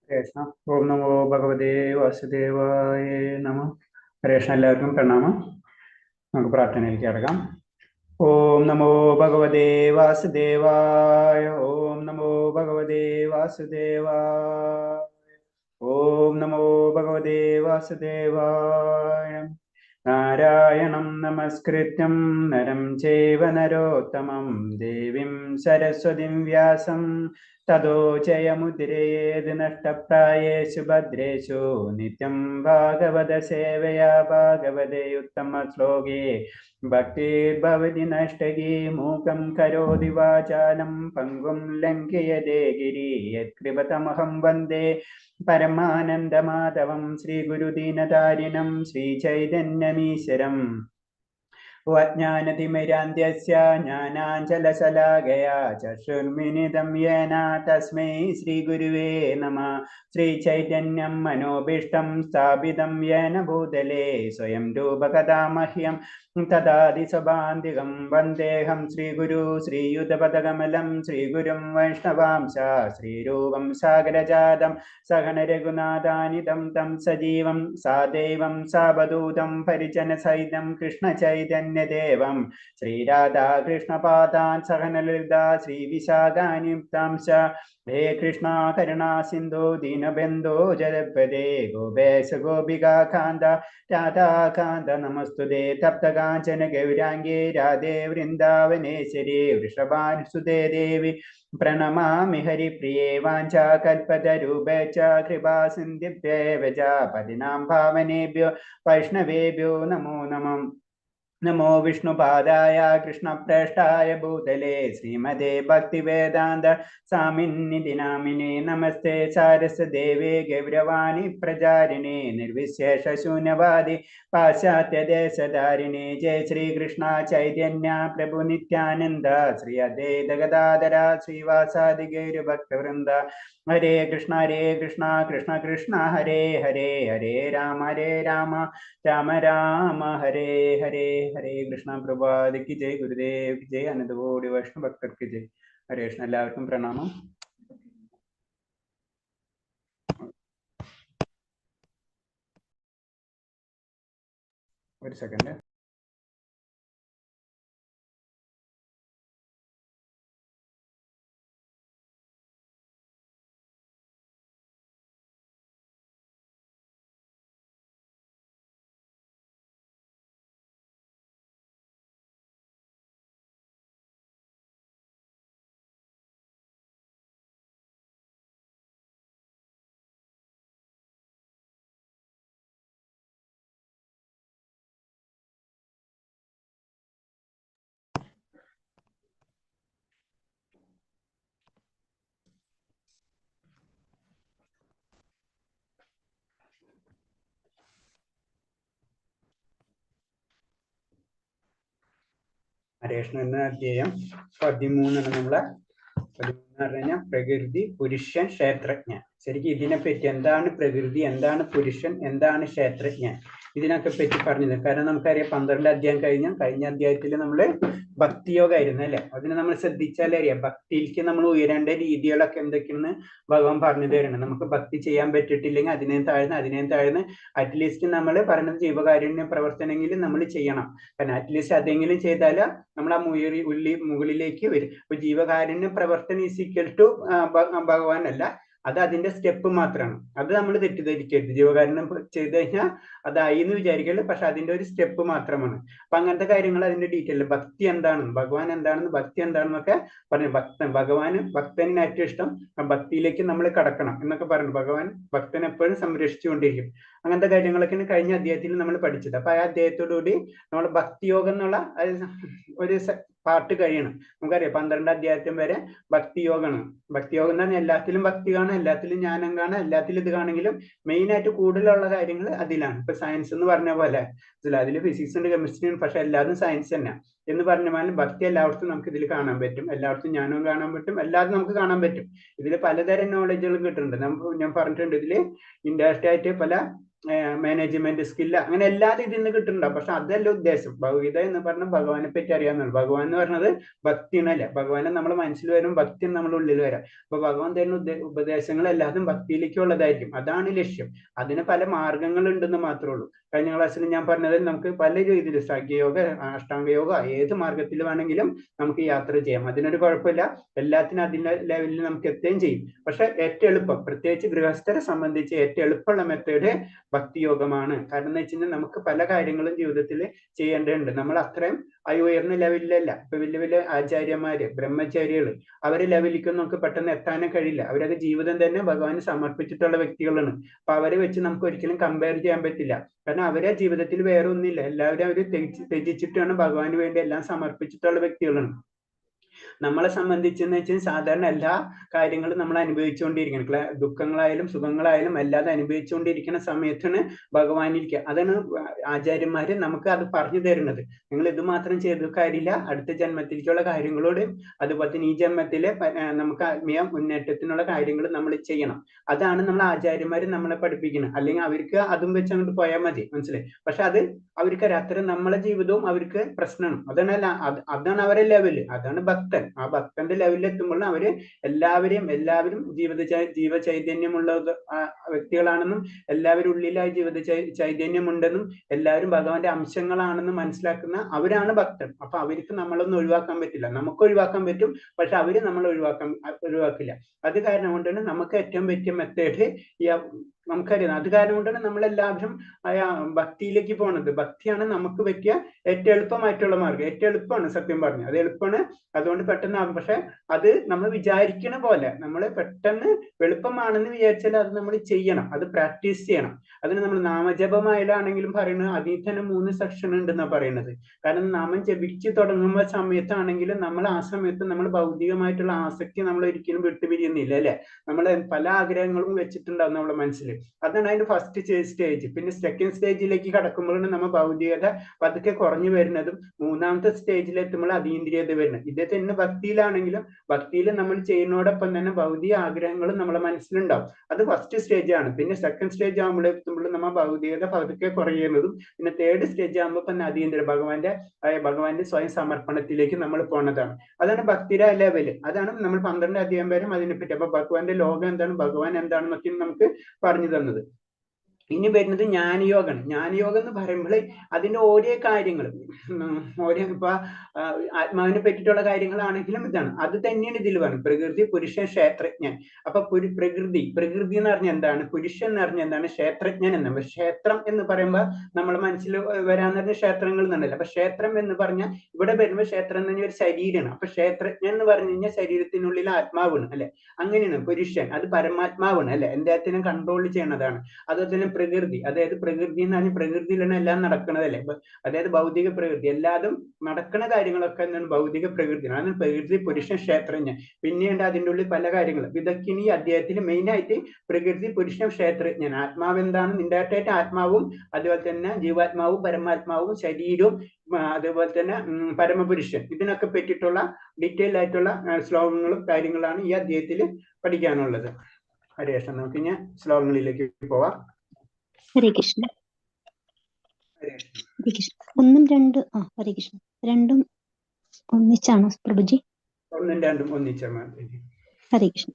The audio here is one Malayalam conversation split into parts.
കൃഷ്ണ. ഓം നമോ ഭഗവതേ വാസുദേവായ നമ. കൃഷ്ണ. എല്ലാവർക്കും പ്രണാമം. നമുക്ക് പ്രാർത്ഥനയിലേക്ക് കടക്കാം. ഓം നമോ ഭഗവതേ വാസുദേവായ. ഓം നമോ ഭഗവതേ വാസുദേവായ. ഓം നമോ ഭഗവതേ വാസുദേവായ. നാരായണം നമസ്കൃത്യം നരം ചൈവ നരോത്തമം ദേവീം സരസ്വതിം വ്യാസം തതോ ജയമുദ്രയേത് നഷ്ടപ്രായേഷു ഭദ്രേഷു നിത്യം ഭാഗവത സേവയാ ഭാഗവതേ ഉത്തമ ശ്ലോകേ ഭക്തിർഭവതി നഷ്ടകീ മൂകം കരോതി വാചാലം പങ്കും ലംഘയതേ ഗിരി യത്കൃപതമഹം വന്ദേ പരമാനന്ദമാധവം ശ്രീഗുരുദീനതാരിണം ശ്രീചൈതന്യമീശ്വരം. അജ്ഞാനതിമിരാന്ധ്യസ്യ ജ്ഞാനാഞ്ജലശലാകയാ ചക്ഷുർമിലിതം യേന തസ്മൈ ശ്രീഗുരുവേ നമഃ. ശ്രീചൈതന്യം മനോഭീഷ്ടം സ്ഥാപിതം യേന ഭൂതലേ സ്വയം രൂപകഥാ മഹ്യം തദാതി സ്വഭാന്തികം വന്ദേഹം ശ്രീഗുരു ശ്രീയുതപദകമലം ശ്രീഗുരും വൈഷ്ണവാംശ ശ്രീരൂപം സാഗരജാതം സഹന രഘുനാഥാനിതം തം സജീവം സാദൈവം സാവധൂതം പരിജനസഹിതം കൃഷ്ണചൈതന്യദേവം ശ്രീരാധാകൃഷ്ണപാദാൻ സഹനലളിതാ ശ്രീവിശാഖാനിയുക്താംശ. ഹേ കൃഷ്ണ കരുണാ സിന്ധു ദീനബന്ധോ ജഗത്പദേ ഗോപേശ ഗോപികാന്ത രാധാകാന്ത നമസ്തുതേ. തപ്തകാഞ്ചന ഗൗരാംഗേ രാധേ വൃന്ദാവനേശ്വരി വൃഷഭാനുസുതേ ദേവി പ്രണമാമി ഹരിപ്രിയേ. വാഞ്ചാകൽപതരൂപേച്ഛ കൃപാ സിന്ധിഭ്യേവ ച പതിനാം പാവനേഭ്യോ വൈഷ്ണവേഭ്യോ നമോ നമഃ. നമോ വിഷ്ണുപാദായ കൃഷ്ണപ്രേഷ്ഠായ ഭൂതലേ ശ്രീമതേ ഭക്തിവേദാന്ത സ്വാമിന്നിധി നാമിനേ. നമസ്തേ സാരസ്വതദേവേ ഗൗരവാണി പ്രചാരിണേ നിർവിശേഷ ശൂന്യവാദി പാശ്ചാത്യദേശധാരിണേ. ജയ ശ്രീകൃഷ്ണ ചൈതന്യ പ്രഭു നിത്യാനന്ദ ശ്രീ അദ്വൈത ഗദാധര ശ്രീവാസാദി ഗൗരഭക്തവൃന്ദ. ഹരേ കൃഷ്ണ കൃഷ്ണ കൃഷ്ണ ഹരേ ഹരേ ഹരേ രാമ രാമ രാമ ഹരേ ഹരേ. ഹരേ കൃഷ്ണ. പ്രഭാതിക്ക് ജയ്. ഗുരുദേവ് ജയ്. അനന്തകോടി വൈഷ്ണവ ഭക്തർക്ക് ജയ്. ഹരേ കൃഷ്ണ. എല്ലാവർക്കും പ്രണാമം. ഒരു സെക്കൻഡ്. ഹരേഷ്ണ എന്ന അധ്യായം 13 നമ്മളെ 13 പറഞ്ഞു കഴിഞ്ഞാൽ പ്രകൃതി, പുരുഷൻ, ക്ഷേത്രജ്ഞൻ. ശരിക്കും ഇതിനെപ്പറ്റി എന്താണ് പ്രകൃതി, എന്താണ് പുരുഷൻ, എന്താണ് ക്ഷേത്രജ്ഞൻ, ഇതിനൊക്കെ പറ്റി പറഞ്ഞത്. കാരണം നമുക്കറിയാം 12 അധ്യായം കഴിഞ്ഞ അധ്യായത്തിൽ നമ്മൾ ഭക്തിയോഗ ആയിരുന്നു അല്ലെ. അതിന് നമ്മൾ ശ്രദ്ധിച്ചാലേ അറിയാം ഭക്തിയിലേക്ക് നമ്മൾ ഉയരേണ്ട രീതികളൊക്കെ എന്തൊക്കെയാണെന്ന് ഭഗവാൻ പറഞ്ഞു തരണം. നമുക്ക് ഭക്തി ചെയ്യാൻ പറ്റിയിട്ടില്ലെങ്കിൽ അതിനേം താഴ്ന്ന് അറ്റ്ലീസ്റ്റ് നമ്മൾ പറയുന്നത് ജീവകാരുണ്യ പ്രവർത്തനമെങ്കിലും നമ്മൾ ചെയ്യണം. കാരണം അറ്റ്ലീസ്റ്റ് അതെങ്കിലും ചെയ്താൽ നമ്മൾ ആ മുകളിലേക്ക് വരും. അപ്പൊ ജീവകാരുണ്യ പ്രവർത്തനം ഈസ് ഈക്വൽ ടു ഭഗവാൻ അല്ല, അത് അതിന്റെ സ്റ്റെപ്പ് മാത്രമാണ്. അത് നമ്മൾ തെറ്റിദ്ധരിക്കരുത്. ജീവകാരുണ്യം ചെയ്ത് കഴിഞ്ഞാൽ അതായി എന്ന് വിചാരിക്കരുത്, പക്ഷെ അതിന്റെ ഒരു സ്റ്റെപ്പ് മാത്രമാണ്. അപ്പൊ അങ്ങനത്തെ കാര്യങ്ങൾ അതിന്റെ ഡീറ്റെയിൽ ഭക്തി എന്താണെന്ന്, ഭഗവാൻ എന്താണെന്ന്, ഭക്തി എന്താണെന്നൊക്കെ പറഞ്ഞു. ഭക്തന് ഏറ്റവും ഇഷ്ടം ഭക്തിയിലേക്ക് നമ്മൾ കടക്കണം എന്നൊക്കെ പറഞ്ഞു. ഭഗവാൻ ഭക്തനെ എപ്പോഴും സംരക്ഷിച്ചുകൊണ്ടിരിക്കും. അങ്ങനത്തെ കാര്യങ്ങളൊക്കെയാണ് കഴിഞ്ഞ അധ്യായത്തിൽ നമ്മൾ പഠിച്ചത്. അപ്പൊ ആ അധ്യായത്തോടുകൂടി നമ്മൾ ഭക്തിയോഗം എന്നുള്ള ഒരു പാർട്ട് കഴിയണം. നമുക്കറിയാം 12 അധ്യായത്തിൽ വരെ ഭക്തിയോഗമാണ്. ഭക്തിയോഗം എന്ന് പറഞ്ഞാൽ എല്ലാത്തിലും ഭക്തി കാണാം, എല്ലാത്തിലും ജ്ഞാനം കാണാം, എല്ലാത്തിലും ഇത് കാണെങ്കിലും മെയിൻ ആയിട്ട് കൂടുതലുള്ള കാര്യങ്ങൾ അതിലാണ്. ഇപ്പൊ സയൻസ് എന്ന് പറഞ്ഞ പോലെ അതിൽ ഫിസിക്സ് ഉണ്ട്, കെമിസ്ട്രി ഉണ്ട്, പക്ഷെ എല്ലാതും സയൻസ് തന്നെ എന്ന് പറഞ്ഞ പോലെ ഭക്തി എല്ലായിടത്തും നമുക്ക് ഇതിൽ കാണാൻ പറ്റും. എല്ലായിടത്തും ജ്ഞാനവും കാണാൻ പറ്റും, എല്ലാതും നമുക്ക് കാണാൻ പറ്റും. ഇതിൽ പലതരം നോളജുകളും കിട്ടുന്നുണ്ട്. ഞാൻ പറഞ്ഞിട്ടുണ്ട് ഇതിൽ ഇൻഡയറക്റ്റ് ആയിട്ട് പല മാനേജ്മെന്റ് സ്കില്ല് അങ്ങനെ എല്ലാതും ഇതിൽ നിന്ന് കിട്ടുന്നുണ്ടാവും. പക്ഷെ അതല്ല ഉദ്ദേശം. ഭഗവീത എന്ന് പറഞ്ഞാൽ ഭഗവാനെ പറ്റി അറിയാവുന്നതാണ്. ഭഗവാൻ എന്ന് പറഞ്ഞത് ഭക്തിയാണല്ലേ. ഭഗവാനെ നമ്മൾ മനസ്സിൽ വരും, ഭക്തി നമ്മുടെ ഉള്ളിൽ വരാം. അപ്പൊ ഭഗവാൻ തരുന്ന ഉപദേശങ്ങൾ എല്ലാതും ഭക്തിയിലേക്കുള്ളതായിരിക്കും. അതാണ് ലക്ഷ്യം. അതിന് പല മാർഗങ്ങൾ ഉണ്ടെന്ന് മാത്രമേ ഉള്ളൂ. കഴിഞ്ഞ ക്ലാസ്സിൽ ഞാൻ പറഞ്ഞത് നമുക്ക് പല രീതിയിൽ സാഖ്യയോഗ, അഷ്ടാംഗയോഗ, ഏത് മാർഗത്തിൽ വേണമെങ്കിലും നമുക്ക് യാത്ര ചെയ്യാം. അതിനൊരു കുഴപ്പമില്ല. എല്ലാത്തിനും അതിന്റെ ലെവലിൽ നമുക്ക് എത്തുകയും ചെയ്യും. പക്ഷെ ഏറ്റവും എളുപ്പം, പ്രത്യേകിച്ച് ഗൃഹസ്ഥരെ സംബന്ധിച്ച് ഏറ്റവും എളുപ്പമുള്ള മെത്തേഡ് ഭക്തിയോഗമാണ്. കാരണം എന്ന് വെച്ച് കഴിഞ്ഞാൽ നമുക്ക് പല കാര്യങ്ങളും ജീവിതത്തിൽ ചെയ്യേണ്ടതുണ്ട്. നമ്മൾ അത്രയും ഉയർന്ന ലെവലിലല്ല. ഇപ്പൊ വലിയ വലിയ ആചാര്യന്മാര്, ബ്രഹ്മചാരികള്, അവരെ ലെവലിലേക്ക് നമുക്ക് പെട്ടെന്ന് എത്താനും കഴിയില്ല. അവരൊക്കെ ജീവിതം തന്നെ ഭഗവാന് സമർപ്പിച്ചിട്ടുള്ള വ്യക്തികളാണ്. അപ്പൊ അവരെ വെച്ച് നമുക്ക് ഒരിക്കലും കമ്പയർ ചെയ്യാൻ പറ്റില്ല. കാരണം അവരെ ജീവിതത്തിൽ വേറെ ഒന്നുമില്ല. എല്ലാവരും അവർ ത്യജിച്ചിട്ടാണ് ഭഗവാന് വേണ്ടി എല്ലാം സമർപ്പിച്ചിട്ടുള്ള വ്യക്തികളാണ്. നമ്മളെ സംബന്ധിച്ചെന്ന് വെച്ചാൽ സാധാരണ എല്ലാ കാര്യങ്ങളും നമ്മൾ അനുഭവിച്ചുകൊണ്ടിരിക്കണം. ദുഃഖങ്ങളായാലും സുഖങ്ങളായാലും എല്ലാതും അനുഭവിച്ചുകൊണ്ടിരിക്കുന്ന സമയത്താണ് ഭഗവാനിരിക്കുക. അതാണ് ആചാര്യന്മാര് നമുക്ക് അത് പറഞ്ഞു തരുന്നത്. നിങ്ങൾ ഇത് മാത്രം ചെയ്ത കാര്യമില്ല, അടുത്ത ജന്മത്തിലേക്കുള്ള കാര്യങ്ങളോട് അതുപോലെ തന്നെ ഈ ജന്മത്തിലെ നമുക്ക് ആത്മീയ മുന്നേറ്റത്തിനുള്ള കാര്യങ്ങൾ നമ്മൾ ചെയ്യണം. അതാണ് നമ്മൾ ആചാര്യന്മാര് നമ്മളെ പഠിപ്പിക്കുന്നത്. അല്ലെങ്കിൽ അവർക്ക് അതും വെച്ച് അങ്ങോട്ട് പോയാൽ മതി, മനസ്സിലായി. പക്ഷെ അത് അവർക്ക് അത്തരം നമ്മളെ ജീവിതവും അവർക്ക് പ്രശ്നമാണ്. അതാണ് അവരെ ലെവല്. അതാണ് ഭക്തൻ. ആ ഭക്തന്റെ ലെവലിൽ എത്തുമ്പോൾ അവര് എല്ലാവരും ജീവചൈതന്യമുള്ള വ്യക്തികളാണെന്നും എല്ലാവരും ഉള്ളിലായി ചൈതന്യം ഉണ്ടെന്നും എല്ലാവരും ഭഗവാന്റെ അംശങ്ങളാണെന്നും മനസ്സിലാക്കുന്ന അവരാണ് ഭക്തൻ. അപ്പൊ അവർക്ക് നമ്മളൊന്നും ഒഴിവാക്കാൻ പറ്റില്ല. നമുക്ക് ഒഴിവാക്കാൻ പറ്റും, പക്ഷെ അവര് നമ്മൾ ഒഴിവാക്കില്ല. അത് കാരണം കൊണ്ടാണ് നമുക്ക് ഏറ്റവും പറ്റിയ മെത്തേഡ് നമുക്കറിയാം. അത് കാരണം കൊണ്ടാണ് നമ്മളെല്ലാവരും ഭക്തിയിലേക്ക് പോണത്. ഭക്തിയാണ് നമുക്ക് പറ്റിയ ഏറ്റവും എളുപ്പമായിട്ടുള്ള മാർഗം. ഏറ്റവും എളുപ്പമാണ്, സത്യം പറഞ്ഞു. അത് എളുപ്പമാണ്, അതുകൊണ്ട് പെട്ടെന്നാകും. പക്ഷെ അത് നമ്മൾ വിചാരിക്കണ പോലെ നമ്മൾ പെട്ടെന്ന് എളുപ്പമാണെന്ന് വിചാരിച്ചാൽ അത് നമ്മൾ ചെയ്യണം, അത് പ്രാക്ടീസ് ചെയ്യണം. അതിന് നമ്മൾ നാമജപമായാലാണെങ്കിലും പറയുന്നത് അതിൽ തന്നെ 3 സെക്ഷൻ ഉണ്ടെന്നാണ് പറയുന്നത്. കാരണം നാമം ജപിച്ച് തുടങ്ങുമ്പോൾ സമയത്താണെങ്കിലും നമ്മൾ ആ സമയത്ത് നമ്മൾ ഭൗതികമായിട്ടുള്ള ആസക്തി നമ്മൾ ഒരിക്കലും വിട്ടുപിരിയുന്നില്ല അല്ലെ. നമ്മൾ പല ആഗ്രഹങ്ങളും വെച്ചിട്ടുണ്ടാവും നമ്മുടെ മനസ്സിൽ. അതാണ് അതിന്റെ ഫസ്റ്റ് സ്റ്റേജ്. പിന്നെ സെക്കൻഡ് സ്റ്റേജിലേക്ക് കടക്കുമ്പോഴാണ് നമ്മൾ ഭൗതികത പതുക്കെ കുറഞ്ഞു വരുന്നതും 3ാമത്തെ സ്റ്റേജിൽ എത്തുമ്പോൾ അതീന്ദ്രിയത വരുന്നത്. ഇതേ തന്നെ ഭക്തിയിലാണെങ്കിലും ഭക്തിയിൽ നമ്മൾ ചെയ്യുന്നതോടൊപ്പം തന്നെ ഭൗതിക ആഗ്രഹങ്ങളും നമ്മുടെ മനസ്സിലുണ്ടാവും. അത് ഫസ്റ്റ് സ്റ്റേജ് ആണ്. പിന്നെ സെക്കൻഡ് സ്റ്റേജ് ആകുമ്പോൾ എത്തുമ്പോൾ നമ്മൾ ഭൗതികത പതുക്കെ കുറയുന്നതും പിന്നെ തേർഡ് സ്റ്റേജ് ആകുമ്പോൾ പിന്നെ അതീന്ദ്രിയ ഭഗവാന്റെ സ്വയം സമർപ്പണത്തിലേക്ക് നമ്മൾ പോണതാണ്. അതാണ് ഭക്തിയുടെ ലെവല്. അതാണ് നമ്മൾ 12 അധ്യായം വരെ അതിനെപ്പറ്റി. അപ്പൊ ഭഗവാന്റെ ലോകം എന്താണ്, ഭഗവാൻ എന്താണെന്നൊക്കെ നമുക്ക് പറഞ്ഞു തന്നത്. ഇനി വരുന്നത് ജ്ഞാനയോഗമാണ്. ജ്ഞാനയോഗം എന്ന് പറയുമ്പോൾ അതിന്റെ ഓരോ കാര്യങ്ങളും ഇപ്പൊ ആത്മാവിനെ പറ്റിയിട്ടുള്ള കാര്യങ്ങളാണെങ്കിലും ഇതാണ്. അത് തന്നെയാണ് ഇതിൽ പറയുന്നത്. പ്രകൃതി, പുരുഷൻ, ക്ഷേത്രജ്ഞൻ. അപ്പൊ പ്രകൃതി എന്ന് പറഞ്ഞാൽ എന്താണ്, പുരുഷൻ എന്ന് പറഞ്ഞാൽ എന്താണ്, ക്ഷേത്രജ്ഞൻ എന്നാണ്. ക്ഷേത്രം എന്ന് പറയുമ്പോൾ നമ്മളെ മനസ്സിൽ വരാന്ന് പറഞ്ഞ ക്ഷേത്രങ്ങൾ എന്നല്ല. അപ്പൊ ക്ഷേത്രം എന്ന് പറഞ്ഞാൽ ഇവിടെ വരുമ്പോൾ ക്ഷേത്രം എന്ന് പറഞ്ഞാൽ ഒരു ശരീരമാണ്. അപ്പൊ ക്ഷേത്രജ്ഞൻ എന്ന് പറഞ്ഞു കഴിഞ്ഞാൽ ശരീരത്തിനുള്ളിൽ ആത്മാവാണ് അല്ലെ. അങ്ങനെയാണ് പുരുഷൻ, അത് പരമാത്മാവാണ് അല്ലെ, എല്ലാത്തിനും കൺട്രോൾ ചെയ്യണതാണ്. അതുപോലെ തന്നെ പ്രകൃതി, അതായത് പ്രകൃതി എന്ന് പറഞ്ഞാൽ പ്രകൃതിയിലാണ് എല്ലാം നടക്കണതല്ലേ. അതായത് ഭൗതിക പ്രകൃതി, എല്ലാതും നടക്കുന്ന കാര്യങ്ങളൊക്കെ എന്താണ് ഭൗതിക പ്രകൃതിയാണ്. അതാണ് പ്രകൃതി, പുരുഷൻ, ക്ഷേത്രജ്ഞൻ. പിന്നീട് അതിൻ്റെ ഉള്ളിൽ പല കാര്യങ്ങളും. ഇതൊക്കെ ഈ അധ്യായത്തിൽ മെയിൻ ആയിട്ട് പ്രകൃതി, പുരുഷൻ, ക്ഷേത്രജ്ഞൻ. ആത്മാവ് എന്താണ്, ഇൻഡയറക്റ്റ് ആത്മാവും അതുപോലെ തന്നെ ജീവാത്മാവും പരമാത്മാവും ശരീരവും അതുപോലെ തന്നെ പരമപുരുഷൻ, ഇതിനൊക്കെ പറ്റിയിട്ടുള്ള ഡീറ്റെയിൽ ആയിട്ടുള്ള ശ്ലോകങ്ങളും കാര്യങ്ങളാണ് ഈ അധ്യായത്തിൽ പഠിക്കാനുള്ളത്. ഹരേ കൃഷ്ണ. നമുക്ക് ഇനി ശ്ലോകങ്ങളിലേക്ക് പോവാം. ഹരേ കൃഷ്ണ. ഹരേ കൃഷ്ണ. ഒന്നും രണ്ട് ഹരേ കൃഷ്ണ. രണ്ടും ഒന്നിച്ചാണോ പ്രഭുജി? ഒന്നും രണ്ടും ഒന്നിച്ചാ. ഹരേ കൃഷ്ണ.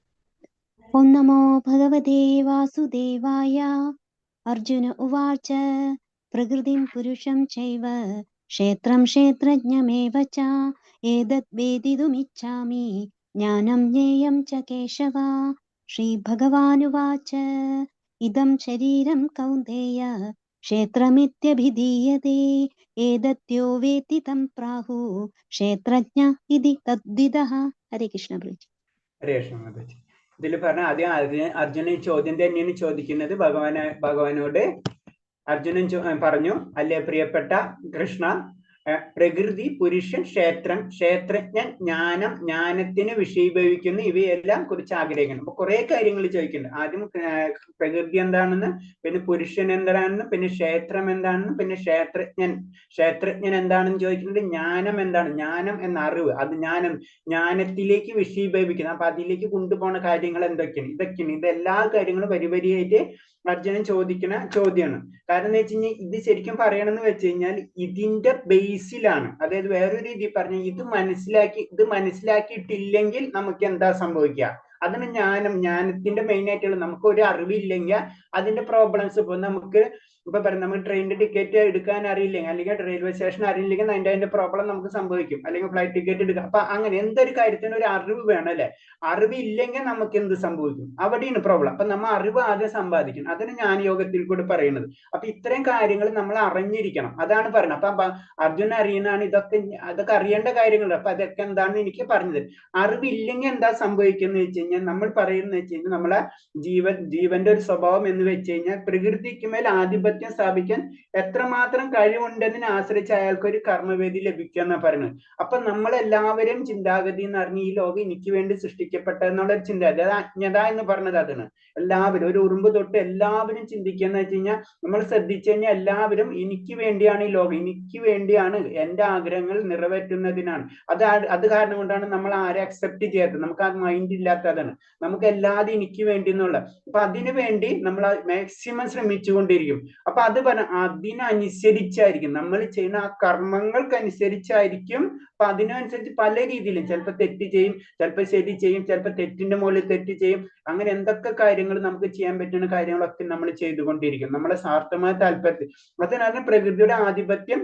ഓം നമോ ഭഗവതേ വാസുദേവായ. അർജുന ഉവാച പ്രകൃതിം പുരുഷം ചൈവ ക്ഷേത്രം ക്ഷേത്രജ്ഞമേവ ച ഏതദ് വേദിതുമിച്ഛാമി ജ്ഞാനം ജ്ഞേയം ച കേശവ. ശ്രീഭഗവാനുവാച ഇദം ശരീരം കൗന്ദേയ ക്ഷേത്രമിത്യഭിധീയതേ ഏതദ്യോ വേത്തി തം പ്രാഹു ക്ഷേത്രജ്ഞ ഇതി തദ്വിദഃ. ഹരേ കൃഷ്ണ പ്രഭുജി. ഹരേ കൃഷ്ണ. ഇതിൽ പറഞ്ഞ ആദ്യം അർജുനൻ ഈ ചോദ്യം തന്നെയാണ് ചോദിക്കുന്നത് ഭഗവാനോട്. അർജുനൻ പറഞ്ഞു, അല്ലേ പ്രിയപ്പെട്ട കൃഷ്ണ, പ്രകൃതി, പുരുഷൻ, ക്ഷേത്രം, ക്ഷേത്രജ്ഞൻ, ജ്ഞാനം, ജ്ഞാനത്തിന് വിഷയീഭവിക്കുന്നു, ഇവയെല്ലാം കുറിച്ച് ആഗ്രഹിക്കണം. അപ്പൊ കുറെ കാര്യങ്ങൾ ചോദിക്കുന്നുണ്ട്. ആദ്യം പ്രകൃതി എന്താണെന്ന്, പിന്നെ പുരുഷൻ എന്താണെന്ന്, പിന്നെ ക്ഷേത്രം എന്താണെന്ന്, പിന്നെ ക്ഷേത്രജ്ഞൻ എന്താണെന്ന് ചോദിക്കുന്നുണ്ട്. ജ്ഞാനം എന്താണ്, ജ്ഞാനം എന്ന അറിവ്, അത് ജ്ഞാനത്തിലേക്ക് വിഷയീഭവിക്കുന്നത്. അപ്പൊ അതിലേക്ക് കൊണ്ടുപോകുന്ന കാര്യങ്ങൾ എന്തൊക്കെയാണ്, ഇതെല്ലാ കാര്യങ്ങളും വരിവരിയായിട്ട് അർജുനൻ ചോദിക്കുന്ന ചോദ്യമാണ്. കാരണം എന്ന് വെച്ച് കഴിഞ്ഞാൽ ഇത് ശരിക്കും പറയണമെന്ന് വെച്ച് കഴിഞ്ഞാൽ ഇതിന്റെ ബേസിലാണ്. അതായത് വേറൊരു രീതി പറഞ്ഞ ഇത് മനസ്സിലാക്കിയിട്ടില്ലെങ്കിൽ നമുക്ക് എന്താ സംഭവിക്കുക, അതിന് ജ്ഞാനത്തിന്റെ മെയിൻ ആയിട്ടുള്ള നമുക്ക് ഒരു അറിവില്ലെങ്കിൽ അതിന്റെ പ്രോബ്ലംസ്. ഇപ്പൊ നമുക്ക് നമുക്ക് ട്രെയിനിന്റെ ടിക്കറ്റ് എടുക്കാൻ അറിയില്ലെങ്കിൽ, അല്ലെങ്കിൽ റെയിൽവേ സ്റ്റേഷൻ അറിയില്ലെങ്കിൽ അതിന്റെ പ്രോബ്ലം നമുക്ക് സംഭവിക്കും. അല്ലെങ്കിൽ ഫ്ലൈറ്റ് ടിക്കറ്റ് എടുക്കാം. അപ്പൊ അങ്ങനെ എന്തൊരു കാര്യത്തിന് ഒരു അറിവ് വേണം അല്ലെ. അറിവില്ലെങ്കിൽ നമുക്ക് എന്ത് സംഭവിക്കും, അവിടെയാണ് പ്രോബ്ലം. അപ്പൊ നമ്മൾ അറിവ് ആദ്യം സമ്പാദിക്കണം. അതിന് ഞാൻ യോഗത്തിൽ കൂടി പറയുന്നത്. അപ്പൊ ഇത്രയും കാര്യങ്ങൾ നമ്മൾ അറിഞ്ഞിരിക്കണം, അതാണ് പറയുന്നത്. അപ്പൊ അർജുന അറിയുന്നതാണ് അതൊക്കെ അറിയേണ്ട കാര്യങ്ങൾ. അപ്പൊ അതൊക്കെ എന്താണെന്ന് എനിക്ക് പറഞ്ഞത്. അറിവില്ലെങ്കിൽ എന്താ സംഭവിക്കുന്നത് വെച്ച് കഴിഞ്ഞാൽ, നമ്മൾ പറയുന്നത് വെച്ച് കഴിഞ്ഞാൽ നമ്മളെ ജീവന്റെ ഒരു സ്വഭാവം എന്ന് വെച്ച് കഴിഞ്ഞാൽ പ്രകൃതിക്ക് മേൽ ആധിപത്യം സ്ഥാപിക്കാൻ എത്രമാത്രം കഴിവുണ്ടെന്നതിനെ ആശ്രയിച്ച് അയാൾക്ക് ഒരു കർമ്മവേദി ലഭിക്കുക എന്നാ പറയുന്നത്. അപ്പൊ നമ്മളെല്ലാവരും ചിന്താഗതി എന്ന് പറഞ്ഞ ഈ ലോകം എനിക്ക് വേണ്ടി സൃഷ്ടിക്കപ്പെട്ട എന്നുള്ള ഒരു ചിന്താഗതി, അത് അജ്ഞത എന്ന് പറഞ്ഞത് അതാണ്. എല്ലാവരും ഒരു ഉറുമ്പ് തൊട്ട് എല്ലാവരും ചിന്തിക്കുക എന്ന് വെച്ച് കഴിഞ്ഞാൽ, നമ്മൾ ശ്രദ്ധിച്ചു കഴിഞ്ഞാൽ എല്ലാവരും എനിക്ക് വേണ്ടിയാണ് ഈ ലോകം, എനിക്ക് വേണ്ടിയാണ്, എന്റെ ആഗ്രഹങ്ങൾ നിറവേറ്റുന്നതിനാണ്. അത് കാരണം കൊണ്ടാണ് നമ്മൾ ആരെ അക്സെപ്റ്റ് ചെയ്യാത്തത്, നമുക്ക് ആ മൈൻഡ് ഇല്ലാത്തതാണ്. നമുക്ക് എല്ലാതും എനിക്ക് വേണ്ടി എന്നുള്ള. അപ്പൊ അതിനു വേണ്ടി നമ്മൾ മാക്സിമം ശ്രമിച്ചുകൊണ്ടിരിക്കും. അപ്പൊ അത് അതിനനുസരിച്ചായിരിക്കും നമ്മൾ ചെയ്യുന്ന ആ കർമ്മങ്ങൾക്കനുസരിച്ചായിരിക്കും. അപ്പൊ അതിനനുസരിച്ച് പല രീതിയിലും ചിലപ്പോൾ തെറ്റ് ചെയ്യും, ചിലപ്പോൾ ശരി ചെയ്യും, ചിലപ്പോൾ തെറ്റിന്റെ മുകളിൽ തെറ്റ് ചെയ്യും. അങ്ങനെ എന്തൊക്കെ കാര്യങ്ങൾ നമുക്ക് ചെയ്യാൻ പറ്റുന്ന കാര്യങ്ങളൊക്കെ നമ്മൾ ചെയ്തുകൊണ്ടിരിക്കും നമ്മളെ സ്വാർത്ഥമായ താല്പര്യത്തിൽ. അതിനാണ് പ്രകൃതിയുടെ ആധിപത്യം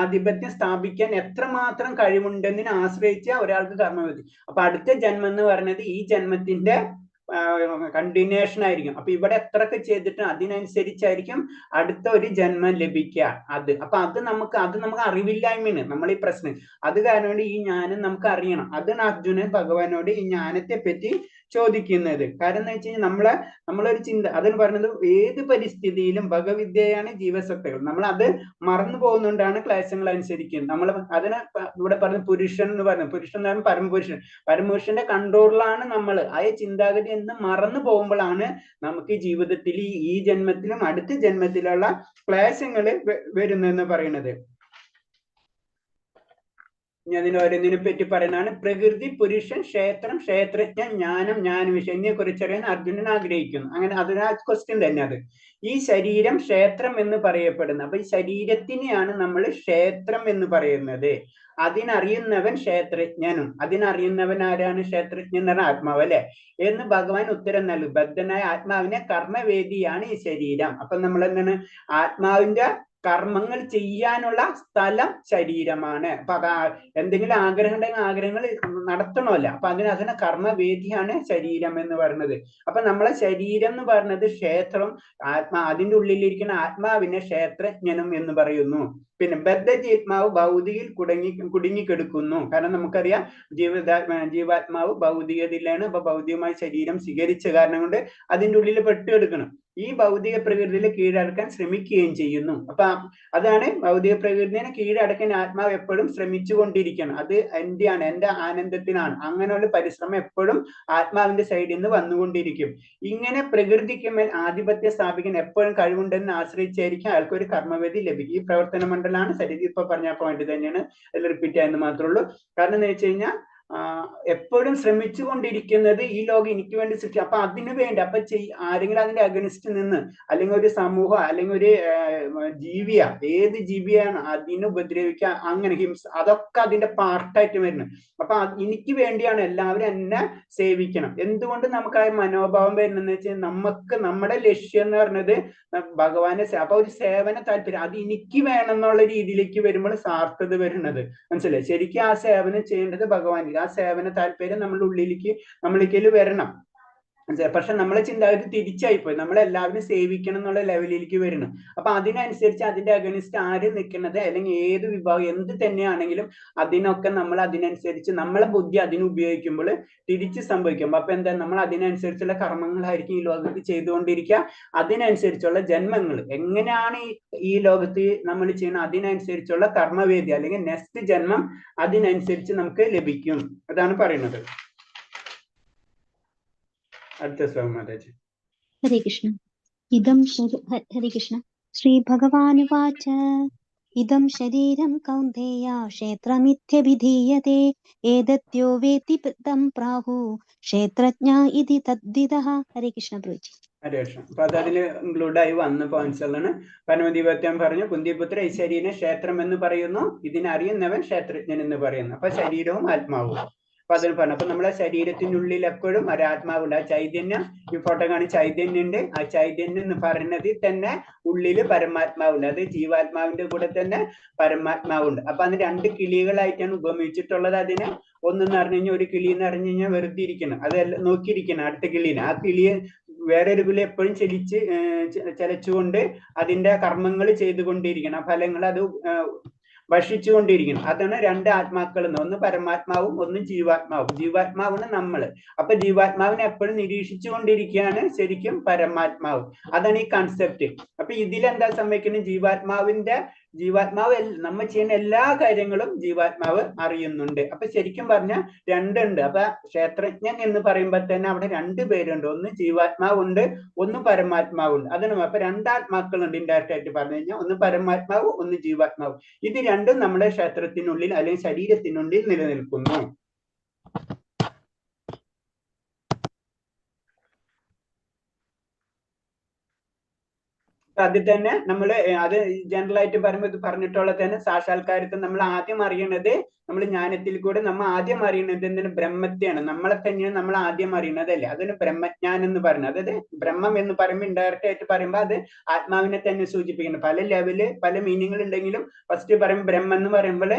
ആധിപത്യം സ്ഥാപിക്കാൻ എത്രമാത്രം കഴിവുണ്ടെന്നതിനെ ആശ്രയിച്ച ഒരാൾക്ക് കർമ്മവിധി. അപ്പൊ അടുത്ത ജന്മം എന്ന് പറയുന്നത് ഈ ജന്മത്തിന്റെ കണ്ടിന്യൂഷൻ ആയിരിക്കും. അപ്പൊ ഇവിടെ എത്രയൊക്കെ ചെയ്തിട്ട് അതിനനുസരിച്ചായിരിക്കും അടുത്ത ഒരു ജന്മം ലഭിക്കുക. അപ്പൊ അത് നമുക്ക് അറിവില്ലായ്മയാണ് നമ്മൾ ഈ പ്രശ്നം. അത് കാരണം ഈ ജ്ഞാനം നമുക്ക് അറിയണം. അതാണ് അർജുനൻ ഭഗവാനോട് ഈ ജ്ഞാനത്തെ പറ്റി ചോദിക്കുന്നത്. കാരണം എന്ന് വെച്ച് കഴിഞ്ഞാൽ നമ്മളൊരു ചിന്ത, അതിന് പറഞ്ഞത് ഏത് പരിസ്ഥിതിയിലും ഭഗവിദ്യയാണ് ജീവസത്തകൾ. നമ്മൾ അത് മറന്നു പോകുന്നുകൊണ്ടാണ് ക്ലേശങ്ങൾ അനുസരിക്കുന്നത്. നമ്മൾ അതിനെ ഇവിടെ പറഞ്ഞ പുരുഷൻ എന്ന് പറയുന്നത്, പുരുഷൻ എന്ന് പറയുന്നത് പരമപുരുഷന്റെ കൺട്രോളിലാണ് നമ്മൾ. ആ ചിന്താഗതി എന്ന് മറന്നു പോകുമ്പോഴാണ് നമുക്ക് ജീവിതത്തിൽ ഈ ജന്മത്തിലും അടുത്ത ജന്മത്തിലുള്ള ക്ലേശങ്ങൾ വരുന്നതെന്ന് പറയുന്നത്. ഞാൻ അതിന് ഓരോന്നിനെ പറ്റി പറയുന്നതാണ്. പ്രകൃതി, പുരുഷൻ, ക്ഷേത്രം, ക്ഷേത്രജ്ഞൻ, ജ്ഞാനം, ജ്ഞാനവിഷയം എന്നിവയെ കുറിച്ചറിയാൻ അർജുനൻ ആഗ്രഹിക്കുന്നു. അങ്ങനെ അതിനാ ക്വസ്റ്റ്യൻ തന്നെ അത്. ഈ ശരീരം ക്ഷേത്രം എന്ന് പറയപ്പെടുന്നത്. അപ്പൊ ഈ ശരീരത്തിനെയാണ് നമ്മൾ ക്ഷേത്രം എന്ന് പറയുന്നത്. അതിനറിയുന്നവൻ ക്ഷേത്രജ്ഞനും. അതിനറിയുന്നവൻ ആരാണ്? ക്ഷേത്രജ്ഞൻ എന്ന് പറഞ്ഞ ആത്മാവ് അല്ലെ എന്ന് ഭഗവാൻ ഉത്തരം നൽകും. ബദ്ധനായ ആത്മാവിനെ കർമ്മവേദിയാണ് ഈ ശരീരം. അപ്പൊ നമ്മൾ എന്താണ്, ആത്മാവിന്റെ കർമ്മങ്ങൾ ചെയ്യാനുള്ള സ്ഥലം ശരീരമാണ്. അപ്പൊ എന്തെങ്കിലും ആഗ്രഹം ഉണ്ടെങ്കിൽ ആഗ്രഹങ്ങൾ നടത്തണമല്ല. അപ്പൊ അതിനെ കർമ്മവേദിയാണ് ശരീരം എന്ന് പറയുന്നത്. അപ്പൊ നമ്മളെ ശരീരം എന്ന് പറയുന്നത് ക്ഷേത്രം, അതിന്റെ ഉള്ളിലിരിക്കുന്ന ആത്മാവിനെ ക്ഷേത്രജ്ഞനും എന്ന് പറയുന്നു. പിന്നെ ബദ്ധജീത്മാവ് ഭൗതികയിൽ കുടുങ്ങിക്കെടുക്കുന്നു. കാരണം നമുക്കറിയാം ജീവാത്മാവ് ഭൗതികതയിലാണ്. അപ്പൊ ഭൗതികമായ ശരീരം സ്വീകരിച്ച കാരണം കൊണ്ട് അതിന്റെ ഉള്ളിൽ പെട്ടുകിടക്കണം. ഈ ഭൗതിക പ്രകൃതിയിൽ കീഴടക്കാൻ ശ്രമിക്കുകയും ചെയ്യുന്നു. അപ്പൊ അതാണ് ഭൗതിക പ്രകൃതിനെ കീഴടക്കാൻ ആത്മാവ് എപ്പോഴും ശ്രമിച്ചുകൊണ്ടിരിക്കണം. അത് എന്റെ ആനന്ദത്തിനാണ്. അങ്ങനെയുള്ള പരിശ്രമം എപ്പോഴും ആത്മാവിന്റെ സൈഡിൽ നിന്ന് വന്നുകൊണ്ടിരിക്കും. ഇങ്ങനെ പ്രകൃതിക്ക് മേൽ ആധിപത്യം സ്ഥാപിക്കാൻ എപ്പോഴും കഴിവുണ്ടെന്ന് ആശ്രയിച്ചായിരിക്കും അയാൾക്ക് ഒരു കർമ്മവേദി ലഭിക്കും. ഈ പ്രവർത്തന മണ്ഡലമാണ് ശരീരം. ഇപ്പൊ പറഞ്ഞ പോയിന്റ് തന്നെയാണ്, അതിൽ റിപ്പീറ്റ് ആയെന്ന് മാത്രമേ ഉള്ളൂ. കാരണം എന്ന് വെച്ച് കഴിഞ്ഞാൽ എപ്പോഴും ശ്രമിച്ചു കൊണ്ടിരിക്കുന്നത് ഈ ലോകം എനിക്ക് വേണ്ടി സൃഷ്ടി. അപ്പൊ അതിനു വേണ്ടി അപ്പൊ ആരെങ്കിലും അതിന്റെ അഗനിസ്റ്റ് നിന്ന്, അല്ലെങ്കിൽ ഒരു സമൂഹം, അല്ലെങ്കിൽ ഒരു ജീവിയ, ഏത് ജീവിയാണ് അതിനെ ഉപദ്രവിക്കുക, അങ്ങനെ അതൊക്കെ അതിന്റെ പാർട്ടായിട്ട് വരുന്നത്. അപ്പൊ എനിക്ക് വേണ്ടിയാണ് എല്ലാവരും എന്നെ സേവിക്കണം. എന്തുകൊണ്ട് നമുക്ക് ആ മനോഭാവം വരുന്നതെന്ന് വെച്ചാൽ നമുക്ക് നമ്മുടെ ലക്ഷ്യം എന്ന് പറഞ്ഞത് ഭഗവാനെ അപ്പൊ ഒരു സേവന താല്പര്യം അത് എനിക്ക് വേണം എന്നുള്ള രീതിയിലേക്ക് വരുമ്പോൾ സാർത്ഥത വരുന്നത് മനസ്സിലായി. ശരിക്കും ആ സേവനം ചെയ്യേണ്ടത് ഭഗവാനിൽ, ആ സേവന താല്പര്യം നമ്മളുടെ നമ്മളിലേക്ക് വരണം. പക്ഷെ നമ്മളെ ചിന്താഗതി തിരിച്ചായിപ്പോയി, നമ്മളെല്ലാവരും സേവിക്കണം എന്നുള്ള ലെവലിലേക്ക് വരുന്നു. അപ്പൊ അതിനനുസരിച്ച് അതിന്റെ അഗനിസ്റ്റ് ആര് നിൽക്കുന്നത്, അല്ലെങ്കിൽ ഏത് വിഭാഗം എന്ത് തന്നെയാണെങ്കിലും അതിനൊക്കെ നമ്മൾ അതിനനുസരിച്ച് നമ്മളെ ബുദ്ധി അതിന് ഉപയോഗിക്കുമ്പോൾ തിരിച്ച് സംഭവിക്കും. അപ്പൊ എന്താ, നമ്മൾ അതിനനുസരിച്ചുള്ള കർമ്മങ്ങളായിരിക്കും ഈ ലോകത്ത് ചെയ്തുകൊണ്ടിരിക്കുക. അതിനനുസരിച്ചുള്ള ജന്മങ്ങൾ എങ്ങനെയാണ് ഈ ലോകത്ത് നമ്മൾ ചെയ്യുന്നത്, അതിനനുസരിച്ചുള്ള കർമ്മവേദി അല്ലെങ്കിൽ നെക്സ്റ്റ് ജന്മം അതിനനുസരിച്ച് നമുക്ക് ലഭിക്കും. അതാണ് പറയുന്നത്. അടുത്ത ശ്ലോകം മാതാജി. ഹരേ കൃഷ്ണ. ഹരേ കൃഷ്ണ. ശ്രീ ഭഗവാനുവാച ഇദം ശരീരം കൗന്ദേയ ക്ഷേത്രമിത്യഭിധീയതേ ഏതദ്യോ വേത്തി തം പ്രാഹു ക്ഷേത്രജ്ഞ ഇതി തദ്വിദഃ. ഹരേ കൃഷ്ണ പ്രഭുജി. ഹരേ കൃഷ്ണ. അപ്പൊ അതിൽ ഇൻക്ലൂഡ് ആയി വന്ന പോയിന്റ്സുകളാണ്. പരമദിവത്യം പറഞ്ഞു, കുന്തിപുത്ര ഈ ശരീരം ക്ഷേത്രം എന്ന് പറയുന്നു, ഇതിനറിയുന്നവൻ ക്ഷേത്രജ്ഞൻ എന്ന് പറയുന്നു. അപ്പൊ ശരീരവും ആത്മാവും അപ്പൊ അതിന് പറഞ്ഞു. അപ്പൊ നമ്മളെ ശരീരത്തിനുള്ളിൽ എപ്പോഴും ഒരാത്മാവുണ്ട്. ആ ചൈതന്യം, ഈ ഫോട്ടോ കാണി ചൈതന്യം ഉണ്ട്. ആ ചൈതന്യം എന്ന് പറയുന്നതിൽ തന്നെ ഉള്ളില് പരമാത്മാവുണ്ട്. അത് ജീവാത്മാവിന്റെ കൂടെ തന്നെ പരമാത്മാവുണ്ട്. അപ്പൊ അതിന് രണ്ട് കിളികളായിട്ടാണ് ഉപമിച്ചിട്ടുള്ളത്. അതിന് ഒന്നെന്ന് പറഞ്ഞു കഴിഞ്ഞാൽ, ഒരു കിളി എന്ന് പറഞ്ഞു കഴിഞ്ഞാൽ വെറുതെ ഇരിക്കണം, അതെല്ലാം നോക്കിയിരിക്കണം അടുത്ത കിളീനെ. ആ കിളിയെ വേറൊരു കിളി എപ്പോഴും ചലിച്ചുകൊണ്ട് അതിന്റെ കർമ്മങ്ങൾ ചെയ്തുകൊണ്ടിരിക്കണം, ആ ഫലങ്ങൾ അത് ഭക്ഷിച്ചുകൊണ്ടിരിക്കണം. അതാണ് രണ്ട് ആത്മാക്കൾ, ഒന്ന് പരമാത്മാവും ഒന്ന് ജീവാത്മാവും. ജീവാത്മാവാണ് നമ്മള്. അപ്പൊ ജീവാത്മാവിനെ എപ്പോഴും നിരീക്ഷിച്ചു കൊണ്ടിരിക്കുകയാണ് ശരിക്കും പരമാത്മാവ്. അതാണ് ഈ കൺസെപ്റ്റ്. അപ്പൊ ഇതിലെന്താ സംഭവിക്കുന്നത്, ജീവാത്മാവ് നമ്മൾ ചെയ്യുന്ന എല്ലാ കാര്യങ്ങളും ജീവാത്മാവ് അറിയുന്നുണ്ട്. അപ്പൊ ശരിക്കും പറഞ്ഞാൽ രണ്ടുണ്ട്. അപ്പൊ ക്ഷേത്രജ്ഞൻ എന്ന് പറയുമ്പോൾ തന്നെ അവിടെ രണ്ടു പേരുണ്ട്, ഒന്ന് ജീവാത്മാവുണ്ട് ഒന്ന് പരമാത്മാവുണ്ട്. അതാണ്. അപ്പൊ രണ്ടാത്മാക്കളുണ്ട് ഇൻഡയറക്റ്റ് ആയിട്ട് പറഞ്ഞു കഴിഞ്ഞാൽ, ഒന്ന് പരമാത്മാവ് ഒന്ന് ജീവാത്മാവ്. ഇത് രണ്ടും നമ്മുടെ ക്ഷേത്രത്തിനുള്ളിൽ അല്ലെങ്കിൽ ശരീരത്തിനുള്ളിൽ നിലനിൽക്കുന്നു. അതിൽ തന്നെ നമ്മൾ അത് ജനറൽ ആയിട്ട് പറയുമ്പോൾ ഇത് പറഞ്ഞിട്ടുള്ളത് തന്നെ സാക്ഷാത്കാരത്തെ നമ്മൾ ആദ്യം അറിയണത്, നമ്മൾ ജ്ഞാനത്തിൽ കൂടെ നമ്മൾ ആദ്യം അറിയുന്നത് എന്തിനാണ്, ബ്രഹ്മത്തെയാണ്. നമ്മളെ തന്നെയാണ് നമ്മൾ ആദ്യം അറിയുന്നതല്ലേ, അതിന് ബ്രഹ്മജ്ഞാനം എന്ന് പറയുന്നത്. അതായത് ബ്രഹ്മം എന്ന് പറയുമ്പോൾ ഇൻഡയറക്റ്റ് ആയിട്ട് പറയുമ്പോൾ അത് ആത്മാവിനെ തന്നെ സൂചിപ്പിക്കുന്നു. പല ലെവല് പല മീനിങ്ങൾ ഉണ്ടെങ്കിലും ഫസ്റ്റ് പറയുമ്പോൾ ബ്രഹ്മം എന്ന് പറയുമ്പോൾ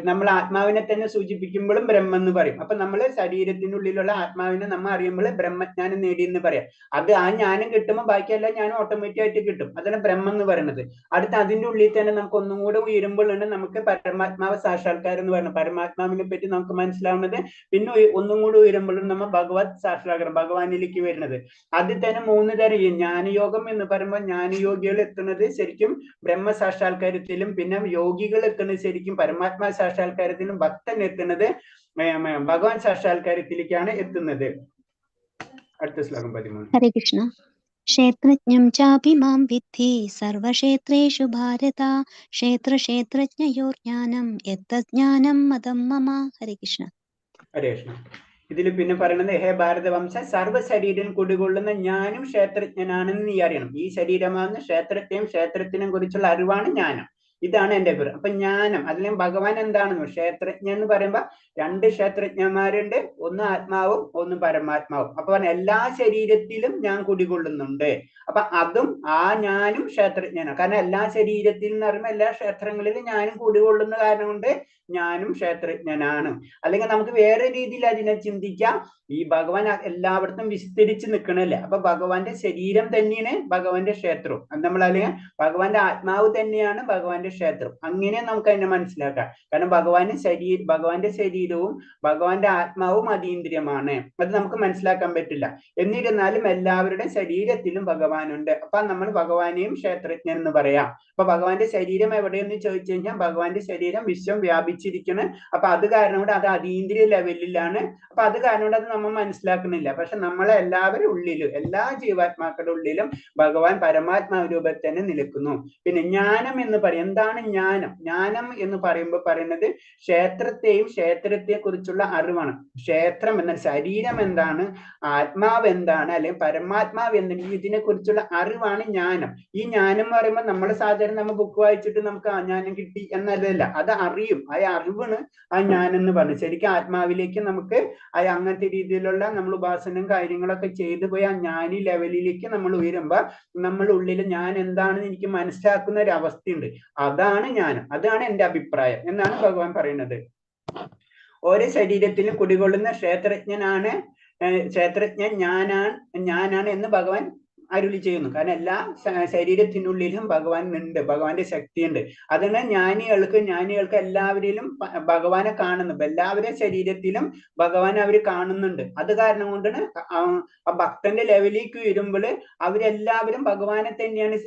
നമ്മൾ ആത്മാവിനെ തന്നെ സൂചിപ്പിക്കുമ്പോഴും ബ്രഹ്മം എന്ന് പറയും. അപ്പൊ നമ്മൾ ശരീരത്തിനുള്ളിലുള്ള ആത്മാവിനെ നമ്മൾ അറിയുമ്പോൾ ബ്രഹ്മജ്ഞാനം നേടിയെന്ന് പറയാം. അത് ആ ജ്ഞാനം കിട്ടുമ്പോൾ ബാക്കിയെല്ലാം ജ്ഞാനം ഓട്ടോമാറ്റിക് ആയിട്ട് കിട്ടും. അതാണ് ബ്രഹ്മം എന്ന് പറയുന്നത്. അടുത്ത അതിന്റെ ഉള്ളിൽ തന്നെ നമുക്ക് ഒന്നും കൂടെ ഉയരുമ്പോഴാണ് നമുക്ക് പരമാത്മാവ് സാക്ഷാത്കാരം എന്ന് പറയുന്നത്. പരമാത്മാവിനെ പറ്റി നമുക്ക് മനസ്സിലാവുന്നത് പിന്നെ ഒന്നും കൂടി ഉയരുമ്പോഴും നമ്മൾ ഭഗവത് സാക്ഷാത്കാരം ഭഗവാനിലേക്ക് വരുന്നത്. അതിൽ തന്നെ 3 തരം ജ്ഞാനയോഗം എന്ന് പറയുമ്പോൾ ജ്ഞാനയോഗികൾ എത്തുന്നത് ശരിക്കും ബ്രഹ്മ സാക്ഷാത്കാരത്തിലും, പിന്നെ യോഗികൾ എത്തുന്നത് ശരിക്കും പരമാത്മാ സാക്ഷാത്കാരത്തിലും, ഭക്തൻ എത്തുന്നത് ഭഗവാൻ സാക്ഷാത്കാരത്തിലേക്കാണ് എത്തുന്നത്. അടുത്ത ശ്ലോകം 13. ഹരേ കൃഷ്ണ. ക്ഷേത്രജ്ഞം ചാപി മാം വിദ്ധി സർവക്ഷേത്രേഷു ഭാരത ക്ഷേത്രജ്ഞയോർജ്ഞാനം യത്തജ്ഞാനം മതം മമ. ഹരേ കൃഷ്ണ. ഹരേ കൃഷ്ണ. ഇതിൽ പിന്നെ പറയുന്നത്, ഹേ ഭാരതവംശ, സർവ്വ ശരീരം കുടികൊള്ളുന്ന ഞാനും ക്ഷേത്രജ്ഞനാണെന്ന് നീ അറിയണം. ഈ ശരീരമാകുന്ന ക്ഷേത്രത്തെയും ക്ഷേത്രത്തിനും കുറിച്ചുള്ള അറിവാണ് ജ്ഞാനം. ഇതാണ് എന്റെ പേര്. അപ്പൊ ജ്ഞാനം അല്ലെങ്കിൽ ഭഗവാൻ എന്താണെന്ന്, ക്ഷേത്രജ്ഞൻ എന്ന് പറയുമ്പോ 2 ക്ഷേത്രജ്ഞന്മാരുണ്ട്, ഒന്ന് ആത്മാവും ഒന്ന് പരമാത്മാവും. അപ്പൊ എല്ലാ ശരീരത്തിലും ഞാൻ കുടികൊള്ളുന്നുണ്ട്. അപ്പൊ അതും ആ ഞാനും ക്ഷേത്രജ്ഞനാണ്. കാരണം എല്ലാ ശരീരത്തിൽ എന്ന് പറയുമ്പോൾ എല്ലാ ക്ഷേത്രങ്ങളിലും ഞാനും കുടികൊള്ളുന്ന കാരണം കൊണ്ട് ഞാനും ക്ഷേത്രജ്ഞനാണ്. അല്ലെങ്കിൽ നമുക്ക് വേറെ രീതിയിൽ അതിനെ ചിന്തിക്കാം, ഈ ഭഗവാൻ എല്ലായിടത്തും വിസ്തരിച്ച് നിൽക്കണല്ലേ. അപ്പൊ ഭഗവാന്റെ ശരീരം തന്നെയാണ് ഭഗവാന്റെ ക്ഷേത്രവും. നമ്മൾ അല്ലെങ്കിൽ ഭഗവാന്റെ ആത്മാവ് തന്നെയാണ് ഭഗവാന്റെ ക്ഷേത്രം. അങ്ങനെ നമുക്ക് അതിനെ മനസ്സിലാക്കാം. കാരണം ഭഗവാന്റെ ശരീരവും ഭഗവാന്റെ ആത്മാവും അതീന്ദ്രിയമാണ്. അത് നമുക്ക് മനസ്സിലാക്കാൻ പറ്റില്ല. എന്നിരുന്നാലും എല്ലാവരുടെ ശരീരത്തിലും ഭഗവാനുണ്ട്. അപ്പൊ നമ്മൾ ഭഗവാനെയും ക്ഷേത്രജ്ഞൻ എന്ന് പറയാം. അപ്പൊ ഭഗവാന്റെ ശരീരം എവിടെയെന്ന് ചോദിച്ചു കഴിഞ്ഞാൽ ഭഗവാന്റെ ശരീരം വിശ്വം വ്യാപിച്ചിരിക്കണം. അപ്പൊ അത് കാരണം കൊണ്ട് അത് അതീന്ദ്രിയ ലെവലിലാണ്. അപ്പൊ അത് കാരണം കൊണ്ട് അത് നമ്മൾ മനസ്സിലാക്കുന്നില്ല. പക്ഷെ നമ്മളെ എല്ലാവരും ഉള്ളിലും, എല്ലാ ജീവാത്മാക്കളുടെ ഉള്ളിലും ഭഗവാൻ പരമാത്മാ രൂപത്തിൽ തന്നെ നിൽക്കുന്നു. പിന്നെ ജ്ഞാനം എന്ന് പറയും. എന്താണ് ജ്ഞാനം? ജ്ഞാനം എന്ന് പറയുമ്പോൾ പറയുന്നത് ക്ഷേത്രത്തെയും ക്ഷേത്രത്തെ കുറിച്ചുള്ള അറിവാണ്. ക്ഷേത്രം എന്ന ശരീരം എന്താണ്, ആത്മാവ് എന്താണ്, അല്ലെങ്കിൽ പരമാത്മാവ് എന്താണ്, ഇതിനെ കുറിച്ചുള്ള അറിവാണ് ജ്ഞാനം. ഈ ജ്ഞാനം എന്ന് പറയുമ്പോൾ നമ്മൾ സാധാരണ നമ്മൾ ബുക്ക് വായിച്ചിട്ട് നമുക്ക് ജ്ഞാനം കിട്ടി എന്നല്ല, അത് അറിയും. ആ അറിവാണ് ആ ജ്ഞാനം എന്ന് പറയുന്നത്. ശരിക്കും ആത്മാവിലേക്ക് നമുക്ക് അങ്ങനത്തെ രീതിയിലുള്ള നമ്മൾ ഉപാസനയും കാര്യങ്ങളൊക്കെ ചെയ്തു പോയി ആ ജ്ഞാനി ലെവലിലേക്ക് നമ്മൾ ഉയരുമ്പോ നമ്മുടെ ഉള്ളിൽ ഞാൻ എന്താണെന്ന് എനിക്ക് മനസ്സിലാക്കുന്ന ഒരു അവസ്ഥയുണ്ട്. അതാണ് ജ്ഞാനം. അതാണ് എന്റെ അഭിപ്രായം എന്നാണ് ഭഗവാൻ പറയുന്നത്. ഓരോ ശരീരത്തിലും കുടികൊള്ളുന്ന ക്ഷേത്രജ്ഞനാണ്, ക്ഷേത്രജ്ഞൻ ഞാനാണ് എന്ന് ഭഗവാൻ അരുളി ചെയ്യുന്നു. കാരണം എല്ലാ ശരീരത്തിനുള്ളിലും ഭഗവാൻ ഉണ്ട്, ഭഗവാന്റെ ശക്തിയുണ്ട്. അതിന് ജ്ഞാനികൾക്ക് എല്ലാവരിലും ഭഗവാനെ കാണുന്നു. എല്ലാവരുടെ ശരീരത്തിലും ഭഗവാൻ അവർ കാണുന്നുണ്ട്. അത് കാരണം കൊണ്ടാണ് ആ ഭക്തന്റെ ലെവലിലേക്ക് വരുമ്പോൾ അവരെല്ലാവരും ഭഗവാനെ തന്നെയാണ്,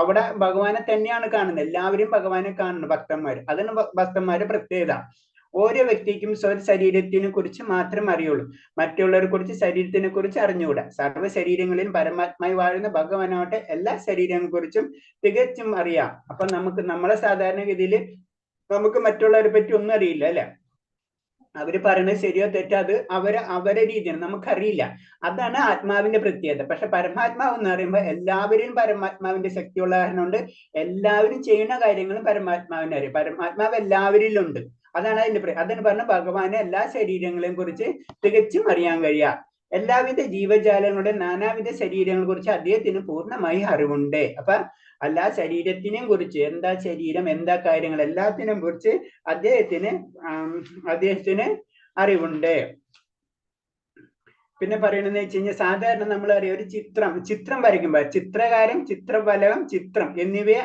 അവിടെ ഭഗവാനെ തന്നെയാണ് കാണുന്നത്. എല്ലാവരും ഭഗവാനെ കാണുന്നു ഭക്തന്മാർ. അതാണ് ഭക്തന്മാരുടെ പ്രത്യേകത. ഓരോ വ്യക്തിക്കും ശരീരത്തിനെ കുറിച്ച് മാത്രം അറിയുള്ളൂ, മറ്റുള്ളവരെ കുറിച്ച് ശരീരത്തിനെ കുറിച്ച് അറിഞ്ഞുകൂടാ. സർവ്വ ശരീരങ്ങളിലും പരമാത്മായി വാഴുന്ന ഭഗവാനാവട്ടെ എല്ലാ ശരീരങ്ങളെ കുറിച്ചും തികച്ചും അറിയാം. അപ്പൊ നമ്മളെ സാധാരണഗതിയിൽ നമുക്ക് മറ്റുള്ളവരെ പറ്റി ഒന്നും അറിയില്ല അല്ലെ. അവര് പറയുന്നത് ശരിയോ തെറ്റോ അത് അവരെ രീതിയാണ്, നമുക്കറിയില്ല. അതാണ് ആത്മാവിന്റെ പ്രത്യേകത. പക്ഷെ പരമാത്മാവ് എന്ന് പറയുമ്പോൾ എല്ലാവരും പരമാത്മാവിന്റെ ശക്തിയുള്ള കാരണം കൊണ്ട് എല്ലാവരും ചെയ്യുന്ന കാര്യങ്ങളും പരമാത്മാവിനെ അറിയാം. പരമാത്മാവ് എല്ലാവരിലും ഉണ്ട്. അതാണ് അതിന് പറഞ്ഞ ഭഗവാനെ എല്ലാ ശരീരങ്ങളെയും കുറിച്ച് തികച്ചും അറിയാൻ കഴിയാ. എല്ലാവിധ ജീവജാലങ്ങളുടെ നാനാവിധ ശരീരങ്ങളെ കുറിച്ച് അദ്ദേഹത്തിന് പൂർണ്ണമായി അറിവുണ്ട്. അപ്പൊ എല്ലാ ശരീരത്തിനെയും കുറിച്ച്, എന്താ ശരീരം, എന്താ കാര്യങ്ങൾ, എല്ലാത്തിനെയും കുറിച്ച് അദ്ദേഹത്തിന് അറിവുണ്ട്. പിന്നെ പറയണെന്ന് വെച്ച് കഴിഞ്ഞാൽ സാധാരണ നമ്മൾ അറിയാം ഒരു ചിത്രം വരയ്ക്കുമ്പോൾ ചിത്രകാരൻ, ചിത്രഫലകം, ചിത്രം എന്നിവയെ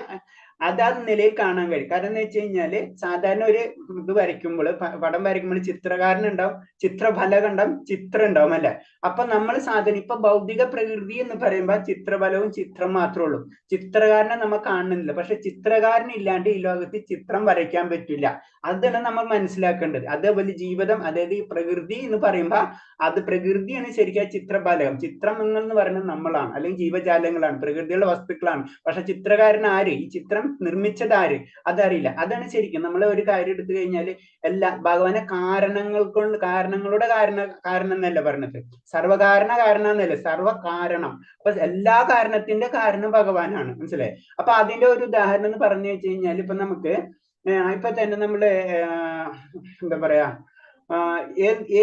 അതാത് നിലയിൽ കാണാൻ കഴിയും. കാരണം എന്ന് വെച്ച് കഴിഞ്ഞാല് സാധാരണ ഒരു ഇത് വരയ്ക്കുമ്പോൾ, പടം വരയ്ക്കുമ്പോൾ ചിത്രകാരൻ ഉണ്ടാവും, ചിത്രഫലകം ഉണ്ടാവും, ചിത്രം ഉണ്ടാവും അല്ലെ. അപ്പൊ നമ്മൾ സാധാരണ ഇപ്പൊ ഭൗതിക പ്രകൃതി എന്ന് പറയുമ്പോൾ ചിത്രഫലവും ചിത്രം മാത്രമേ ഉള്ളൂ. ചിത്രകാരനെ നമ്മൾ കാണുന്നില്ല. പക്ഷെ ചിത്രകാരൻ ഇല്ലാണ്ട് ഈ ലോകത്ത് ചിത്രം വരയ്ക്കാൻ പറ്റില്ല. അതാണ് നമ്മൾ മനസ്സിലാക്കേണ്ടത്. അതേപോലെ ജീവിതം, അതായത് ഈ പ്രകൃതി എന്ന് പറയുമ്പോൾ അത് പ്രകൃതിയാണ് ശരിക്കും ചിത്രഫലകം. ചിത്രം എന്ന് പറയുന്നത് നമ്മളാണ്, അല്ലെങ്കിൽ ജീവജാലങ്ങളാണ്, പ്രകൃതിയുള്ള വസ്തുക്കളാണ്. പക്ഷെ ചിത്രകാരൻ ആര്, ഈ ചിത്രം നിർമ്മിച്ചത് ആര്, അതറിയില്ല. അതാണ് ശരിക്കും നമ്മൾ ഒരു കാര്യം എടുത്തു കഴിഞ്ഞാൽ ഭഗവാനെ കാരണങ്ങളുടെ കാരണം എന്നല്ല പറഞ്ഞത്, സർവകാരണ കാരണം എന്നല്ല, സർവകാരണം. അപ്പൊ എല്ലാ കാരണത്തിന്റെ കാരണം ഭഗവാനാണ്, മനസ്സിലായി. അപ്പൊ അതിന്റെ ഒരു ഉദാഹരണം എന്ന് പറഞ്ഞു വെച്ച് കഴിഞ്ഞാൽ ഇപ്പൊ നമുക്ക് ഇപ്പൊ തന്നെ നമ്മള് എന്താ പറയാ,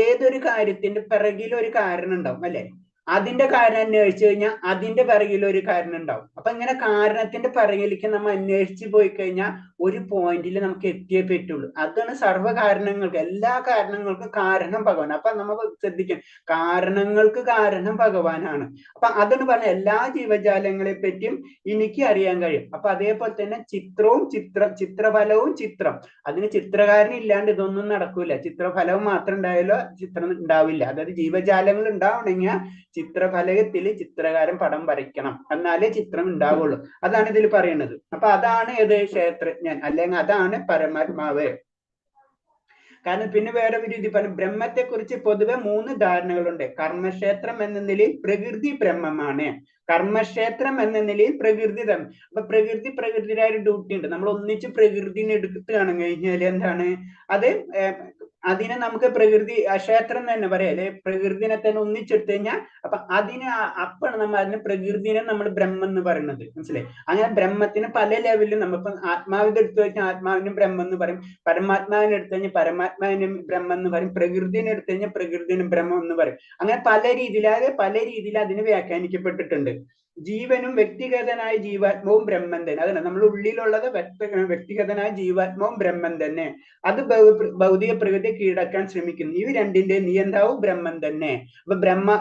ഏതൊരു കാര്യത്തിന്റെ പിറകിൽ ഒരു കാരണം ഉണ്ടാവും അല്ലെ. അതിന്റെ കാരണം അന്വേഷിച്ചു കഴിഞ്ഞാൽ അതിന്റെ പിറകിൽ ഒരു കാരണം ഉണ്ടാവും. അപ്പൊ ഇങ്ങനെ കാരണത്തിന്റെ പിറകിലേക്ക് നമ്മൾ അന്വേഷിച്ച് പോയി കഴിഞ്ഞാൽ ഒരു പോയിന്റിൽ നമുക്ക് എത്തിയേ പറ്റുള്ളൂ. അതാണ് സർവ്വകാരണങ്ങൾക്ക്, എല്ലാ കാരണങ്ങൾക്കും കാരണം ഭഗവാൻ. അപ്പൊ നമ്മൾ ശ്രദ്ധിക്കണം, കാരണങ്ങൾക്ക് കാരണം ഭഗവാനാണ്. അപ്പൊ അതെന്ന് പറഞ്ഞ എല്ലാ ജീവജാലങ്ങളെ പറ്റിയും എനിക്ക് അറിയാൻ കഴിയും. അപ്പൊ അതേപോലെ തന്നെ ചിത്രഫലവും ചിത്രം, അതിന് ചിത്രകാരൻ ഇല്ലാണ്ട് ഇതൊന്നും നടക്കൂല. ചിത്രഫലവും മാത്രം ഉണ്ടായാലോ ചിത്രം ഉണ്ടാവില്ല. അതായത് ജീവജാലങ്ങൾ ഉണ്ടാവണമെങ്കിൽ ചിത്രഫലകത്തിൽ ചിത്രകാരൻ പടം വരയ്ക്കണം, എന്നാലേ ചിത്രം ഉണ്ടാവുള്ളൂ. അതാണ് ഇതിൽ പറയുന്നത്. അപ്പൊ അതാണ് ഏത് ക്ഷേത്രജ്ഞൻ, അല്ലെങ്കിൽ അതാണ് പരമാത്മാവ്. കാരണം പിന്നെ വേറെ ഒരു രീതി പറഞ്ഞു, ബ്രഹ്മത്തെ കുറിച്ച് പൊതുവെ 3 ധാരണകളുണ്ട്. കർമ്മക്ഷേത്രം എന്ന നിലയിൽ പ്രകൃതി ബ്രഹ്മമാണ്. കർമ്മക്ഷേത്രം എന്ന നിലയിൽ പ്രകൃതി ധർമ്മം. അപ്പൊ പ്രകൃതിയുടെ ഒരു ഡ്യൂട്ടി ഉണ്ട്. നമ്മൾ ഒന്നിച്ച് പ്രകൃതിനെ എടുത്ത് കഴിഞ്ഞാൽ എന്താണ് അത്, അതിനെ നമുക്ക് പ്രകൃതി ക്ഷേത്രം തന്നെ പറയാം അല്ലെ. പ്രകൃതിനെ തന്നെ ഒന്നിച്ചെടുത്തു കഴിഞ്ഞാൽ അപ്പൊ അപ്പാണ് നമ്മൾ അതിന് പ്രകൃതിനെ നമ്മൾ ബ്രഹ്മം എന്ന് പറയുന്നത്, മനസ്സിലായി. അങ്ങനെ ബ്രഹ്മത്തിന് പല ലെവലിലും നമ്മളിപ്പം ആത്മാവിന്റെ എടുത്തു കഴിഞ്ഞാൽ ആത്മാവിനും ബ്രഹ്മം എന്ന് പറയും, പരമാത്മാവിനെ എടുത്തു കഴിഞ്ഞാൽ പരമാത്മാവിനും ബ്രഹ്മം എന്ന് പറയും, പ്രകൃതിനെ എടുത്തു കഴിഞ്ഞാൽ പ്രകൃതിനും ബ്രഹ്മം എന്ന് പറയും. അങ്ങനെ പല രീതിയിൽ അതിന് വ്യാഖ്യാനിക്കപ്പെട്ടിട്ടുണ്ട്. ജീവനും വ്യക്തിഗതനായ ജീവാത്മാവും ബ്രഹ്മം തന്നെ. അതാണ് നമ്മുടെ ഉള്ളിലുള്ളത്, വ്യക്തിഗതനായ ജീവാത്മാവും ബ്രഹ്മം തന്നെ. അത് ഭൗതിക പ്രകൃതിയെ കീഴടക്കാൻ ശ്രമിക്കുന്നു. ഇവ രണ്ടിന്റെ നിയന്താവും ബ്രഹ്മം തന്നെ. അപ്പൊ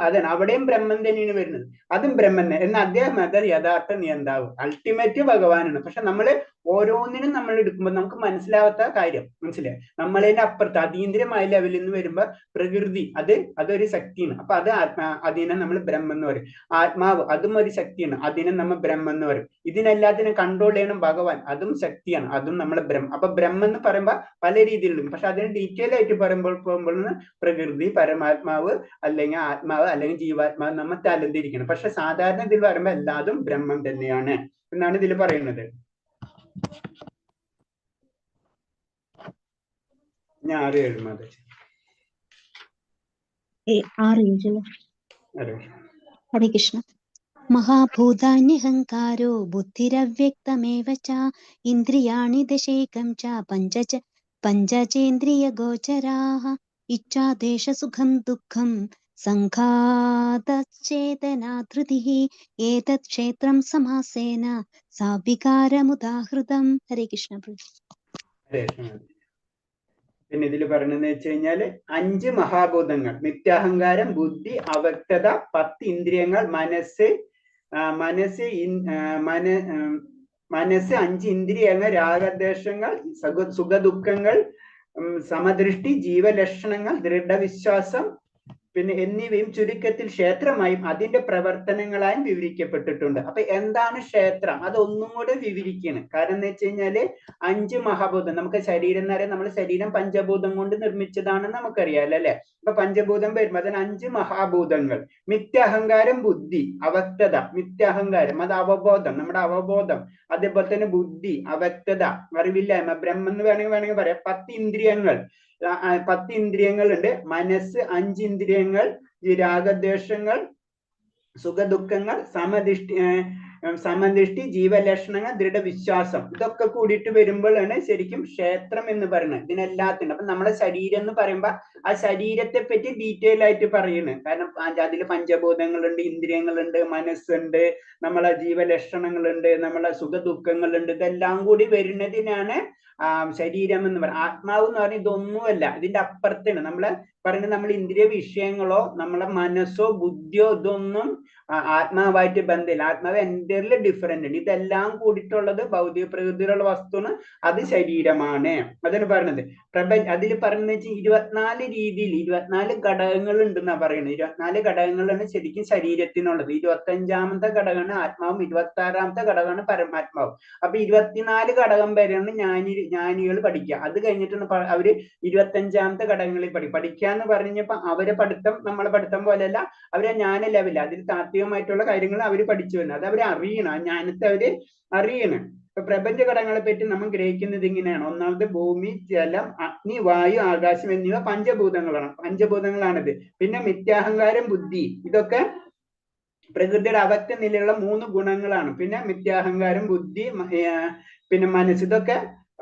അതാണ് അവിടെയും ബ്രഹ്മം തന്നെയാണ് വരുന്നത്, അതും ബ്രഹ്മം തന്നെ. എന്നാൽ അദ്ദേഹം അത് യഥാർത്ഥ നിയന്താവ്, അൾട്ടിമേറ്റ് ഭഗവാനാണ്. പക്ഷെ നമ്മള് ഓരോന്നിനും നമ്മൾ എടുക്കുമ്പോൾ നമുക്ക് മനസ്സിലാവാത്ത കാര്യം, മനസ്സിലായി. നമ്മളതിന്റെ അപ്പുറത്ത് അതീന്ദ്രിയമായ ലെവലിൽ നിന്ന് വരുമ്പോ പ്രകൃതി അതൊരു ശക്തിയാണ്. അപ്പൊ അതിനെ നമ്മൾ ബ്രഹ്മം എന്ന് പറയും. ആത്മാവ് അതും ഒരു ശക്തിയാണ്, അതിനെ നമ്മൾ ബ്രഹ്മം എന്ന് പറയും. ഇതിനെല്ലാത്തിനും കൺട്രോൾ ചെയ്യണം ഭഗവാൻ, അതും ശക്തിയാണ്, അതും നമ്മളെ ബ്രഹ്മം. അപ്പൊ ബ്രഹ്മം എന്ന് പറയുമ്പോൾ പല രീതിയിലും, പക്ഷെ അതിന് ഡീറ്റെയിൽ ആയിട്ട് പോകുമ്പോൾ പ്രകൃതി, പരമാത്മാവ്, അല്ലെങ്കിൽ ആത്മാവ്, അല്ലെങ്കിൽ ജീവാത്മാവ് നമ്മൾ തലതിരിക്കണം. പക്ഷെ സാധാരണ ഇതിൽ പറയുമ്പോൾ എല്ലാതും ബ്രഹ്മം തന്നെയാണ് എന്നാണ് ഇതിൽ പറയുന്നത്. ഞാൻ 6-7 മാതാജി. 6-7 ഹരേ കൃഷ്ണ. മഹാഭൂതാന്യഹങ്കാരോ ബുദ്ധിരവ്യക്തമേവ ച ഇന്ദ്രിയാണി ദശൈകം ച പഞ്ചചേന്ദ്രിയഗോചരാഃ ഇച്ഛാദേശസുഖം ദുഃഖം സംഘാതശ്ചേതനാധൃതിഃ ഏതത് ക്ഷേത്രം സമാസേന സാവികാരമുദാഹൃതം. ഹരേ കൃഷ്ണ. പിന്നെ ഇതിൽ പറഞ്ഞെന്ന് വെച്ച് കഴിഞ്ഞാല് 5 മഹാഭൂതങ്ങൾ, നിത്യാഹങ്കാരം, ബുദ്ധി, അവ്യക്തത, 10 ഇന്ദ്രിയങ്ങൾ, മനസ്സ് 5 ഇന്ദ്രിയങ്ങൾ, രാഗദ്വേഷങ്ങൾ, സുഖദുഃഖങ്ങൾ, സമദൃഷ്ടി, ജീവലക്ഷണങ്ങൾ, ദൃഢവിശ്വാസം പിന്നെ എന്നിവയും ചുരുക്കത്തിൽ ക്ഷേത്രമായും അതിന്റെ പ്രവർത്തനങ്ങളായും വിവരിക്കപ്പെട്ടിട്ടുണ്ട്. അപ്പൊ എന്താണ് ക്ഷേത്രം, അതൊന്നും കൂടെ വിവരിക്കണം. കാരണം എന്ന് വെച്ച് കഴിഞ്ഞാല് 5 മഹാഭൂതം, നമുക്ക് ശരീരം എന്ന് പറയാം, നമ്മുടെ ശരീരം പഞ്ചഭൂതം കൊണ്ട് നിർമ്മിച്ചതാണെന്ന് നമുക്കറിയാലോ അല്ലെ. അപ്പൊ പഞ്ചഭൂതം വരുമ്പോൾ അതിന് 5 മഹാഭൂതങ്ങൾ. മിഥ്യാഹങ്കാരം, ബുദ്ധി, അവ്യക്തത. മിഥ്യാഹങ്കാരം അത് അവബോധം, നമ്മുടെ അവബോധം. അതേപോലെ തന്നെ ബുദ്ധി, അവ്യക്തത, അറിവില്ലായ്മ, ബ്രഹ്മം എന്ന് വേണമെങ്കിൽ പറയാം. 10 ഇന്ദ്രിയങ്ങൾ, 10 ഇന്ദ്രിയങ്ങളുണ്ട്. മനസ്സ് 5 ഇന്ദ്രിയങ്ങൾ, രാഗദ്വേഷങ്ങൾ, സുഖദുഃഖങ്ങൾ, സമദൃഷ്ടി, ജീവലക്ഷണങ്ങൾ, ദൃഢവിശ്വാസം, ഇതൊക്കെ കൂടിയിട്ട് വരുമ്പോഴാണ് ശരിക്കും ക്ഷേത്രം എന്ന് പറയുന്നത്. ഇതിനെല്ലാത്തിനും അപ്പൊ നമ്മളെ ശരീരം എന്ന് പറയുമ്പോ ആ ശരീരത്തെ പറ്റി ഡീറ്റെയിൽ ആയിട്ട് പറയുന്നത്. കാരണം അതിൽ പഞ്ചഭൂതങ്ങളുണ്ട്, ഇന്ദ്രിയങ്ങളുണ്ട്, മനസ്സുണ്ട്, നമ്മളെ ജീവലക്ഷണങ്ങളുണ്ട്, നമ്മളെ സുഖദുഃഖങ്ങളുണ്ട്. ഇതെല്ലാം കൂടി വരുന്നതിനാണ് ശരീരം എന്ന് പറയുന്നത്. ആത്മാവ് എന്ന് പറഞ്ഞാൽ ഇതൊന്നുമല്ല, ഇതിന്റെ അപ്പുറത്താണ്. നമ്മളെ പറയുന്നത് നമ്മൾ ഇന്ദ്രിയ വിഷയങ്ങളോ നമ്മളെ മനസ്സോ ബുദ്ധിയോ ഇതൊന്നും ആത്മാവായിട്ട് ബന്ധമില്ല. ആത്മാവ് എൻ്റർലി ഡിഫറെന്റ് ആണ്. ഇതെല്ലാം കൂടിയിട്ടുള്ളത് ഭൗതിക പ്രകൃതിയിലുള്ള വസ്തുണ്, അത് ശരീരമാണ്. അതാണ് പറയുന്നത്. അതിൽ പറയുന്നത് വെച്ചാൽ 24 രീതിയിൽ 24 ഘടകങ്ങൾ ഉണ്ടെന്നാ പറയുന്നത്. 24 ഘടകങ്ങളാണ് ശരിക്കും ശരീരത്തിനുള്ളത്. 25ാമത്തെ ഘടകമാണ് ആത്മാവും, 26ാമത്തെ ഘടകമാണ് പരമാത്മാവും. അപ്പൊ 24 ഘടകം വരെയാണ് ജ്ഞാനികൾ പഠിക്കുക. അത് കഴിഞ്ഞിട്ടാണ് അവര് 25ാമത്തെ ഘടകങ്ങളിൽ പഠിക്കാന്ന് പറഞ്ഞപ്പോ അവരെ പഠിത്തം നമ്മളെ പഠിത്തം പോലെയല്ല. അവരെ ജ്ഞാന ലെവലിൽ അതിൽ താത്വികമായിട്ടുള്ള കാര്യങ്ങൾ അവർ പഠിച്ചു വരുന്നത്. അത് അവർ അറിയണം, ആ ജ്ഞാനത്തെ അവര് അറിയണം. ഇപ്പൊ പ്രപഞ്ച ഘടകങ്ങളെ പറ്റി നമ്മൾ ഗ്രഹിക്കുന്നത് ഇങ്ങനെയാണ്. ഒന്നാമത് ഭൂമി, ജലം, അഗ്നി, വായു, ആകാശം എന്നിവ പഞ്ചഭൂതങ്ങളാണിത്. പിന്നെ മിഥ്യാഹങ്കാരം, ബുദ്ധി, ഇതൊക്കെ പ്രകൃതിയുടെ അവ്യക്ത നിലയിലുള്ള 3 ഗുണങ്ങളാണ്. പിന്നെ മിഥ്യാഹങ്കാരം, ബുദ്ധി, പിന്നെ മനസ്സ്, ഇതൊക്കെ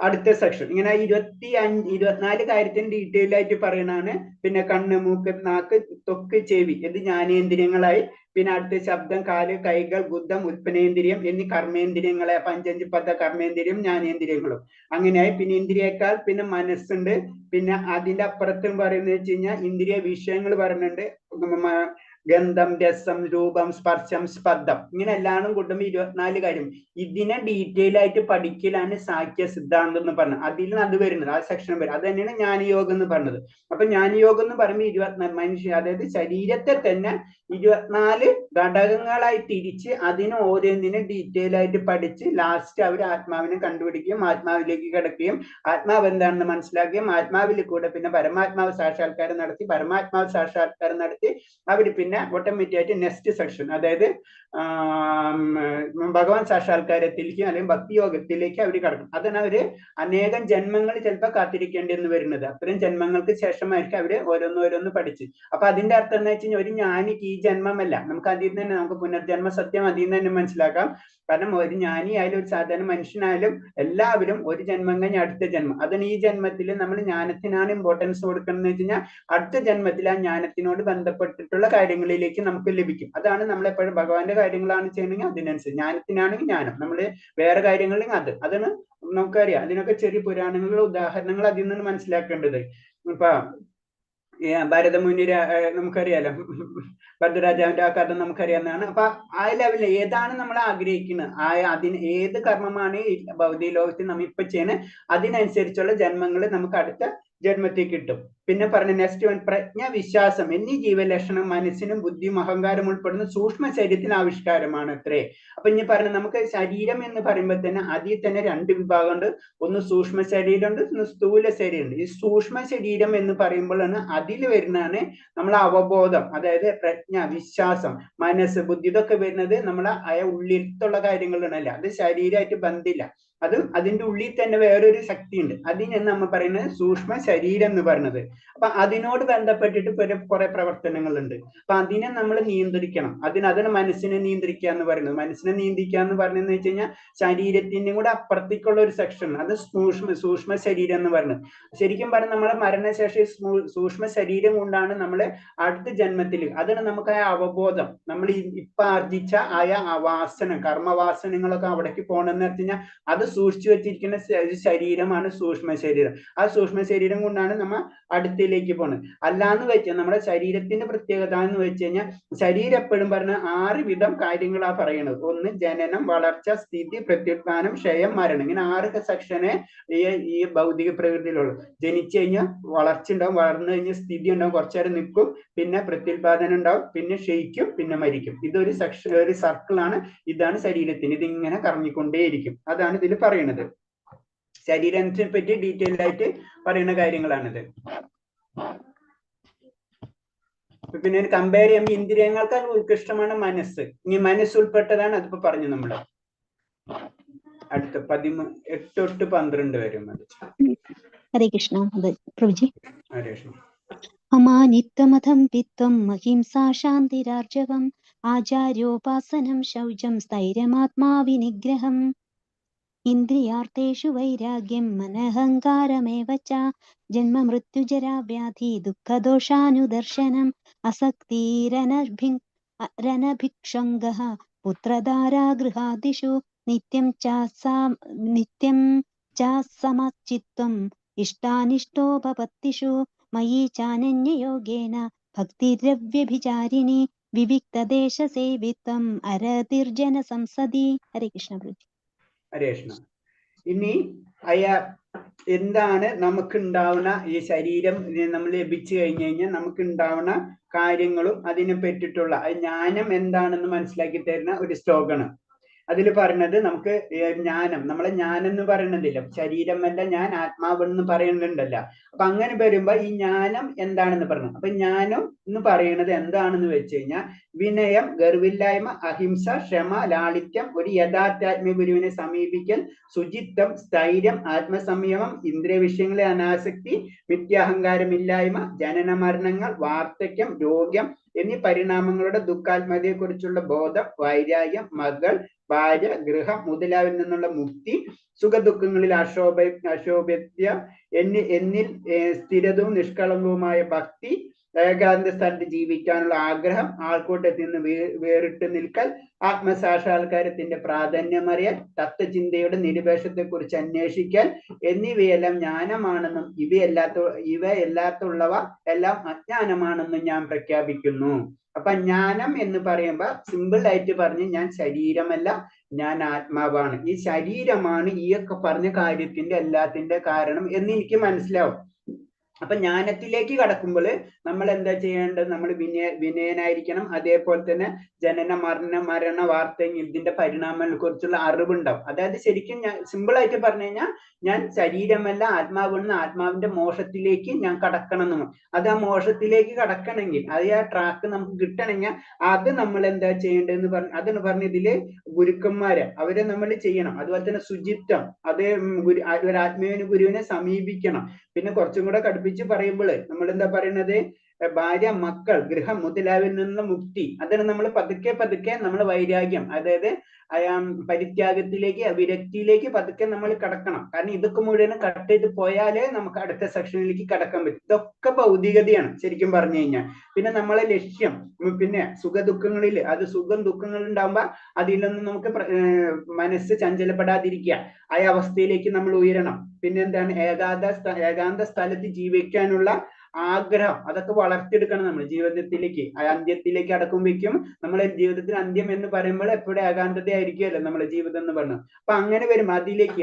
അടുത്ത സെക്ഷൻ. ഇങ്ങനെ 24 കാര്യത്തിന് ഡീറ്റെയിൽ ആയിട്ട് പറയണാണ്. പിന്നെ കണ്ണ്, മൂക്ക്, നാക്ക്, ത്വക്ക്, ചെവി, ഇത് ജ്ഞാനേന്ദ്രിയങ്ങളായി. പിന്നെ അടുത്ത ശബ്ദം, കാല്, കൈകൾ, ബുദ്ധം, ഉൽപ്പന്നേന്ദ്രിയം എന്നീ കർമ്മേന്ദ്രിയങ്ങളെ 5 കർമ്മേന്ദ്രിയം, ജ്ഞാനേന്ദ്രിയങ്ങളും അങ്ങനെയായി. പിന്നെ ഇന്ദ്രിയേക്കാൾ പിന്നെ മനസ്സുണ്ട്. പിന്നെ അതിന്റെ അപ്പുറത്തും പറയുന്നത് വെച്ച് കഴിഞ്ഞാൽ ഇന്ദ്രിയ വിഷയങ്ങൾ പറയുന്നുണ്ട്. ഗന്ധം, രസം, രൂപം, സ്പർശം, സ്പർദ്ധം, ഇങ്ങനെ എല്ലാവരും കൂട്ടുമ്പോൾ 24 കാര്യം. ഇതിനെ ഡീറ്റെയിൽ ആയിട്ട് പഠിക്കലാണ് സാഖ്യ സിദ്ധാന്തം എന്ന് പറഞ്ഞത്. അതിൽ അത് വരുന്നത്, ആ സെക്ഷൻ വരും. അത് തന്നെയാണ് ജ്ഞാനയോഗം എന്ന് പറഞ്ഞത്. അപ്പൊ ജ്ഞാനയോഗം എന്ന് പറയുമ്പോൾ 24 മനുഷ്യ, അതായത് ശരീരത്തെ തന്നെ 24 ഘടകങ്ങളായി തിരിച്ച് അതിന് ഓരോന്നിനും ഡീറ്റെയിൽ ആയിട്ട് പഠിച്ച് ലാസ്റ്റ് അവർ ആത്മാവിനെ കണ്ടുപിടിക്കുകയും ആത്മാവിലേക്ക് കിടക്കുകയും ആത്മാവ് എന്താണെന്ന് മനസ്സിലാക്കുകയും ആത്മാവിൽ കൂടെ പിന്നെ പരമാത്മാവ് സാക്ഷാത്കാരം നടത്തി അവർ പിന്നെ ഓട്ടോമാറ്റിക്കായിട്ട് നെക്സ്റ്റ് സെക്ഷൻ, അതായത് ഭഗവാൻ സാക്ഷാത്കാരത്തിലേക്ക് അല്ലെങ്കിൽ ഭക്തിയോഗത്തിലേക്ക് അവർ കടക്കും. അതാണ് അവര് അനേകം ജന്മങ്ങൾ ചിലപ്പോൾ കാത്തിരിക്കേണ്ടി എന്ന് വരുന്നത്. അത്രയും ജന്മങ്ങൾക്ക് ശേഷമായിരിക്കും അവര് ഓരോന്നോരോന്ന് പഠിച്ച്. അപ്പൊ അതിന്റെ അർത്ഥം എന്ന് വെച്ച് കഴിഞ്ഞാൽ ഒരു ജ്ഞാനിക്ക് ഈ ജന്മമല്ല, നമുക്ക് അതിൽ നിന്ന് തന്നെ നമുക്ക് പുനർജന്മ സത്യം അതിൽ നിന്ന് തന്നെ മനസ്സിലാക്കാം. കാരണം ഒരു ജ്ഞാനി ആയാലും ഒരു സാധാരണ മനുഷ്യനായാലും എല്ലാവരും ഒരു ജന്മം കഴിഞ്ഞ് അടുത്ത ജന്മം. അതിന് ഈ ജന്മത്തിൽ നമ്മൾ ജ്ഞാനത്തിനാണ് ഇമ്പോർട്ടൻസ് കൊടുക്കുന്നത് എന്ന് വെച്ച് കഴിഞ്ഞാൽ അടുത്ത ജന്മത്തിൽ ആ ജ്ഞാനത്തിനോട് ബന്ധപ്പെട്ടിട്ടുള്ള കാര്യങ്ങളിലേക്ക് നമുക്ക് ലഭിക്കും. അതാണ് നമ്മളെപ്പോഴും ഭഗവാന്റെ കാര്യങ്ങളാണ് ചെയ്യണമെങ്കിൽ അതിനനുസരിച്ച്, ജ്ഞാനത്തിനാണെങ്കിൽ ജ്ഞാനം, നമ്മള് വേറെ കാര്യങ്ങളിലും അതാണ് നമുക്കറിയാം. അതിനൊക്കെ ചെറിയ പുരാണങ്ങളുടെ ഉദാഹരണങ്ങൾ അതിൽ നിന്ന് മനസ്സിലാക്കേണ്ടത്. ഇപ്പൊ ഭരതമുനി നമുക്കറിയാലോ, ഭദ്രരാജാവിന്റെ ആ കഥ നമുക്കറിയാവുന്നതാണ്. അപ്പൊ ആ ലെവലിൽ ഏതാണ് നമ്മൾ ആഗ്രഹിക്കുന്നത്, അതിന് ഏത് കർമ്മമാണ് ഈ ഭൗതിക ലോകത്തിൽ നമ്മൾ ഇപ്പൊ ചെയ്യുന്നത്, അതിനനുസരിച്ചുള്ള ജന്മങ്ങൾ നമുക്ക് അടുത്ത ജന്മത്തിൽ കിട്ടും. പിന്നെ പറഞ്ഞ നെക്സ്റ്റ് വൺ, പ്രജ്ഞ, വിശ്വാസം എന്നീ ജീവലക്ഷണം മനസ്സിനും ബുദ്ധിയും അഹങ്കാരം ഉൾപ്പെടുന്ന സൂക്ഷ്മ ശരീരത്തിന് ആവിഷ്കാരമാണ് അത്രേ. അപ്പൊ ഇനി പറഞ്ഞ നമുക്ക് ശരീരം എന്ന് പറയുമ്പോൾ തന്നെ അതിൽ തന്നെ 2 വിഭാഗമുണ്ട്. ഒന്ന് സൂക്ഷ്മ ശരീരമുണ്ട്, ഒന്ന് സ്ഥൂല ശരീരമുണ്ട്. ഈ സൂക്ഷ്മ ശരീരം എന്ന് പറയുമ്പോഴാണ് അതിൽ വരുന്നതാണ് നമ്മളെ അവബോധം, അതായത് പ്രജ്ഞ, വിശ്വാസം, മനസ്സ്, ബുദ്ധി, ഇതൊക്കെ വരുന്നത് നമ്മളെ ഉള്ളിലത്തുള്ള കാര്യങ്ങളാണല്ല. അത് ശരീരമായിട്ട് ബന്ധമില്ല. അതിന്റെ ഉള്ളിൽ തന്നെ വേറൊരു ശക്തി ഉണ്ട്. അതിനെ നമ്മൾ പറയുന്നത് സൂക്ഷ്മ ശരീരം എന്ന് പറയുന്നത്. അപ്പൊ അതിനോട് ബന്ധപ്പെട്ടിട്ട് കുറെ പ്രവർത്തനങ്ങളുണ്ട്. അപ്പൊ അതിനെ നമ്മൾ നിയന്ത്രിക്കണം. അതിന് മനസ്സിനെ നിയന്ത്രിക്കുക എന്ന് പറയുന്നത്. മനസ്സിനെ നിയന്ത്രിക്കുക എന്ന് പറയുന്നത് വെച്ച് കഴിഞ്ഞാൽ ശരീരത്തിനും കൂടെ അപ്പുറത്തേക്കുള്ള ഒരു സെക്ഷൻ, അത് സൂക്ഷ്മ ശരീരം എന്ന് പറയുന്നത്. ശരിക്കും പറഞ്ഞാൽ നമ്മളെ മരണശേഷം സൂക്ഷ്മ ശരീരം കൊണ്ടാണ് നമ്മള് അടുത്ത ജന്മത്തിൽ, അതിന് നമുക്ക് ആ അവബോധം, നമ്മൾ ഇപ്പൊ ആർജിച്ച ആയ വാസന, കർമ്മവാസനങ്ങളൊക്കെ അവിടേക്ക് പോകണമെന്ന് വെച്ച് കഴിഞ്ഞാൽ അത് സൂക്ഷിച്ചു വെച്ചിരിക്കുന്ന ശരീരമാണ് സൂക്ഷ്മ ശരീരം. ആ സൂക്ഷ്മ ശരീരം കൊണ്ടാണ് നമ്മൾ അടുത്തിലേക്ക് പോകുന്നത്. അല്ലാന്ന് വെച്ചാൽ നമ്മുടെ ശരീരത്തിന്റെ പ്രത്യേകത എന്ന് വെച്ച് കഴിഞ്ഞാൽ ശരീരം എപ്പോഴും പറഞ്ഞ 6 വിധം കാര്യങ്ങളാ പറയുന്നത്. ഒന്ന് ജനനം, വളർച്ച, സ്ഥിതി, പ്രത്യുത്ഥാനം, ക്ഷയം, മരണം. ഇങ്ങനെ 6 സെക്ഷനെ ഈ ഭൗതിക പ്രകൃതിയിലുള്ളൂ. ജനിച്ചു കഴിഞ്ഞാൽ വളർച്ച ഉണ്ടാവും, വളർന്നു കഴിഞ്ഞാൽ സ്ഥിതി ഉണ്ടാവും, കുറച്ചേരം നിൽക്കും, പിന്നെ പ്രത്യുൽപാദനം ഉണ്ടാവും, പിന്നെ ക്ഷയിക്കും, പിന്നെ മരിക്കും. ഇതൊരു സെക്ഷൻ, ഒരു സർക്കിളാണ്. ഇതാണ് ശരീരത്തിന്. ഇതിങ്ങനെ കറങ്ങിക്കൊണ്ടേയിരിക്കും. അതാണ് ഇതിൽ പറയുന്നത്. ശരീരത്തെ പറ്റി ഡീറ്റെയിൽ ആയിട്ട് പറയുന്ന കാര്യങ്ങളാണിത്. പിന്നെ കമ്പയർ ചെയ്യുമ്പോൾ ഇന്ദ്രിയങ്ങൾക്ക് ഉത്കൃഷ്ടമാണ് മനസ്സ്. ഇനി മനസ്സ് ഉൾപ്പെട്ടതാണ് അതിപ്പോ പറഞ്ഞു നമ്മള്. അടുത്ത 8 തൊട്ട് 12 വരും. ഹരേ കൃഷ്ണ. പ്രഭുജി. ഹരേ കൃഷ്ണ. അമാനിത്വമഥം പിത്വം അഹിംസാ ശാന്തിരാർജവം ആചാര്യോപാസനം ശൗചം സ്ഥൈര്യമാത്മാവിനിഗ്രഹം ഇന്ദ്രിയാർത്ഥേഷു വൈരാഗ്യം മനഹങ്കാരമേവ ച ജന്മ മൃത്യുജരാ വ്യാധി ദുഃഖദോഷാനുദർശനം അസക്തിരനഭിക്ഷംഗഃ പുത്രധാരാഗൃഹാദിഷു നിത്യം ച സമചിത്വം ഇഷ്ടാനിഷ്ടോപപത്തിഷു മയി ചാനന്യയോഗേന ഭക്തിരവ്യഭിചാരിണി വിവിക്തദേശസേവിത്വം അരതിർജന സംസദി. ഹരേ കൃഷ്ണ. ഹരേ കൃഷ്ണ. ഇനി എന്താണ് നമുക്കുണ്ടാവുന്ന ഈ ശരീരം നമ്മൾ ലഭിച്ചു കഴിഞ്ഞു കഴിഞ്ഞാൽ നമുക്കുണ്ടാവുന്ന കാര്യങ്ങളും അതിനെ പറ്റിയിട്ടുള്ള ജ്ഞാനം എന്താണെന്ന് മനസ്സിലാക്കി തരുന്ന ഒരു ശ്ലോകമാണ്. അതിൽ പറഞ്ഞത് നമുക്ക് ജ്ഞാനം, നമ്മളെ ജ്ഞാനം എന്ന് പറയുന്നതില്ല, ശരീരമല്ല ഞാൻ ആത്മാവെന്ന് പറയുന്നുണ്ടല്ല. അപ്പൊ അങ്ങനെ വരുമ്പോ ഈ ജ്ഞാനം എന്താണെന്ന് പറഞ്ഞു. അപ്പൊ ജ്ഞാനം എന്ന് പറയുന്നത് എന്താണെന്ന് വെച്ച് കഴിഞ്ഞാൽ വിനയം, ഗർവില്ലായ്മ, അഹിംസ, ക്ഷമ, ലാളിത്യം, ഒരു യഥാർത്ഥാത്മ ഗുരുവിനെ സമീപിക്കൽ, ശുചിത്വം, സ്ഥൈര്യം, ആത്മസംയമം, ഇന്ദ്രിയ വിഷയങ്ങളെ അനാസക്തി, മിഥ്യാഹങ്കാരമില്ലായ്മ, ജനന മരണങ്ങൾ, വാർദ്ധക്യം, രോഗ്യം എന്നീ പരിണാമങ്ങളുടെ ദുഃഖാത്മകതയെ കുറിച്ചുള്ള ബോധം, വൈരാഗ്യം, മകൾ, ഭാര്യ, ഗൃഹം മുതലാവിൽ നിന്നുള്ള മുക്തി, സുഖദുഃഖങ്ങളിൽ അശോഭ്യത്യ എന്നിൽ സ്ഥിരതവും നിഷ്കളങ്കവുമായ ഭക്തി, ഏകാന്ത സ്ഥലത്ത് ജീവിക്കാനുള്ള ആഗ്രഹം, ആൾക്കൂട്ടത്തിൽ നിന്ന് വേറിട്ട് നിൽക്കൽ, ആത്മസാക്ഷാത്കാരത്തിന്റെ പ്രാധാന്യമറിയൽ, തത്വചിന്തയുടെ നിരുപേക്ഷത്തെ കുറിച്ച് അന്വേഷിക്കൽ എന്നിവയെല്ലാം ജ്ഞാനമാണെന്നും ഇവയല്ലാത്തുള്ളവ എല്ലാം അജ്ഞാനമാണെന്നും ഞാൻ പ്രഖ്യാപിക്കുന്നു. അപ്പൊ ജ്ഞാനം എന്ന് പറയുമ്പോ സിമ്പിൾ ആയിട്ട് പറഞ്ഞ് ഞാൻ ശരീരമല്ല, ഞാൻ ആത്മാവാണ്. ഈ ശരീരമാണ് ഈ ഒക്കെ പറഞ്ഞ കാര്യത്തിന്റെ എല്ലാത്തിന്റെ കാരണം എന്ന് എനിക്ക് മനസ്സിലാവും. അപ്പൊ ജ്ഞാനത്തിലേക്ക് കടക്കുമ്പോൾ നമ്മൾ എന്താ ചെയ്യേണ്ടത്? നമ്മൾ വിനയനായിരിക്കണം. അതേപോലെ തന്നെ ജനന മരണ വാർത്തകൾ ഇതിന്റെ പരിണാമങ്ങളെ കുറിച്ചുള്ള അറിവുണ്ടാവും. അതായത് ശരിക്കും ഞാൻ സിമ്പിൾ ആയിട്ട് പറഞ്ഞു കഴിഞ്ഞാൽ ഞാൻ ശരീരമല്ല ആത്മാവെന്ന്, ആത്മാവിന്റെ മോക്ഷത്തിലേക്ക് ഞാൻ കടക്കണം എന്ന്. അത് ആ മോക്ഷത്തിലേക്ക് കടക്കണമെങ്കിൽ, അത് ആ ട്രാക്ക് നമുക്ക് കിട്ടണമെങ്കിൽ അത് നമ്മൾ എന്താ ചെയ്യേണ്ടതെന്ന് പറഞ്ഞു. അതെന്ന് പറഞ്ഞ ഇതില് ഗുരുക്കന്മാരെ അവരെ നമ്മൾ ചെയ്യണം. അതുപോലെ തന്നെ ശുചിത്വം, അത് ഗുരുവിനെ സമീപിക്കണം. പിന്നെ കുറച്ചും കൂടെ കടുപ്പിച്ച് പറയുമ്പോൾ നമ്മൾ എന്താ പറയുന്നത്? ഭാര്യ, മക്കൾ, ഗൃഹം മുതലായവരിൽ നിന്ന് മുക്തി. അതിന് നമ്മൾ പതുക്കെ നമ്മൾ വൈരാഗ്യം, അതായത് പരിത്യാഗത്തിലേക്ക്, വിരക്തിയിലേക്ക് പതുക്കെ നമ്മൾ കടക്കണം. കാരണം ഇതൊക്കെ മുഴുവൻ കട്ട് ചെയ്ത് പോയാലേ നമുക്ക് അടുത്ത സെക്ഷനിലേക്ക് കടക്കാൻ പറ്റും. ഇതൊക്കെ ഭൗതികതയാണ് ശരിക്കും പറഞ്ഞു കഴിഞ്ഞാൽ. പിന്നെ നമ്മളെ ലക്ഷ്യം, പിന്നെ സുഖദുഃഖങ്ങളിൽ, അത് സുഖം ദുഃഖങ്ങൾ ഉണ്ടാകുമ്പോ അതിലൊന്നും നമുക്ക് മനസ്സ് ചഞ്ചലപ്പെടാതിരിക്കുക, ആ അവസ്ഥയിലേക്ക് നമ്മൾ ഉയരണം. പിന്നെ എന്താണ്? ഏകാന്ത സ്ഥലത്ത് ജീവിക്കാനുള്ള ആഗ്രഹം, അതൊക്കെ വളർത്തിയെടുക്കണം നമ്മൾ ജീവിതത്തിലേക്ക്. അന്ത്യത്തിലേക്ക് അടക്കുമ്പോഴേക്കും നമ്മളെ ജീവിതത്തിന് അന്ത്യം എന്ന് പറയുമ്പോൾ എപ്പോഴും ഏകാന്തത ആയിരിക്കുമല്ലോ നമ്മളെ ജീവിതം എന്ന് പറഞ്ഞു. അപ്പൊ അങ്ങനെ വരും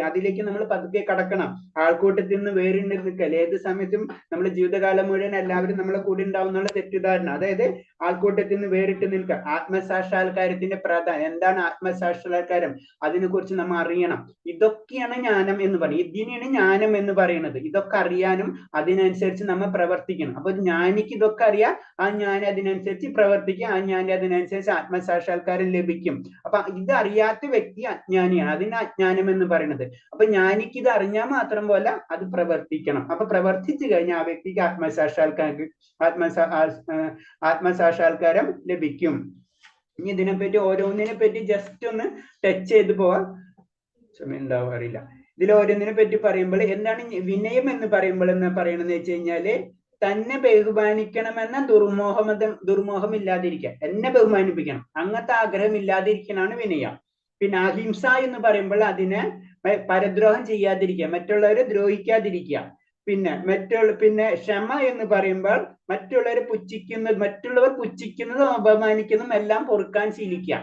അതിലേക്ക് നമ്മൾ പതുക്കെ കടക്കണം. ആൾക്കൂട്ടത്തിൽ നിന്ന് വേറിട്ട് നിൽക്കൽ. ഏത് സമയത്തും നമ്മുടെ ജീവിതകാലം മുഴുവൻ എല്ലാവരും നമ്മളെ കൂടെ ഉണ്ടാവുന്നുള്ള തെറ്റിദ്ധാരണ, അതായത് ആൾക്കൂട്ടത്തിൽ നിന്ന് വേറിട്ട് നിൽക്കുക. ആത്മസാക്ഷാത്കാരത്തിന്റെ പ്രാധാന്യം എന്താണ്? ആത്മസാക്ഷാത്കാരം, അതിനെ കുറിച്ച് നമ്മൾ അറിയണം. ഇതൊക്കെയാണ് ജ്ഞാനം എന്ന് പറയുന്നത്. ഇതിനെയാണ് ജ്ഞാനം എന്ന് പറയുന്നത്. ഇതൊക്കെ അറിയാനും അതിനനുസരിച്ച് നമ്മൾ പ്രവർത്തിക്കണം. അപ്പൊ ജ്ഞാനിക്ക് ഇതൊക്കെ അറിയാം, ആ ജ്ഞാനി അതിനനുസരിച്ച് പ്രവർത്തിക്കുക, ആ ജ്ഞാനി അതിനനുസരിച്ച് ആത്മസാക്ഷാത്കാരം ലഭിക്കും. അപ്പൊ ഇത് അറിയാത്ത വ്യക്തി അജ്ഞാനിയാണ്, അതിന് അജ്ഞാനം എന്ന് പറയുന്നത്. അപ്പൊ ജ്ഞാനിക്ക് ഇത് അറിഞ്ഞാൽ മാത്രം പോലെ അത് പ്രവർത്തിക്കണം. അപ്പൊ പ്രവർത്തിച്ചു കഴിഞ്ഞാൽ ആ വ്യക്തിക്ക് ആത്മസാക്ഷാത്കാരം ലഭിക്കും. ഇനി ഇതിനെപ്പറ്റി ഓരോന്നിനെ പറ്റി ജസ്റ്റ് ഒന്ന് ടച്ച് ചെയ്ത് പോവാം, സമയം ഉണ്ടാവും അറിയില്ല. ഇതിൽ ഓരോന്നിനെ പറ്റി പറയുമ്പോൾ എന്താണ് വിനയം എന്ന് പറയുമ്പോൾ എന്ന് പറയണെന്ന് വെച്ച് കഴിഞ്ഞാല് തന്നെ ബഹുമാനിക്കണമെന്ന ദുർമോഹം ഇല്ലാതിരിക്കുക, എന്നെ ബഹുമാനിപ്പിക്കണം അങ്ങനത്തെ ആഗ്രഹം ഇല്ലാതിരിക്കണാണ് വിനയം. പിന്നെ അഹിംസ എന്ന് പറയുമ്പോൾ അതിനെ പരദ്രോഹം ചെയ്യാതിരിക്കുക, മറ്റുള്ളവരെ ദ്രോഹിക്കാതിരിക്കുക. പിന്നെ ക്ഷമ എന്ന് പറയുമ്പോൾ മറ്റുള്ളവർ പുച്ഛിക്കുന്നതും അപമാനിക്കുന്നതും എല്ലാം പൊറുക്കാൻ ശീലിക്കുക,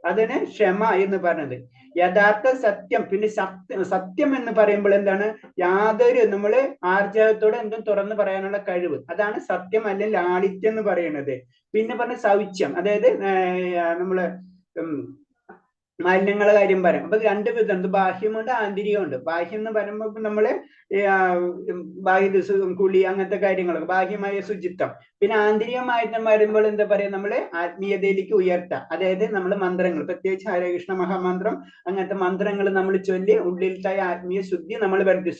അതിന് ക്ഷമ എന്ന് പറഞ്ഞത്. യഥാർത്ഥ സത്യം, പിന്നെ സത്യം എന്ന് പറയുമ്പോൾ എന്താണ്, യാതൊരു നമ്മള് ആർജവത്തോടെ എന്തും തുറന്നു പറയാനുള്ള കഴിവ്, അതാണ് സത്യം അല്ലെങ്കിൽ ലാളിത്യം എന്ന് പറയുന്നത്. പിന്നെ പറഞ്ഞ ശൗച്യം, അതായത് നമ്മള് മാലിന്യങ്ങളെ കാര്യം പറയാം. അപ്പൊ രണ്ട് വിധം, ബാഹ്യമുണ്ട് ആന്തരികമുണ്ട്. ബാഹ്യം എന്ന് പറയുമ്പോൾ നമ്മള് ബാഹ്യ കുളി അങ്ങനത്തെ കാര്യങ്ങളൊക്കെ ബാഹ്യമായ ശുചിത്വം. പിന്നെ ആന്തരികമായിട്ട് വരുമ്പോൾ എന്താ പറയാ, നമ്മള് ആത്മീയതയിലേക്ക് ഉയർത്താം. അതായത് നമ്മൾ മന്ത്രങ്ങൾ, പ്രത്യേകിച്ച് ഹരകൃഷ്ണ മഹാമന്ത്രം അങ്ങനത്തെ മന്ത്രങ്ങൾ നമ്മൾ ചൊല്ലി ഉള്ളിലത്തെ ആത്മീയ ശുദ്ധി നമ്മൾ വരുത്തി,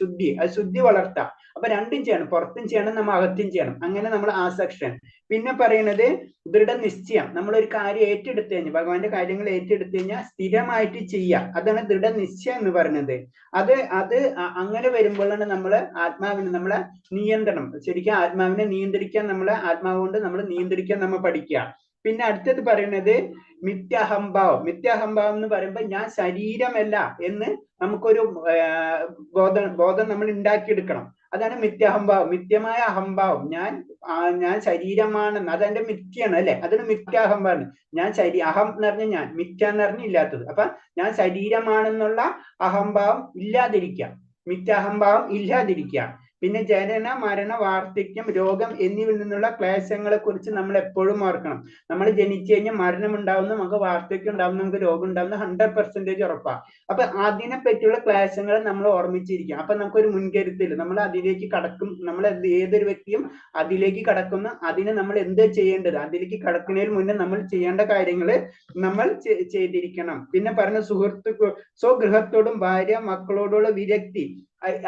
ശുദ്ധി വളർത്താം. അപ്പൊ രണ്ടും ചെയ്യണം, പുറത്തും ചെയ്യണം, നമ്മൾ അകത്തും ചെയ്യണം. അങ്ങനെ നമ്മൾ ആ സെക്ഷൻ. പിന്നെ പറയുന്നത് ദൃഢനിശ്ചയം, നമ്മളൊരു കാര്യം ഏറ്റെടുത്തു കഴിഞ്ഞാൽ, ഭഗവാന്റെ കാര്യങ്ങൾ ഏറ്റെടുത്തു കഴിഞ്ഞാൽ സ്ഥിരമായിട്ട് ചെയ്യാം, അതാണ് ദൃഢനിശ്ചയം എന്ന് പറയുന്നത്. അത് അങ്ങനെ വരുമ്പോഴാണ് നമ്മള് ആത്മാവിനെ നമ്മളെ നിയന്ത്രണം, ശരിക്കും ആത്മാവിനെ നിയന്ത്രിക്കാൻ നമ്മളെ ആത്മാവ് കൊണ്ട് നമ്മൾ നിയന്ത്രിക്കാൻ നമ്മൾ പഠിക്കുക. പിന്നെ അടുത്തത് പറയുന്നത് മിഥ്യാഹംഭാവം. മിഥ്യാഹംഭാവം എന്ന് പറയുമ്പോൾ ഞാൻ ശരീരമല്ല എന്ന് നമുക്കൊരു ബോധം നമ്മൾ ഉണ്ടാക്കിയെടുക്കണം. അതാണ് മിഥ്യാഹംഭാവം, മിഥ്യമായ അഹംഭാവം. ഞാൻ ശരീരമാണെന്ന്, അതെന്റെ മിഥ്യാണ് അല്ലെ, അതൊരു മിഥ്യാഹംഭാവം. അഹം എന്ന് പറഞ്ഞ ഞാൻ, മിഥ്യ എന്ന് പറഞ്ഞ ഇല്ലാത്തത്. അപ്പൊ ഞാൻ ശരീരമാണെന്നുള്ള അഹംഭാവം ഇല്ലാതിരിക്കാം, മിഥ്യാഹംഭാവം ഇല്ലാതിരിക്കുക. പിന്നെ ജനന മരണ വാർദ്ധക്യം രോഗം എന്നിവയിൽ നിന്നുള്ള ക്ലേശങ്ങളെ കുറിച്ച് നമ്മൾ എപ്പോഴും ഓർക്കണം. നമ്മൾ ജനിച്ചു കഴിഞ്ഞാൽ മരണം ഉണ്ടാവുന്ന, നമുക്ക് വാർദ്ധക്യം ഉണ്ടാവുന്ന, നമുക്ക് രോഗം ഉണ്ടാവുന്ന 100% ഉറപ്പാണ്. അപ്പൊ അതിനെ പറ്റിയുള്ള ക്ലേശങ്ങൾ നമ്മൾ ഓർമ്മിച്ചിരിക്കുക. അപ്പൊ നമുക്കൊരു മുൻകരുതൽ, നമ്മൾ അതിലേക്ക് കടക്കും, നമ്മൾ ഏതൊരു വ്യക്തിയും അതിലേക്ക് കടക്കുന്ന, അതിന് നമ്മൾ എന്ത് ചെയ്യേണ്ടത്, അതിലേക്ക് കടക്കുന്നതിന് മുന്നേ നമ്മൾ ചെയ്യേണ്ട കാര്യങ്ങൾ നമ്മൾ ചെയ്തിരിക്കണം. പിന്നെ പറഞ്ഞ സ്വഗൃഹത്തോടും ഭാര്യ മക്കളോടുള്ള വിരക്തി,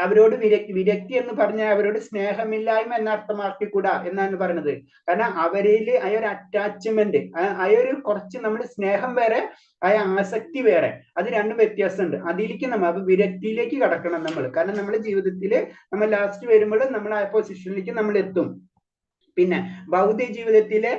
അവരോട് വിരക്തി എന്ന് പറഞ്ഞാൽ അവരോട് സ്നേഹമില്ലായ്മ എന്ന അർത്ഥമാക്കിക്കൂടാ എന്നാണ് പറയുന്നത്. കാരണം അവരില് ആ ഒരു അറ്റാച്ച്മെന്റ്, ആ ഒരു കുറച്ച് നമ്മുടെ സ്നേഹം വേറെ, ആ ആസക്തി വേറെ, അത് രണ്ടും വ്യത്യാസമുണ്ട്. അതിലേക്ക് നമ്മൾ വിരക്തിയിലേക്ക് കടക്കണം നമ്മൾ. കാരണം നമ്മുടെ ജീവിതത്തിൽ നമ്മൾ ലാസ്റ്റ് വരുമ്പോൾ നമ്മൾ ആ പൊസിഷനിലേക്ക് നമ്മൾ എത്തും. പിന്നെ ഭൗതിക ജീവിതത്തിലെ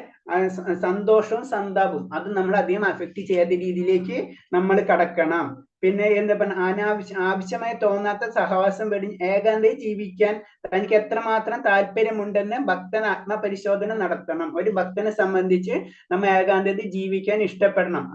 സന്തോഷവും സന്താപവും അത് നമ്മൾ അധികം അഫക്റ്റ് ചെയ്യാത്ത രീതിയിലേക്ക് നമ്മൾ കടക്കണം. പിന്നെ എന്താ പറഞ്ഞ ആവശ്യമായി തോന്നാത്ത സഹവാസം വെടിഞ്ഞ് ഏകാന്തയിൽ ജീവിക്കാൻ തനിക്ക് എത്രമാത്രം താല്പര്യമുണ്ടെന്ന് ഭക്തൻ ആത്മപരിശോധന നടത്തണം. ഒരു ഭക്തനെ സംബന്ധിച്ച് നമ്മൾ ഏകാന്തത്തിൽ ജീവിക്കാൻ ഇഷ്ടപ്പെടണം.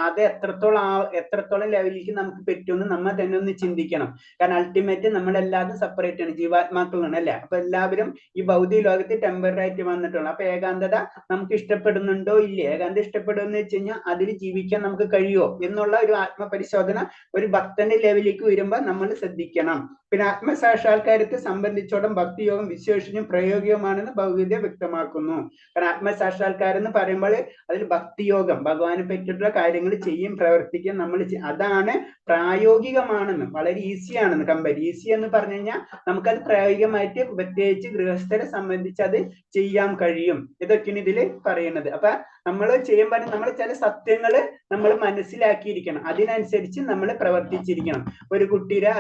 അത് എത്രത്തോളം ലെവലിലേക്ക് നമുക്ക് പറ്റുമെന്ന് നമ്മൾ തന്നെ ഒന്ന് ചിന്തിക്കണം. കാരണം അൾട്ടിമേറ്റ് നമ്മളെല്ലാവരും സെപ്പറേറ്റ് ആണ്, ജീവാത്മാക്കളാണ് അല്ലെ. അപ്പൊ എല്ലാവരും ഈ ഭൗതിക ലോകത്ത് ടെമ്പററി ആയിട്ട് വന്നിട്ടുള്ളൂ. അപ്പൊ ഏകാന്തത നമുക്ക് ഇഷ്ടപ്പെടുന്നുണ്ടോ ഇല്ലേ, ഏകാന്തം ഇഷ്ടപ്പെടുമെന്ന് വെച്ച് കഴിഞ്ഞാൽ അതിൽ ജീവിക്കാൻ നമുക്ക് കഴിയുമോ എന്നുള്ള ഒരു ആത്മപരിശോധന ഒരു ഭക്തന്റെ ലെവലിലേക്ക് വരുമ്പോൾ നമ്മൾ ശ്രദ്ധിക്കണം. പിന്നെ ആത്മസാക്ഷാത്കാരത്തെ സംബന്ധിച്ചോളം ഭക്തിയോഗം വിശേഷിച്ചും പ്രയോഗികമാണെന്ന് ഭഗവത്ഗീത വ്യക്തമാക്കുന്നു. കാരണം ആത്മസാക്ഷാത്കാരം എന്ന് പറയുമ്പോൾ അതിൽ ഭക്തിയോഗം, ഭഗവാനെ പറ്റിയിട്ടുള്ള കാര്യങ്ങൾ ചെയ്യും, പ്രവർത്തിക്കും, നമ്മൾ അതാണ് പ്രായോഗികമാണെന്ന്, വളരെ ഈസിയാണെന്ന്. ഈസി എന്ന് പറഞ്ഞു കഴിഞ്ഞാൽ നമുക്കത് പ്രായോഗികമായിട്ട് പ്രത്യേകിച്ച് ഗൃഹസ്ഥരെ സംബന്ധിച്ച് അത് ചെയ്യാൻ കഴിയും. ഇതൊക്കെയാണ് ഇതിൽ പറയുന്നത്. അപ്പൊ നമ്മൾ ചെയ്യുമ്പോൾ നമ്മൾ ചില സത്യങ്ങള് നമ്മൾ മനസ്സിലാക്കിയിരിക്കണം, അതിനനുസരിച്ച് നമ്മൾ പ്രവർത്തിച്ചിരിക്കണം. ഒരു കുട്ടിയുടെ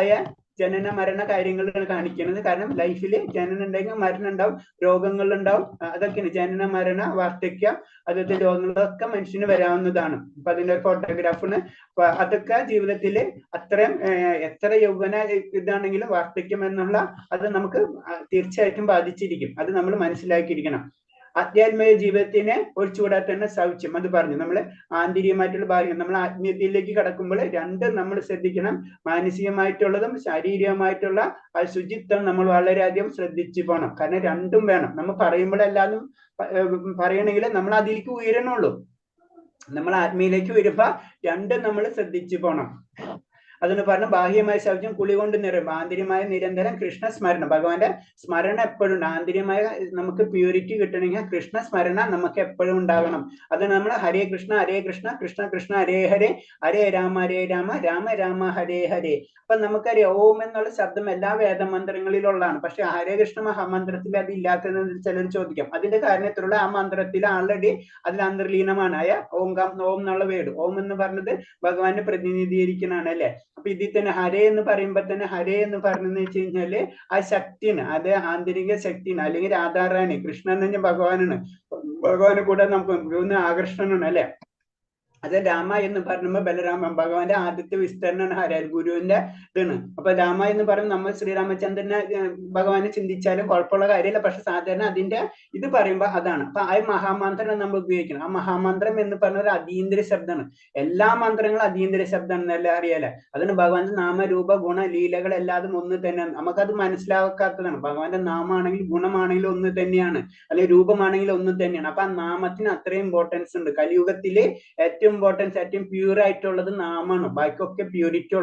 ജനന മരണ കാര്യങ്ങളാണ് കാണിക്കുന്നത്. കാരണം ലൈഫിൽ ജനനം ഉണ്ടെങ്കിൽ മരണം ഉണ്ടാവും, രോഗങ്ങൾ ഉണ്ടാവും, അതൊക്കെയാണ് ജനന മരണ വാർദ്ധക്യം, അതുപോലെ രോഗങ്ങളൊക്കെ മനുഷ്യന് വരാവുന്നതാണ്. അപ്പൊ അതിന്റെ ഫോട്ടോഗ്രാഫിന് അതൊക്കെ ജീവിതത്തിൽ അത്രയും എത്ര യൗവന ഇതാണെങ്കിലും വാർദ്ധക്യം എന്നുള്ള അത് നമുക്ക് തീർച്ചയായിട്ടും ബാധിച്ചിരിക്കും. അത് നമ്മൾ മനസ്സിലാക്കിയിരിക്കണം. ആധ്യാത്മിക ജീവിതത്തിനെ ഒഴിച്ചുകൂടാതെ തന്നെ ശൗച്യം, അത് പറഞ്ഞു നമ്മൾ ആന്തരികമായിട്ടുള്ള ഭാഗ്യം, നമ്മൾ ആത്മീയതയിലേക്ക് കടക്കുമ്പോൾ രണ്ടും നമ്മൾ ശ്രദ്ധിക്കണം. മാനസികമായിട്ടുള്ളതും ശാരീരികമായിട്ടുള്ള ആ ശുചിത്വം നമ്മൾ വളരെയധികം ശ്രദ്ധിച്ചു പോകണം. കാരണം രണ്ടും വേണം. നമ്മൾ പറയുമ്പോഴെല്ലാതും പറയണമെങ്കിൽ നമ്മൾ അതിലേക്ക് ഉയരണുള്ളൂ. നമ്മൾ ആത്മീയയിലേക്ക് വരുമ്പോ രണ്ടും നമ്മൾ ശ്രദ്ധിച്ചു പോകണം. അതിന് പറഞ്ഞ ബാഹ്യമായ ശൗചം കുളി കൊണ്ട് നിറയും, ആന്തരികമായ നിരന്തരം കൃഷ്ണ സ്മരണം, ഭഗവാന്റെ സ്മരണ എപ്പോഴും ഉണ്ട്. ആന്തരികമായ നമുക്ക് പ്യൂരിറ്റി കിട്ടണമെങ്കിൽ കൃഷ്ണ സ്മരണ നമുക്ക് എപ്പോഴും ഉണ്ടാകണം. അത് നമ്മൾ ഹരേ കൃഷ്ണ കൃഷ്ണ കൃഷ്ണ ഹരേ ഹരേ, ഹരേ രാമ രാമ രാമ ഹരേ ഹരേ. അപ്പൊ നമുക്കറിയാം ഓം എന്നുള്ള ശബ്ദം എല്ലാ വേദമന്ത്രങ്ങളിലുള്ളതാണ്. പക്ഷെ ഹരേ കൃഷ്ണ മഹാമന്ത്രത്തിൽ അത് ഇല്ലാത്തതെന്ന് ചിലർ ചോദിക്കാം. അതിന്റെ കാരണത്തിലുള്ള ആ മന്ത്രത്തിൽ ആൾറെഡി അതിൽ അന്തർലീനമാണ് ഓം എന്നുള്ള വേർഡ്. ഓം എന്ന് പറഞ്ഞത് ഭഗവാനെ പ്രതിനിധീകരിക്കുന്നതാണ് അല്ലെ. അപ്പൊ ഇതിൽ തന്നെ ഹരേ എന്ന് പറയുമ്പോ തന്നെ ഹരേ എന്ന് പറഞ്ഞെന്ന് വെച്ച് കഴിഞ്ഞാല് ആ ശക്തിന്, അത് ആന്തരിക ശക്തിന്, അല്ലെങ്കിൽ രാധാറാണി, കൃഷ്ണൻ തന്നെ ഭഗവാനാണ്. ഭഗവാനെ കൂടെ നമുക്ക് ആകർഷണമാണ് അല്ലെ. അത് രാമ എന്ന് പറയുമ്പോൾ ബലരാമൻ ഭഗവാന്റെ ആദ്യത്തെ വിസ്തരണമാണ് ഹരേ, ഗുരുവിന്റെ ഇതാണ്. അപ്പൊ രാമ എന്ന് പറയുമ്പോൾ നമ്മൾ ശ്രീരാമചന്ദ്രനെ ഭഗവാനെ ചിന്തിച്ചാലും കുഴപ്പമുള്ള കാര്യമില്ല. പക്ഷെ സാധാരണ അതിന്റെ ഇത് പറയുമ്പോൾ അതാണ്. അപ്പൊ ആ മഹാമന്ത്രം നമ്മൾ ഉപയോഗിക്കണം. ആ മഹാമന്ത്രം എന്ന് പറഞ്ഞ ഒരു അതീന്ദ്ര ശബ്ദമാണ്. എല്ലാ മന്ത്രങ്ങളും അതീന്ദ്ര ശബ്ദമാണെന്നല്ല അറിയാലേ. അതിന് ഭഗവാന്റെ നാമരൂപ ഗുണ ലീലകൾ എല്ലാതും ഒന്ന് തന്നെയാണ്. നമുക്കത് മനസ്സിലാക്കാത്തതാണ്. ഭഗവാന്റെ നാമാണെങ്കിലും ഗുണമാണെങ്കിലും ഒന്ന് തന്നെയാണ്, അല്ലെങ്കിൽ രൂപമാണെങ്കിലും ഒന്ന് തന്നെയാണ്. അപ്പൊ ആ നാമത്തിന് അത്രയും ഇമ്പോർട്ടൻസ് ഉണ്ട്. കലിയുഗത്തില് ഏറ്റവും ഇമ്പോർട്ടൻസ്, ഏറ്റവും പ്യൂർ ആയിട്ടുള്ളത് നാമാണ്. ബാക്കിയൊക്കെ പ്യൂരിറ്റി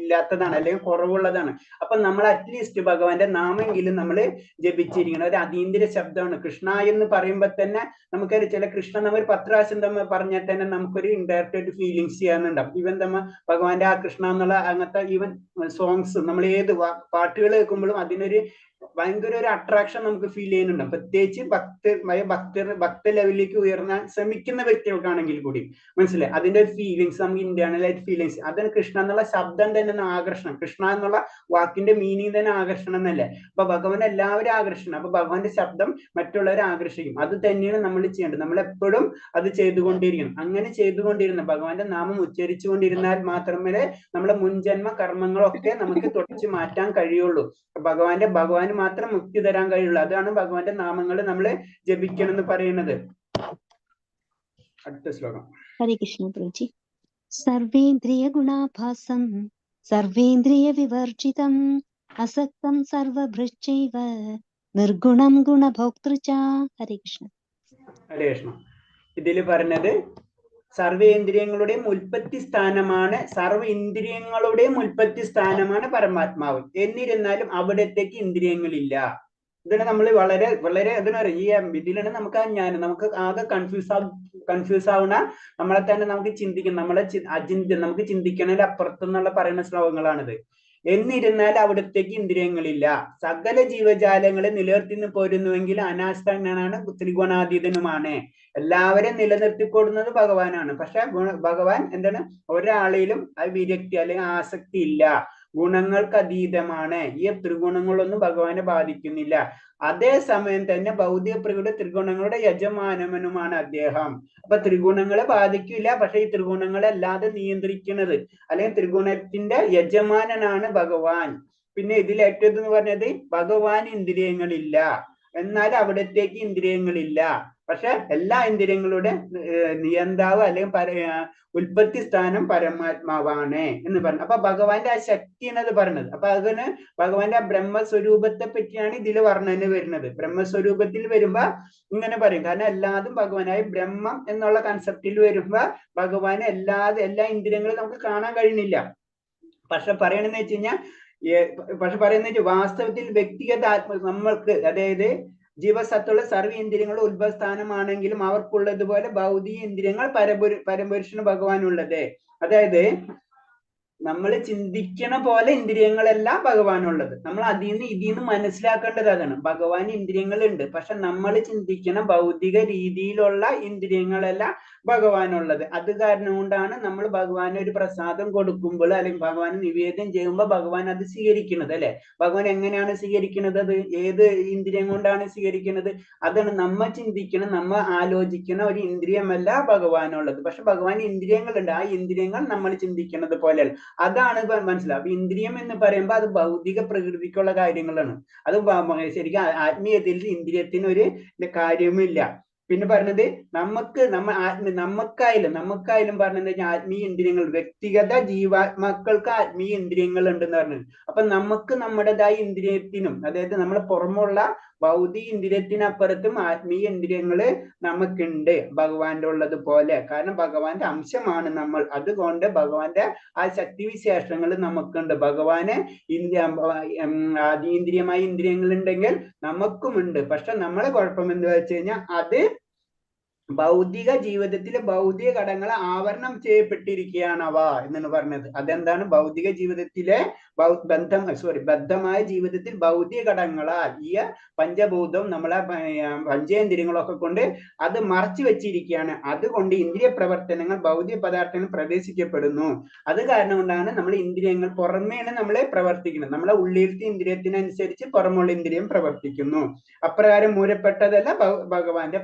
ഇല്ലാത്തതാണ്, അല്ലെങ്കിൽ കുറവുള്ളതാണ്. അപ്പൊ നമ്മൾ അറ്റ്ലീസ്റ്റ് ഭഗവാന്റെ നാമെങ്കിലും നമ്മൾ ജപിച്ചിരിക്കണം. ഒരു അതീന്ദ്ര ശബ്ദമാണ് കൃഷ്ണ എന്ന് പറയുമ്പോൾ തന്നെ നമുക്കൊരു ചില കൃഷ്ണ നമ്മൾ 10 പ്രാവശ്യം നമ്മൾ പറഞ്ഞാൽ തന്നെ നമുക്കൊരു ഇൻഡയറക്റ്റ് ഫീലിങ്സ് ചെയ്യാനുണ്ടാവും. ഈവൻ നമ്മൾ ഭഗവാന്റെ ആ കൃഷ്ണ എന്നുള്ള അങ്ങനത്തെ ഈവൻ സോങ്സ് നമ്മൾ ഏത് പാട്ടുകൾ കേൾക്കുമ്പോഴും അതിനൊരു ഭയങ്കര ഒരു അട്രാക്ഷൻ നമുക്ക് ഫീൽ ചെയ്യുന്നുണ്ടാവും. പ്രത്യേകിച്ച് ഭക്ത ലെവലിലേക്ക് ഉയർന്നാൻ ശ്രമിക്കുന്ന വ്യക്തികൾക്കാണെങ്കിൽ കൂടി മനസ്സിലായി അതിന്റെ ഒരു ഫീലിങ്സ്, നമുക്ക് ഇന്റേണൽ ആയിട്ട് ഫീലിങ്സ്. അതാണ് കൃഷ്ണ എന്നുള്ള ശബ്ദം തന്നെ ആകർഷണം. കൃഷ്ണ എന്നുള്ള വാക്കിന്റെ മീനിങ് തന്നെ ആകർഷണം എന്നല്ലേ. അപ്പൊ ഭഗവാൻ എല്ലാവരും ആകർഷണം. അപ്പൊ ഭഗവാന്റെ ശബ്ദം മറ്റുള്ളവരെ ആകർഷിക്കും. അത് തന്നെയാണ് നമ്മൾ ചെയ്യേണ്ടത്. നമ്മൾ എപ്പോഴും അത് ചെയ്തുകൊണ്ടിരിക്കണം. അങ്ങനെ ചെയ്തുകൊണ്ടിരുന്ന ഭഗവാന്റെ നാമം ഉച്ചരിച്ചുകൊണ്ടിരുന്നാൽ മാത്രമേ നമ്മുടെ മുൻജന്മ കർമ്മങ്ങളൊക്കെ നമുക്ക് തുടച്ചു മാറ്റാൻ കഴിയുള്ളൂ. ഭഗവാന് മാത്രം മുക്തി തരാൻ കഴിയുള്ളൂ. അതാണ് ഭഗവാന്റെ നാമങ്ങൾ നമ്മൾ ജപിക്കണം എന്ന് പറയുന്നത്. അടുത്ത ശ്ലോകം. ഹരേ കൃഷ്ണ പ്രഭുജി. സർവേന്ദ്രിയ ഗുണാഭാസം സർവേന്ദ്രിയ വിവർജിതം അസക്തം സർവഭൃശ്ചൈവ നിർഗുണം ഗുണഭോക്തൃ ച. ഹരേ കൃഷ്ണ. ഹരേ കൃഷ്ണ. ഇതിൽ പറഞ്ഞത് സർവേന്ദ്രിയങ്ങളുടെയും ഉൽപ്പത്തി സ്ഥാനമാണ് പരമാത്മാവ്. എന്നിരുന്നാലും അവിടത്തേക്ക് ഇന്ദ്രിയങ്ങളില്ല. ഇതിനെ നമ്മൾ വളരെ വളരെ ഇതിനറിയാം. ഇതിലാണ് നമുക്ക് ജ്ഞാനം, നമുക്ക് ആകെ കൺഫ്യൂസ് ആവുന്ന, നമ്മളെ തന്നെ നമുക്ക് ചിന്തിക്കണം, നമുക്ക് ചിന്തിക്കണതിൽ അപ്പുറത്തുനിന്നുള്ള പറയുന്ന ശ്ലോകങ്ങളാണിത്. എന്നിരുന്നാൽ അവിടത്തേക്ക് ഇന്ദ്രിയങ്ങളില്ല. സകല ജീവജാലങ്ങളെ നിലനിർത്തി പോരുന്നുവെങ്കിൽ അനാസ്ഥനാണ്, ത്രിഗുണാതീതനുമാണ്. എല്ലാവരെയും നിലനിർത്തിക്കൊടുന്നത് ഭഗവാനാണ്. പക്ഷെ ഭഗവാൻ എന്താണ്, ഒരാളിലും വിരക്തി അല്ലെങ്കിൽ ആസക്തി ഇല്ല. ഗുണങ്ങൾക്ക് അതീതമാണ്. ഈ ത്രിഗുണങ്ങളൊന്നും ഭഗവാനെ ബാധിക്കുന്നില്ല. അതേസമയം തന്നെ ഭൗതിക പ്രകൃതി ത്രിഗുണങ്ങളുടെ യജമാനനുമാണ് അദ്ദേഹം. അപ്പൊ ത്രിഗുണങ്ങളെ ബാധിക്കില്ല. പക്ഷെ ഈ ത്രിഗുണങ്ങളെ അല്ലാതെ നിയന്ത്രിക്കുന്നത് അല്ലെങ്കിൽ ത്രിഗുണത്തിന്റെ യജമാനനാണ് ഭഗവാൻ. പിന്നെ ഇതിൽ ഏറ്റവും എന്ന് പറഞ്ഞത് ഭഗവാൻ ഇന്ദ്രിയങ്ങളില്ല, എന്നാൽ അവിടത്തേക്ക് ഇന്ദ്രിയങ്ങളില്ല. പക്ഷെ എല്ലാ ഇന്ദ്രിയങ്ങളുടെ നിയന്താവ് അല്ലെങ്കിൽ ഉൽപ്പത്തി സ്ഥാനം പരമാത്മാവാണ് എന്ന് പറഞ്ഞു. അപ്പൊ ഭഗവാന്റെ ആ ശക്തിയാണ് അത് പറഞ്ഞത്. അപ്പൊ അതിന് ഭഗവാന്റെ ആ ബ്രഹ്മസ്വരൂപത്തെ പറ്റിയാണ് ഇതിൽ വർണ്ണന വരുന്നത്. ബ്രഹ്മസ്വരൂപത്തിൽ വരുമ്പോ ഇങ്ങനെ പറയും. കാരണം എല്ലാതും ഭഗവാനായി ബ്രഹ്മം എന്നുള്ള കൺസെപ്റ്റിൽ വരുമ്പോ ഭഗവാന് എല്ലാ ഇന്ദ്രിയങ്ങളും നമുക്ക് കാണാൻ കഴിയുന്നില്ല. പക്ഷെ പറയണെന്ന് വെച്ച് കഴിഞ്ഞാൽ വാസ്തവത്തിൽ വ്യക്തിഗത നമ്മൾക്ക്, അതായത് ജീവസത്തുള്ള സർവ്വ ഇന്ദ്രിയങ്ങളുടെ ഉത്ഭവസ്ഥാനമാണെങ്കിലും അവർക്കുള്ളതുപോലെ ഭൗതിക ഇന്ദ്രിയങ്ങൾ പരപുരുഷന് ഭഗവാനുള്ളത്. അതായത് നമ്മൾ ചിന്തിക്കണ പോലെ ഇന്ദ്രിയങ്ങളെല്ലാം ഭഗവാനുള്ളത്. നമ്മൾ ഇതിന്ന് മനസ്സിലാക്കേണ്ടത് അതാണ്. ഭഗവാൻ ഇന്ദ്രിയങ്ങളുണ്ട്, പക്ഷെ നമ്മൾ ചിന്തിക്കണ ഭൗതിക രീതിയിലുള്ള ഇന്ദ്രിയങ്ങളെല്ലാം ഭഗവാനുള്ളത്. അത് കാരണം കൊണ്ടാണ് നമ്മൾ ഭഗവാന് ഒരു പ്രസാദം കൊടുക്കുമ്പോൾ അല്ലെങ്കിൽ ഭഗവാന് നിവേദ്യം ചെയ്യുമ്പോൾ ഭഗവാൻ അത് സ്വീകരിക്കുന്നത് അല്ലെ. ഭഗവാൻ എങ്ങനെയാണ് സ്വീകരിക്കുന്നത്? അത് ഏത് ഇന്ദ്രിയം കൊണ്ടാണ് സ്വീകരിക്കുന്നത്? അതാണ് നമ്മ ചിന്തിക്കണ, നമ്മ ആലോചിക്കണ ഒരു ഇന്ദ്രിയമല്ല ഭഗവാനുള്ളത്. പക്ഷെ ഭഗവാൻ ഇന്ദ്രിയങ്ങളുണ്ട്. ആ ഇന്ദ്രിയങ്ങൾ നമ്മൾ ചിന്തിക്കുന്നത് പോലെ അതാണ് മനസ്സിലാവും. അപ്പൊ ഇന്ദ്രിയം എന്ന് പറയുമ്പോൾ അത് ഭൗതിക പ്രകൃതിക്കുള്ള കാര്യങ്ങളാണ്. അത് ശരിക്കും ആത്മീയതയിൽ ഇന്ദ്രിയത്തിന് ഒരു കാര്യമില്ല. പിന്നെ പറഞ്ഞത് നമുക്കായാലും പറഞ്ഞത് ആത്മീയ ഇന്ദ്രിയങ്ങൾ, വ്യക്തിഗത ജീവാത്മാക്കൾക്ക് ആത്മീയ ഇന്ദ്രിയങ്ങൾ ഉണ്ടെന്ന് പറഞ്ഞത്. അപ്പൊ നമുക്ക് നമ്മുടേതായ ഇന്ദ്രിയത്തിനും, അതായത് നമ്മുടെ പുറമുള്ള ഭൗതിക ഇന്ദ്രിയത്തിനപ്പുറത്തും ആത്മീയ ഇന്ദ്രിയങ്ങള് നമുക്കുണ്ട് ഭഗവാന്റെ ഉള്ളത് പോലെ. കാരണം ഭഗവാന്റെ അംശമാണ് നമ്മൾ. അതുകൊണ്ട് ഭഗവാന്റെ ആ ശക്തിവിശേഷങ്ങൾ നമുക്കുണ്ട്. ഭഗവാന് അതീന്ദ്രിയമായ ഇന്ദ്രിയങ്ങൾ ഉണ്ടെങ്കിൽ നമുക്കുമുണ്ട്. പക്ഷെ നമ്മളെ കുഴപ്പം എന്ന് വെച്ച് കഴിഞ്ഞാൽ അത് ഭൗതിക ജീവിതത്തിലെ ഭൗതിക ഘടകങ്ങൾ ആവരണം ചെയ്യപ്പെട്ടിരിക്കുകയാണ് അവ എന്നാണ് പറഞ്ഞത്. അതെന്താണ്? ഭൗതിക ജീവിതത്തിലെ ബദ്ധമായ ജീവിതത്തിൽ ഭൗതിക ഘടകങ്ങളാൽ ഈ പഞ്ചഭൂതം നമ്മളെ പഞ്ചേന്ദ്രിയങ്ങളൊക്കെ കൊണ്ട് അത് മറച്ചു വെച്ചിരിക്കുകയാണ്. അതുകൊണ്ട് ഇന്ദ്രിയ പ്രവർത്തനങ്ങൾ ഭൗതിക പദാർത്ഥങ്ങൾ പ്രവേശിക്കപ്പെടുന്നു. അത് കാരണം കൊണ്ടാണ് നമ്മൾ ഇന്ദ്രിയങ്ങൾ പുറമേണ് നമ്മളെ പ്രവർത്തിക്കുന്നത്. നമ്മളെ ഉള്ളിലത്തെ ഇന്ദ്രിയത്തിനനുസരിച്ച് പുറമുള്ള ഇന്ദ്രിയം പ്രവർത്തിക്കുന്നു. അപ്രകാരം മൂലപ്പെട്ടതല്ല ഭഗവാന്റെ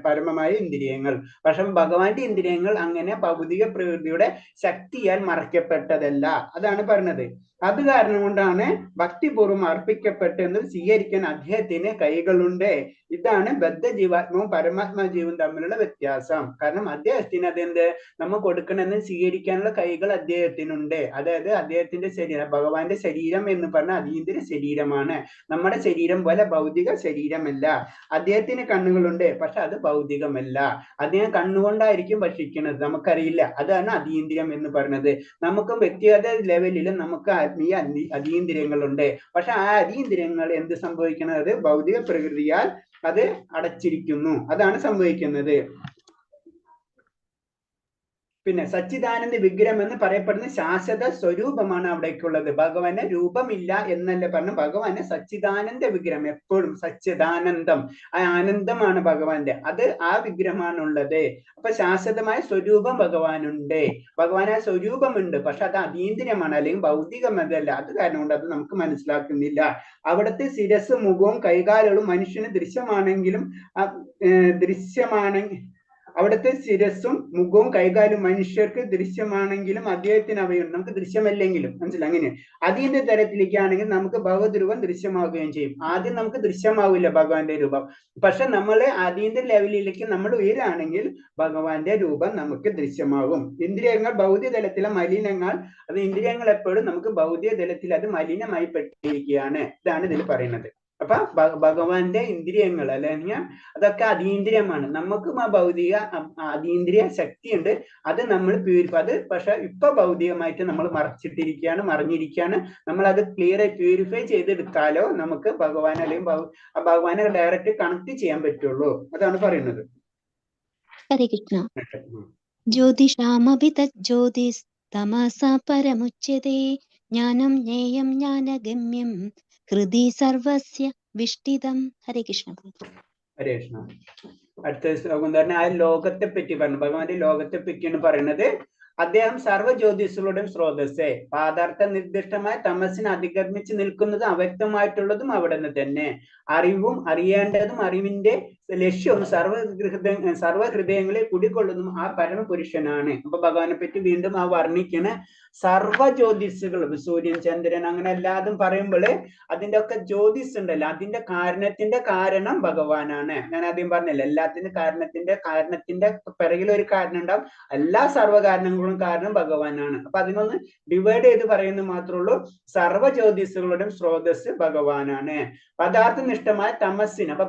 പരമമായ ഇന്ദ്രിയങ്ങൾ. പക്ഷെ ഭഗവാന്റെ ഇന്ദ്രിയങ്ങൾ അങ്ങനെ ഭൗതിക പ്രകൃതിയുടെ ശക്തിയാൽ മറയ്ക്കപ്പെട്ടതല്ല. അതാണ് പറഞ്ഞത്. അത് കാരണം കൊണ്ടാണ് ഭക്തിപൂർവ്വം അർപ്പിക്കപ്പെട്ടെന്ന് സ്വീകരിക്കാൻ അദ്ദേഹത്തിന് കൈകളുണ്ട്. ഇതാണ് ബദ്ധജീവാത്മാവും പരമാത്മാ ജീവനും തമ്മിലുള്ള വ്യത്യാസം. കാരണം അദ്ദേഹത്തിന് അതെന്ത് നമ്മൾ കൊടുക്കണമെന്ന് സ്വീകരിക്കാനുള്ള കൈകൾ അദ്ദേഹത്തിനുണ്ട്. അതായത് അദ്ദേഹത്തിന്റെ ശരീരം, ഭഗവാന്റെ ശരീരം എന്ന് പറഞ്ഞാൽ അതീന്ദ്രിയ ശരീരമാണ്. നമ്മുടെ ശരീരം പോലെ ഭൗതിക ശരീരമല്ല. അദ്ദേഹത്തിന് കണ്ണുകളുണ്ട്, പക്ഷെ അത് ഭൗതികമല്ല. അദ്ദേഹം കണ്ണുകൊണ്ടായിരിക്കും ഭക്ഷിക്കുന്നത്, നമുക്കറിയില്ല. അതാണ് അതീന്ദ്രിയം എന്ന് പറയുന്നത്. നമുക്കും വ്യക്തിഗത ലെവലിലും നമുക്ക് ആത്മീയ അതീന്ദ്രിയങ്ങളുണ്ട്. പക്ഷെ ആ അതീന്ദ്രിയങ്ങൾ എന്ത് സംഭവിക്കുന്നത്? ഭൗതിക പ്രകൃതിയാൽ അത് അടച്ചിരിക്കുന്നു. അതാണ് സംഭവിക്കുന്നത്. പിന്നെ സച്ചിദാനന്ദ വിഗ്രഹം എന്ന് പറയപ്പെടുന്ന ശാശ്വത സ്വരൂപമാണ് അവിടേക്കുള്ളത്. ഭഗവാന് രൂപമില്ല എന്നല്ല പറഞ്ഞു. ഭഗവാന് സച്ചിദാനന്ദ വിഗ്രഹം, എപ്പോഴും സച്ചിദാനന്ദം, ആ ആനന്ദമാണ് ഭഗവാന്റെ. അത് ആ വിഗ്രഹമാണുള്ളത്. അപ്പൊ ശാശ്വതമായ സ്വരൂപം ഭഗവാനുണ്ട്. ഭഗവാൻ ആ സ്വരൂപമുണ്ട്, പക്ഷെ അത് അതീന്ദ്രിയമാണ്, അല്ലെങ്കിൽ ഭൗതികമതല്ല. അത് കാരണം കൊണ്ട് അത് നമുക്ക് മനസ്സിലാക്കുന്നില്ല. അവിടുത്തെ ശിരസ്, മുഖവും കൈകാലുകളും മനുഷ്യന് ദൃശ്യമാണെങ്കിലും അവിടുത്തെ ശിരസ്സും മുഖവും കൈകാലും മനുഷ്യർക്ക് ദൃശ്യമാണെങ്കിലും അദ്ദേഹത്തിന് അവയുണ്ട്, നമുക്ക് ദൃശ്യമല്ലെങ്കിലും. മനസ്സിലായി? അങ്ങനെ അതീന്ദ്രിയ തലത്തിലേക്കാണെങ്കിൽ നമുക്ക് ഭഗവദ്രൂപം ദൃശ്യമാവുകയും ചെയ്യും. ആദ്യം നമുക്ക് ദൃശ്യമാവില്ല ഭഗവാന്റെ രൂപം. പക്ഷെ നമ്മൾ അതീന്ദ്രിയ ലെവലിലേക്ക് നമ്മൾ ഉയരുകയാണെങ്കിൽ ഭഗവാന്റെ രൂപം നമുക്ക് ദൃശ്യമാകും. ഇന്ദ്രിയങ്ങൾ ഭൗതിക തലത്തിലെ മലിനങ്ങൾ, അത് ഇന്ദ്രിയങ്ങൾ എപ്പോഴും നമുക്ക് ഭൗതിക തലത്തിൽ അത് മലിനമായി പെട്ടിരിക്കുകയാണ്. ഇതാണ് ഇതിൽ പറയുന്നത്. അപ്പൊ ഭഗവാന്റെ ഇന്ദ്രിയങ്ങൾ അല്ലെങ്കിൽ അതൊക്കെ അതീന്ദ്രിയമാണ്. നമുക്കും ആ ഭൗതിക അതീന്ദ്രിയ ശക്തിയുണ്ട്. അത് നമ്മൾ അത് പക്ഷെ ഇപ്പൊ ഭൗതികമായിട്ട് നമ്മൾ മറിഞ്ഞിരിക്കുകയാണ്. നമ്മൾ അത് ക്ലിയർ പ്യൂരിഫൈ ചെയ്തെടുത്താലോ നമുക്ക് ഭഗവാൻ അല്ലെങ്കിൽ ഭഗവാനെ ഡയറക്റ്റ് കണക്ട് ചെയ്യാൻ പറ്റുള്ളൂ. അതാണ് പറയുന്നത്. ഹരേ കൃഷ്ണ. ജ്യോതിഷാമഭി തജ്ജ്യോതിസ് തമസാ പരമുച്യതേ ജ്ഞാനം ജ്ഞേയം ജ്ഞാനഗമ്യം ഹൃദി സർവസ്യ വിഷ്ടിതം. ഹരേ കൃഷ്ണ. ഹരേ കൃഷ്ണ. അടുത്ത ശ്ലോകം തന്നെ ആ ലോകത്തെ പറ്റി പറഞ്ഞു. ഭഗവാന്റെ ലോകത്തെ പറ്റിയാണ് പറയുന്നത്. അദ്ദേഹം സർവ്വജ്യോതിസുകളുടെയും സ്രോതസ്സേ, പാദാർത്ഥ നിർദ്ദിഷ്ടമായ തമസിനെ അതിക്രമിച്ച് നിൽക്കുന്നതും അവ്യക്തമായിട്ടുള്ളതും അവിടുന്ന് തന്നെ. അറിവും അറിയേണ്ടതും അറിവിന്റെ ലക്ഷ്യവും സർവ്വഹൃദയങ്ങളിൽ കുടികൊള്ളുന്നതും ആ പരമപുരുഷനാണ്. അപ്പൊ ഭഗവാനെ പറ്റി വീണ്ടും ആ വർണ്ണിക്കണ സർവ്വജ്യോതിസുകൾ, സൂര്യൻ, ചന്ദ്രൻ, അങ്ങനെ എല്ലാതും പറയുമ്പോൾ അതിന്റെ ഒക്കെ ജ്യോതിസ് ഉണ്ടല്ലോ, അതിന്റെ കാരണത്തിന്റെ കാരണം ഭഗവാനാണ്. ഞാൻ ആദ്യം പറഞ്ഞല്ലോ, എല്ലാത്തിന്റെ കാരണത്തിന്റെ പിറകിൽ ഒരു കാരണം ഉണ്ടാവും. എല്ലാ സർവ്വകാരണങ്ങളും കാരണം ഭഗവാനാണ്. അപ്പൊ അതിനൊന്ന് ഡിവൈഡ് ചെയ്ത് പറയുന്നത് മാത്രമേ ഉള്ളൂ. സർവ്വജ്യോതിസുകളുടെയും സ്രോതസ് ഭഗവാനാണ്. പദാർത്ഥനിഷ്ഠമായ തമസ്സിന്, അപ്പൊ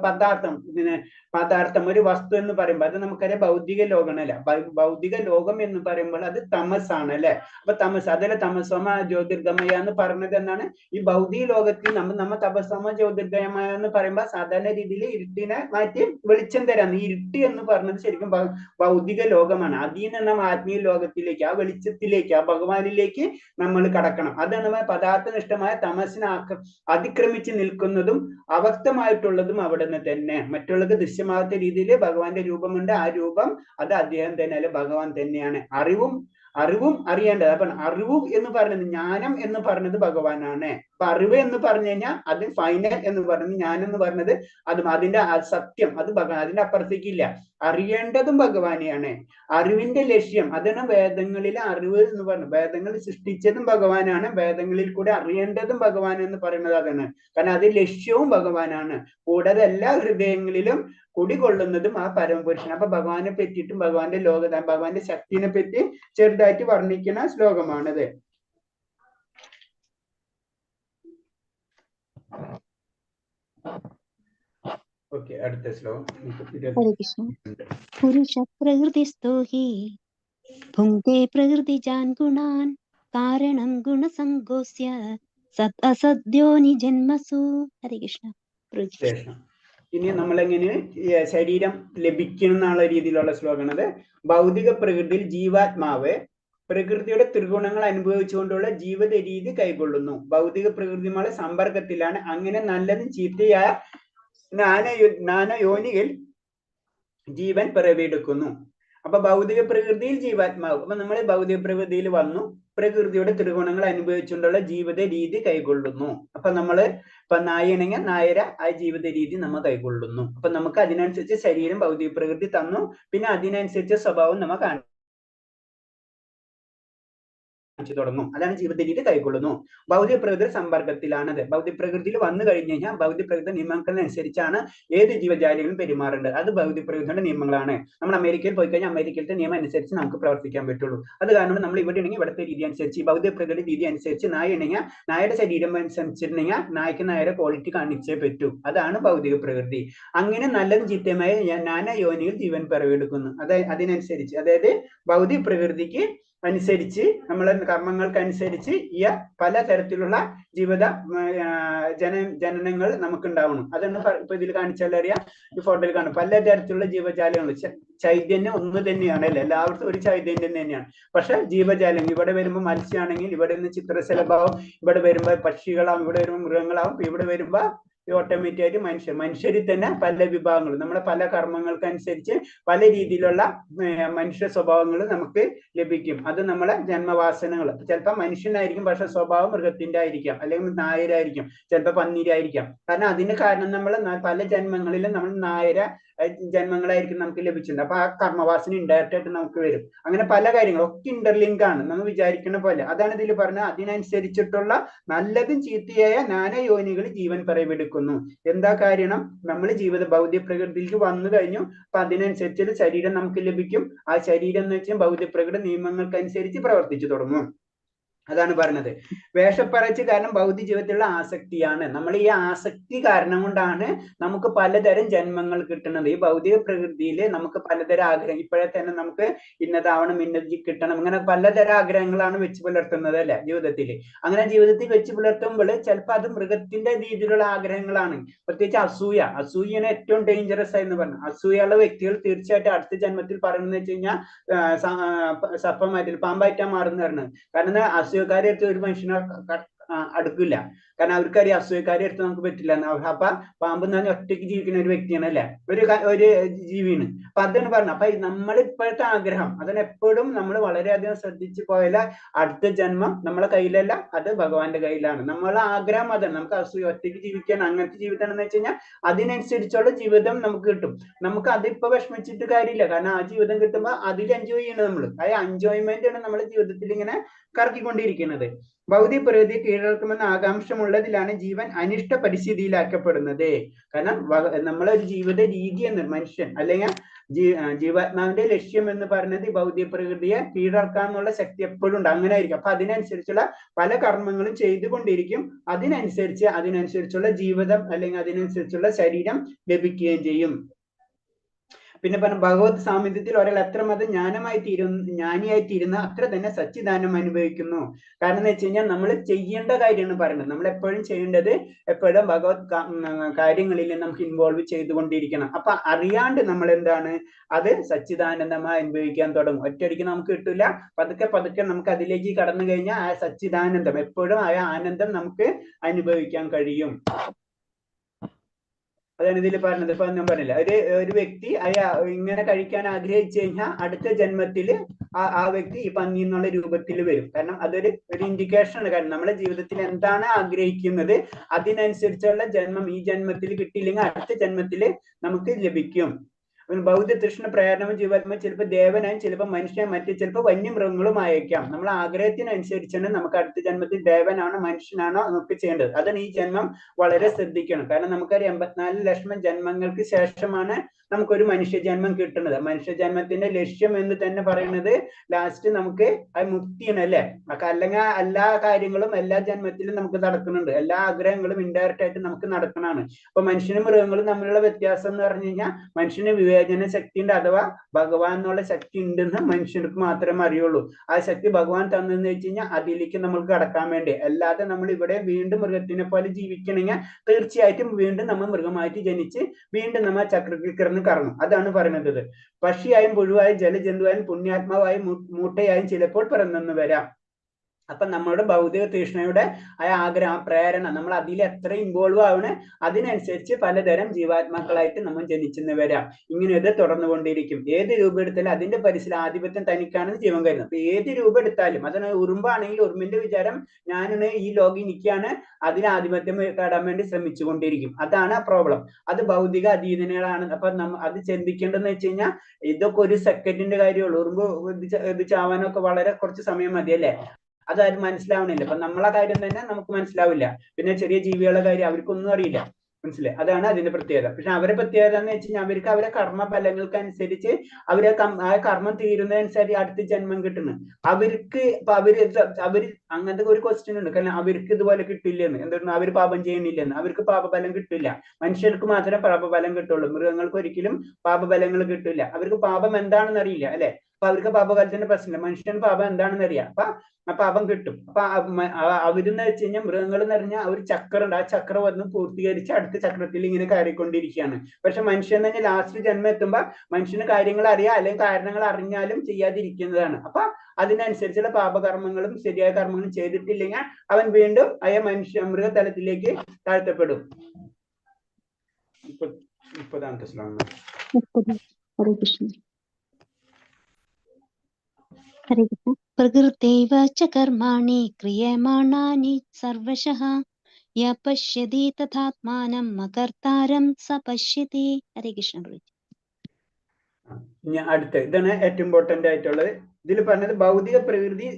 പദാർത്ഥം ഒരു വസ്തു എന്ന് പറയുമ്പോൾ അത് നമുക്കറിയാം ഭൗതിക ലോകമല്ല. ഭൗതിക ലോകം എന്ന് പറയുമ്പോൾ അത് തമസാണ് അല്ലെ. അപ്പൊ അതിലെ തമസോമ ജ്യോതിർഗമയ എന്ന് പറഞ്ഞത് എന്നാണ്? ഈ ഭൗതിക ലോകത്തിൽ നമ്മ തപസോമ ജ്യോതിർഗമയ എന്ന് പറയുമ്പോൾ സാധാരണ രീതിയിൽ ഇരുട്ടിനെ മാറ്റി വെളിച്ചം തരാന്ന്. ഈ ഇരുട്ട് എന്ന് പറഞ്ഞത് ശരിക്കും ഭൗതിക ലോകമാണ്. അതിൽ നിന്ന് നാം ആത്മീയ ലോകത്തിലേക്ക്, ആ വെളിച്ചത്തിലേക്ക്, ആ ഭഗവാനിലേക്ക് നമ്മൾ കടക്കണം. അതാണ് നമ്മൾ പദാർത്ഥനിഷ്ഠമായ തമസിനെ അതിക്രമിച്ച് നിൽക്കുന്നതും അവക്തമായിട്ടുള്ളതും അവിടെ നിന്ന് തന്നെ. മറ്റുള്ളത് ദൃശ്യമാകാത്ത രീതിയിൽ ഭഗവാന്റെ രൂപമുണ്ട്. ആ രൂപം അത് അദ്ദേഹം തന്നെ, അല്ലെ ഭഗവാൻ തന്നെയാണ്. അറിവും അറിയേണ്ടത്. അപ്പൊ അറിവും എന്ന് പറയുന്നത്, ജ്ഞാനം എന്ന് പറഞ്ഞത് ഭഗവാനാണ്. അപ്പൊ അറിവ് എന്ന് പറഞ്ഞു കഴിഞ്ഞാൽ അത് ഫൈനൽ എന്ന് പറയുന്നത്, ജ്ഞാനം എന്ന് പറഞ്ഞത് അതും അതിന്റെ സത്യം, അത് അതിന്റെ അപ്പുറത്തേക്കില്ല. അറിയേണ്ടതും ഭഗവാനെയാണ്. അറിവിന്റെ ലക്ഷ്യം അതാണ് വേദങ്ങളിലെ അറിവ് എന്ന് പറഞ്ഞു. വേദങ്ങൾ സൃഷ്ടിച്ചതും ഭഗവാനാണ്. വേദങ്ങളിൽ കൂടെ അറിയേണ്ടതും ഭഗവാൻ എന്ന് പറയുന്നത് അതാണ്. കാരണം അത് ലക്ഷ്യവും ഭഗവാനാണ്. കൂടാതെ എല്ലാ ഹൃദയങ്ങളിലും കുടികൊള്ളുന്നതും ആ പരമപുരുഷൻ. അപ്പൊ ഭഗവാനെ പറ്റിയിട്ടും ഭഗവാന്റെ ശക്തിനെ പറ്റി ചെറുതായിട്ട് വർണ്ണിക്കുന്ന ശ്ലോകമാണത്. ഓക്കെ, അടുത്ത ശ്ലോകം ഹരേ കൃഷ്ണ. പുരുഷ പ്രകൃതിസ്ഥോ ഹി ഭുങ്ക്തേ പ്രകൃതിജാൻ ഗുണാൻ കാരണം ഗുണസംഗോസ്യ സത് അസദ്യോനി ജന്മസു. ഹരേ കൃഷ്ണ. കൃഷ്ണ. ഇനി നമ്മളെങ്ങനെ ശരീരം ലഭിക്കണം എന്നുള്ള രീതിയിലുള്ള ശ്ലോകമാണ് അത്. ഭൗതിക പ്രകൃതിയിൽ ജീവാത്മാവ് പ്രകൃതിയുടെ ത്രിഗുണങ്ങൾ അനുഭവിച്ചുകൊണ്ടുള്ള ജീവിത രീതി കൈക്കൊള്ളുന്നു. ഭൗതിക പ്രകൃതിയുമായി സമ്പർക്കത്തിലാണ്. അങ്ങനെ നല്ലതും ചീത്തയായ നാനയോനികൾ ജീവൻ പിറവിയെടുക്കുന്നു. അപ്പൊ ഭൗതിക പ്രകൃതിയിൽ ജീവാത്മാവ്, അപ്പൊ നമ്മൾ ഭൗതിക പ്രകൃതിയിൽ വന്നു, പ്രകൃതിയുടെ ത്രിഗുണങ്ങൾ അനുഭവിച്ചുകൊണ്ടുള്ള ജീവിത രീതി കൈക്കൊള്ളുന്നു. അപ്പൊ നമ്മള് ഇപ്പൊ നായണെങ്കിൽ നായര ആ ജീവിത രീതി നമ്മൾ കൈക്കൊള്ളുന്നു. അപ്പൊ നമുക്ക് അതിനനുസരിച്ച് ശരീരം ഭൗതിക പ്രകൃതി തന്നു, പിന്നെ അതിനനുസരിച്ച് സ്വഭാവം നമ്മൾ കാണിച്ചു തുടങ്ങും. അതാണ് ജീവിത രീതി കൈക്കൊള്ളുന്നു. ഭൗതിക പ്രകൃതി സമ്പർക്കത്തിലാണത്. ഭൗതിക പ്രകൃതിയിൽ വന്നു കഴിഞ്ഞു കഴിഞ്ഞാൽ ഭൗതിക പ്രകൃതി നിയമങ്ങൾക്കനുസരിച്ചാണ് ഏത് ജീവജാലികളും പെരുമാറേണ്ടത്. അത് ഭൗതിക പ്രകൃതിയുടെ നിയമങ്ങളാണ്. നമ്മൾ അമേരിക്കയിൽ പോയി കഴിഞ്ഞാൽ അമേരിക്കയിലത്തെ നിയമം അനുസരിച്ച് നമുക്ക് പ്രവർത്തിക്കാൻ പറ്റുള്ളൂ. അത് കാരണം നമ്മൾ ഇവിടെ ഉണ്ടെങ്കിൽ ഇവിടുത്തെ രീതി അനുസരിച്ച്, ഭൗതിക പ്രകൃതി രീതി അനുസരിച്ച് നായ ഉണ്ടെങ്കിൽ നായയുടെ ശരീരം അനുസരിച്ചിട്ടുണ്ടെങ്കിൽ നായ്ക്ക് നായയുടെ ക്വാളിറ്റി കാണിച്ചേ പറ്റൂ. അതാണ് ഭൗതിക പ്രകൃതി. അങ്ങനെ നല്ലതും ചീത്തയുമായ നാനാ യോനിയിൽ ജീവൻ പിറവിയെടുക്കുന്നു. അതിനനുസരിച്ച്, അതായത് ഭൗതിക പ്രകൃതിക്ക് അനുസരിച്ച് നമ്മളെ കർമ്മങ്ങൾക്കനുസരിച്ച് ഈ പല തരത്തിലുള്ള ജീവിത ജനനങ്ങൾ നമുക്ക് ഉണ്ടാവണം. അതാണ് ഇപ്പൊ ഇതിൽ കാണിച്ചാൽ അറിയാം, ഈ ഫോട്ടോയിൽ കാണും പല തരത്തിലുള്ള ജീവജാലങ്ങൾ. ചൈതന്യം ഒന്ന് തന്നെയാണ് അല്ലെ, എല്ലാവർക്കും ഒരു ചൈതന്യം തന്നെയാണ്. പക്ഷെ ജീവജാലങ്ങൾ ഇവിടെ വരുമ്പോൾ മത്സ്യമാണെങ്കിൽ ഇവിടെ നിന്ന് ചിത്രശലഭാവും, ഇവിടെ വരുമ്പോൾ പക്ഷികളാവും, ഇവിടെ വരുമ്പോൾ മൃഗങ്ങളാവും, ഇവിടെ വരുമ്പോ ഓട്ടോമാറ്റിക് ആയിട്ട് മനുഷ്യരിൽ തന്നെ പല വിഭാഗങ്ങൾ, നമ്മുടെ പല കർമ്മങ്ങൾക്കനുസരിച്ച് പല രീതിയിലുള്ള മനുഷ്യ സ്വഭാവങ്ങൾ നമുക്ക് ലഭിക്കും. അത് നമ്മളെ ജന്മവാസനകൾ. ചിലപ്പോൾ മനുഷ്യനായിരിക്കും, പക്ഷെ സ്വഭാവം മൃഗത്തിന്റെ ആയിരിക്കാം, അല്ലെങ്കിൽ നായരായിരിക്കും, ചിലപ്പോൾ പന്നീരായിരിക്കാം. കാരണം അതിന് കാരണം നമ്മൾ പല ജന്മങ്ങളിലും നമ്മൾ നായര ജന്മങ്ങളായിരിക്കും നമുക്ക് ലഭിച്ചിട്ടുണ്ട്. അപ്പൊ ആ കർമ്മവാസന ഇൻഡയറക്റ്റ് ആയിട്ട് നമുക്ക് വരും. അങ്ങനെ പല കാര്യങ്ങളും ഒക്കെ ഇന്റർലിങ്ക് ആണ്, നമ്മൾ വിചാരിക്കുന്ന പോലെ. അതാണ് ഇതിൽ പറഞ്ഞത്, അതിനനുസരിച്ചിട്ടുള്ള നല്ലതും ചീത്തയായ നാനയോനികൾ ജീവൻ പിറവിയെടുക്കുന്നു. എന്താ കാരണം? നമ്മൾ ഭൗതിക പ്രകൃതിയിലേക്ക് വന്നു കഴിഞ്ഞു. അപ്പൊ അതിനനുസരിച്ച് ശരീരം നമുക്ക് ലഭിക്കും. ആ ശരീരം എന്ന് വെച്ചാൽ ഭൗതിക പ്രകൃതി നിയമങ്ങൾക്കനുസരിച്ച് പ്രവർത്തിച്ചു തുടങ്ങും. അതാണ് പറഞ്ഞത്. വേഷപ്പറച്ച് കാരണം ഭൗതിക ജീവിതത്തിലുള്ള ആസക്തിയാണ്. നമ്മൾ ഈ ആസക്തി കാരണം കൊണ്ടാണ് നമുക്ക് പലതരം ജന്മങ്ങൾ കിട്ടുന്നത്. ഈ ഭൗതിക പ്രകൃതിയിൽ നമുക്ക് പലതരം ആഗ്രഹം, ഇപ്പോഴേ തന്നെ നമുക്ക് ഇന്നതാവണം, ഇന്നത് കിട്ടണം, അങ്ങനെ പലതരം ആഗ്രഹങ്ങളാണ് വെച്ച് പുലർത്തുന്നത് അല്ലെ ജീവിതത്തിൽ. അങ്ങനെ ജീവിതത്തിൽ വെച്ച് പുലർത്തുമ്പോൾ ചിലപ്പോൾ അത് മൃഗത്തിന്റെ രീതിയിലുള്ള ആഗ്രഹങ്ങളാണ്. പ്രത്യേകിച്ച് അസൂയനെ ഏറ്റവും ഡേഞ്ചറസ് ആയെന്ന് പറഞ്ഞു. അസൂയുള്ള വ്യക്തികൾ തീർച്ചയായിട്ടും അടുത്ത ജന്മത്തിൽ പറയുന്നത് വെച്ച് കഴിഞ്ഞാൽ സർപ്പമായിട്ട് പാമ്പായിട്ടാ മാറുന്ന പറഞ്ഞത്. കാരണം അസൂയക്കാരെ അടുത്ത് ഒരു മനുഷ്യനെ അടുക്കില്ല. കാരണം അവർക്കറിയാം അസൂയക്കാരെ അടുത്ത് നമുക്ക് പറ്റില്ല. അപ്പൊ പാമ്പ് എന്ന് പറഞ്ഞാൽ ഒറ്റയ്ക്ക് ജീവിക്കുന്ന ഒരു വ്യക്തിയാണ് അല്ലെ, ഒരു ജീവിയാണ്. അപ്പൊ അതാണ് പറഞ്ഞത്. അപ്പൊ നമ്മൾ ഇപ്പോഴത്തെ ആഗ്രഹം അതിനെപ്പോഴും നമ്മൾ വളരെയധികം ശ്രദ്ധിച്ചു പോയാൽ അടുത്ത ജന്മം നമ്മളെ കയ്യിലല്ല, അത് ഭഗവാന്റെ കയ്യിലാണ്. നമ്മളെ ആഗ്രഹം അതാണ്. നമുക്ക് അസൂയ, ഒറ്റയ്ക്ക് ജീവിക്കാൻ, അങ്ങനത്തെ ജീവിതം എന്ന് വെച്ച് കഴിഞ്ഞാൽ അതിനനുസരിച്ചുള്ള ജീവിതം നമുക്ക് കിട്ടും. നമുക്ക് അതിപ്പോ വിഷമിച്ചിട്ട് കാര്യമില്ല. കാരണം ആ ജീവിതം കിട്ടുമ്പോൾ അതിൽ എൻജോയ് ചെയ്യണം നമ്മൾ. ആ എൻജോയ്മെന്റ് ആണ് നമ്മുടെ ജീവിതത്തിൽ ഇങ്ങനെ കറക്കിക്കൊണ്ടിരിക്കുന്നത്. ഭൗതിക പ്രകൃതി കീഴടക്കുമെന്ന ആകാംക്ഷമുള്ളതിലാണ് ജീവൻ അനിഷ്ട പരിസ്ഥിതിയിലാക്കപ്പെടുന്നത്. കാരണം നമ്മളെ ഒരു ജീവിത രീതി എന്ന് മനുഷ്യൻ അല്ലെങ്കിൽ ജീവാത്മാവിന്റെ ലക്ഷ്യം എന്ന് പറയുന്നത് ഭൗതിക പ്രകൃതിയെ കീഴടക്കാന്നുള്ള ശക്തി എപ്പോഴും ഉണ്ട്. അങ്ങനെ ആയിരിക്കും. അപ്പൊ അതിനനുസരിച്ചുള്ള പല കർമ്മങ്ങളും ചെയ്തുകൊണ്ടിരിക്കും. അതിനനുസരിച്ചുള്ള ജീവിതം അല്ലെങ്കിൽ അതിനനുസരിച്ചുള്ള ശരീരം ലഭിക്കുകയും ചെയ്യും. പിന്നെ പറഞ്ഞു ഭഗവത് സാമീപ്യത്തിൽ ഒരാൾ എത്ര മതം ജ്ഞാനിയായി തീരുന്ന അത്ര തന്നെ സച്ചിദാനം അനുഭവിക്കുന്നു. കാരണം എന്ന് വെച്ച് കഴിഞ്ഞാൽ നമ്മൾ ചെയ്യേണ്ട കാര്യമാണ് പറയുന്നത്. നമ്മൾ എപ്പോഴും ചെയ്യേണ്ടത് എപ്പോഴും ഭഗവത് കാര്യങ്ങളിൽ നമുക്ക് ഇൻവോൾവ് ചെയ്തുകൊണ്ടിരിക്കണം. അപ്പൊ അറിയാണ്ട് നമ്മൾ എന്താണ് അത് സച്ചിദാനന്ദമായി അനുഭവിക്കാൻ തുടങ്ങും. ഒറ്റയടിക്ക് നമുക്ക് കിട്ടില്ല. പതുക്കെ നമുക്ക് അതിലേക്ക് കടന്നു കഴിഞ്ഞാൽ ആ സച്ചിദാനന്ദം എപ്പോഴും ആ ആനന്ദം നമുക്ക് അനുഭവിക്കാൻ കഴിയും. അതാണ് ഇതിൽ പറഞ്ഞത്. ഇപ്പൊ ഞാൻ പറഞ്ഞില്ല, ഒരു വ്യക്തി ഇങ്ങനെ കഴിക്കാൻ ആഗ്രഹിച്ചു കഴിഞ്ഞാൽ അടുത്ത ജന്മത്തില് ആ വ്യക്തി ഈ പന്നി എന്നുള്ള രൂപത്തിൽ വരും. കാരണം അതൊരു ഇൻഡിക്കേഷൻ ആണ്. കാരണം നമ്മുടെ ജീവിതത്തിൽ എന്താണ് ആഗ്രഹിക്കുന്നത് അതിനനുസരിച്ചുള്ള ജന്മം ഈ ജന്മത്തിൽ കിട്ടിയില്ലെങ്കിൽ അടുത്ത ജന്മത്തിൽ നമുക്ക് ലഭിക്കും. ഭൗതിക തൃഷ്ണ പ്രേരണവും ജീവാത്മ ചിലപ്പോൾ ദേവനായും ചിലപ്പോൾ മനുഷ്യനായും മറ്റു ചിലപ്പോൾ വന്യമൃഗങ്ങളും ആയേക്കാം. നമ്മൾ ആഗ്രഹത്തിനനുസരിച്ചാണ് നമുക്ക് അടുത്ത ജന്മത്തിൽ ദേവനാണോ മനുഷ്യനാണോ നമുക്ക് ചെയ്യേണ്ടത്. അതാണ് ഈ ജന്മം വളരെ ശ്രദ്ധിക്കണം. കാരണം നമുക്കറിയാം 84 ലക്ഷം ജന്മങ്ങൾക്ക് ശേഷമാണ് നമുക്കൊരു മനുഷ്യജന്മം കിട്ടുന്നത്. മനുഷ്യജന്മത്തിന്റെ ലക്ഷ്യം എന്ന് തന്നെ പറയുന്നത് ലാസ്റ്റ് നമുക്ക് അത് മുക്തിയാണ് അല്ലെ. അല്ലെങ്കിൽ എല്ലാ കാര്യങ്ങളും എല്ലാ ജന്മത്തിലും നമുക്ക് നടക്കുന്നുണ്ട്. എല്ലാ ആഗ്രഹങ്ങളും ഇൻഡയറക്റ്റ് ആയിട്ട് നമുക്ക് നടക്കണതാണ്. അപ്പൊ മനുഷ്യനും മൃഗങ്ങളും തമ്മിലുള്ള വ്യത്യാസം എന്ന് പറഞ്ഞു കഴിഞ്ഞാൽ മനുഷ്യന് വിവേചന ശക്തി ഉണ്ട്, അഥവാ ഭഗവാൻ എന്നുള്ള ശക്തി ഉണ്ടെന്ന് മനുഷ്യർക്ക് മാത്രമേ അറിയുള്ളൂ. ആ ശക്തി ഭഗവാൻ തന്നെന്ന് വെച്ച് കഴിഞ്ഞാൽ അതിലേക്ക് നമ്മൾക്ക് കടക്കാൻ വേണ്ടി. അല്ലാതെ നമ്മൾ ഇവിടെ വീണ്ടും മൃഗത്തിനെ പോലെ ജീവിക്കണമെങ്കിൽ തീർച്ചയായിട്ടും വീണ്ടും നമ്മൾ മൃഗമായിട്ട് ജനിച്ച് വീണ്ടും നമ്മൾ ചക്രത്തിൽ കിടന്ന് കറങ്ങും. അതാണ് പറയുന്നത്. പക്ഷിയായും പുഴുവായും ജലജന്തുവായും പുണ്യാത്മാവായും മൂട്ടയായും ചിലപ്പോൾ പിറന്നെന്ന് വരാം. അപ്പൊ നമ്മളുടെ ഭൗതിക തൃഷ്ണയുടെ ആ ആഗ്രഹം, ആ പ്രേരണ നമ്മൾ അതിൽ എത്ര ഇൻവോൾവ് ആവണേ അതിനനുസരിച്ച് പലതരം ജീവാത്മാക്കളായിട്ട് നമ്മൾ ജനിച്ചെന്ന് വരാം. ഇങ്ങനെ ഇത് തുടർന്നുകൊണ്ടിരിക്കും. ഏത് രൂപം എടുത്താലും അതിന്റെ ആധിപത്യം തനിക്കാണെന്ന് ജീവൻ കരുതുന്നു. അപ്പൊ ഏത് രൂപം എടുത്താലും, അതിന് ഉറുമ്പാണെങ്കിൽ ഉറുമ്പിന്റെ വിചാരം ഞാനാണ്, ഈ ലോകം എനിക്കാണ്, അതിന് ആധിപത്യം നേടാൻ വേണ്ടി ശ്രമിച്ചുകൊണ്ടിരിക്കും. അതാണ് ആ പ്രോബ്ലം. അത് ഭൗതിക അതീതനകളാണ്. അപ്പൊ അത് ചിന്തിക്കേണ്ടതെന്ന് വെച്ച് കഴിഞ്ഞാൽ ഇതൊക്കെ ഒരു സെക്കൻഡിന്റെ കാര്യമുള്ളൂ. ഉറുമ്പ് ഇത് ചാവാനൊക്കെ വളരെ കുറച്ച് സമയം മതി അല്ലേ. അതാരും മനസ്സിലാവണില്ല. അപ്പൊ നമ്മളെ കാര്യം തന്നെ നമുക്ക് മനസ്സിലാവില്ല. പിന്നെ ചെറിയ ജീവികളുടെ കാര്യം അവർക്കൊന്നും അറിയില്ല. മനസ്സിലായി? അതാണ് അതിന്റെ പ്രത്യേകത. പക്ഷെ അവരെ പ്രത്യേകത എന്ന് വെച്ച് കഴിഞ്ഞാൽ അവർക്ക് അവരെ കർമ്മ ഫലങ്ങൾക്ക് അനുസരിച്ച് അവരെ ആ കർമ്മം തീരുന്നതനുസരിച്ച് അടുത്ത ജന്മം കിട്ടുന്നു. അവർക്ക് ഇപ്പൊ അവര് അങ്ങനത്തെ ഒരു ക്വസ്റ്റ്യൻ ഉണ്ട്. കാരണം അവർക്ക് ഇതുപോലെ കിട്ടില്ലെന്ന്. എന്താണ്? അവർ പാപം ചെയ്യണില്ലെന്ന്. അവർക്ക് പാപഫലം കിട്ടില്ല. മനുഷ്യർക്ക് മാത്രമേ പാപഫലം കിട്ടുള്ളൂ. മൃഗങ്ങൾക്ക് ഒരിക്കലും പാപഫലങ്ങൾ കിട്ടില്ല. അവർക്ക് പാപം എന്താണെന്ന് അറിയില്ല അല്ലെ. അപ്പൊ അവർക്ക് പാപഫലത്തിന്റെ പ്രശ്നമില്ല. മനുഷ്യന് പാപം എന്താണെന്ന് അറിയാം. അപ്പൊ പാപം കിട്ടും. അപ്പൊ അവരെന്ന് വെച്ച് കഴിഞ്ഞാൽ മൃഗങ്ങൾ എന്ന് പറഞ്ഞാൽ ഒരു ചക്രം ഉണ്ട്. ആ ചക്രം വന്ന് പൂർത്തീകരിച്ച് അടുത്ത ചക്രത്തിൽ ഇങ്ങനെ കയറിക്കൊണ്ടിരിക്കുകയാണ്. പക്ഷെ മനുഷ്യൻ എന്ന് പറഞ്ഞാൽ ലാസ്റ്റ് ജന്മം എത്തുമ്പോ മനുഷ്യന് കാര്യങ്ങൾ അറിയാം, അല്ലെങ്കിൽ കാരണങ്ങൾ അറിഞ്ഞാലും ചെയ്യാതിരിക്കുന്നതാണ്. അപ്പൊ അതിനനുസരിച്ചുള്ള പാപകർമ്മങ്ങളും ശരിയായ കർമ്മങ്ങളും ചെയ്തിട്ടില്ലെങ്കിൽ അവൻ വീണ്ടും മൃഗതലത്തിലേക്ക് താഴ്ത്തപ്പെടും. 30-ാമത്തെ ശ്ലോകം. ഹരേ കൃഷ്ണ. ഹരേ കൃഷ്ണ. പ്രകൃതൈവ ച കർമാണി ക്രിയമാണാനി സർവശഃ യ പശ്യതി തഥാത്മാനം അകർത്താരം സ പശ്യതി. ഹരേ കൃഷ്ണ. അടുത്ത ഇതാണ് ഏറ്റവും ഇമ്പോർട്ടന്റ് ആയിട്ടുള്ളത്. ഇതിൽ പറഞ്ഞത് ഭൗതിക പ്രകൃതി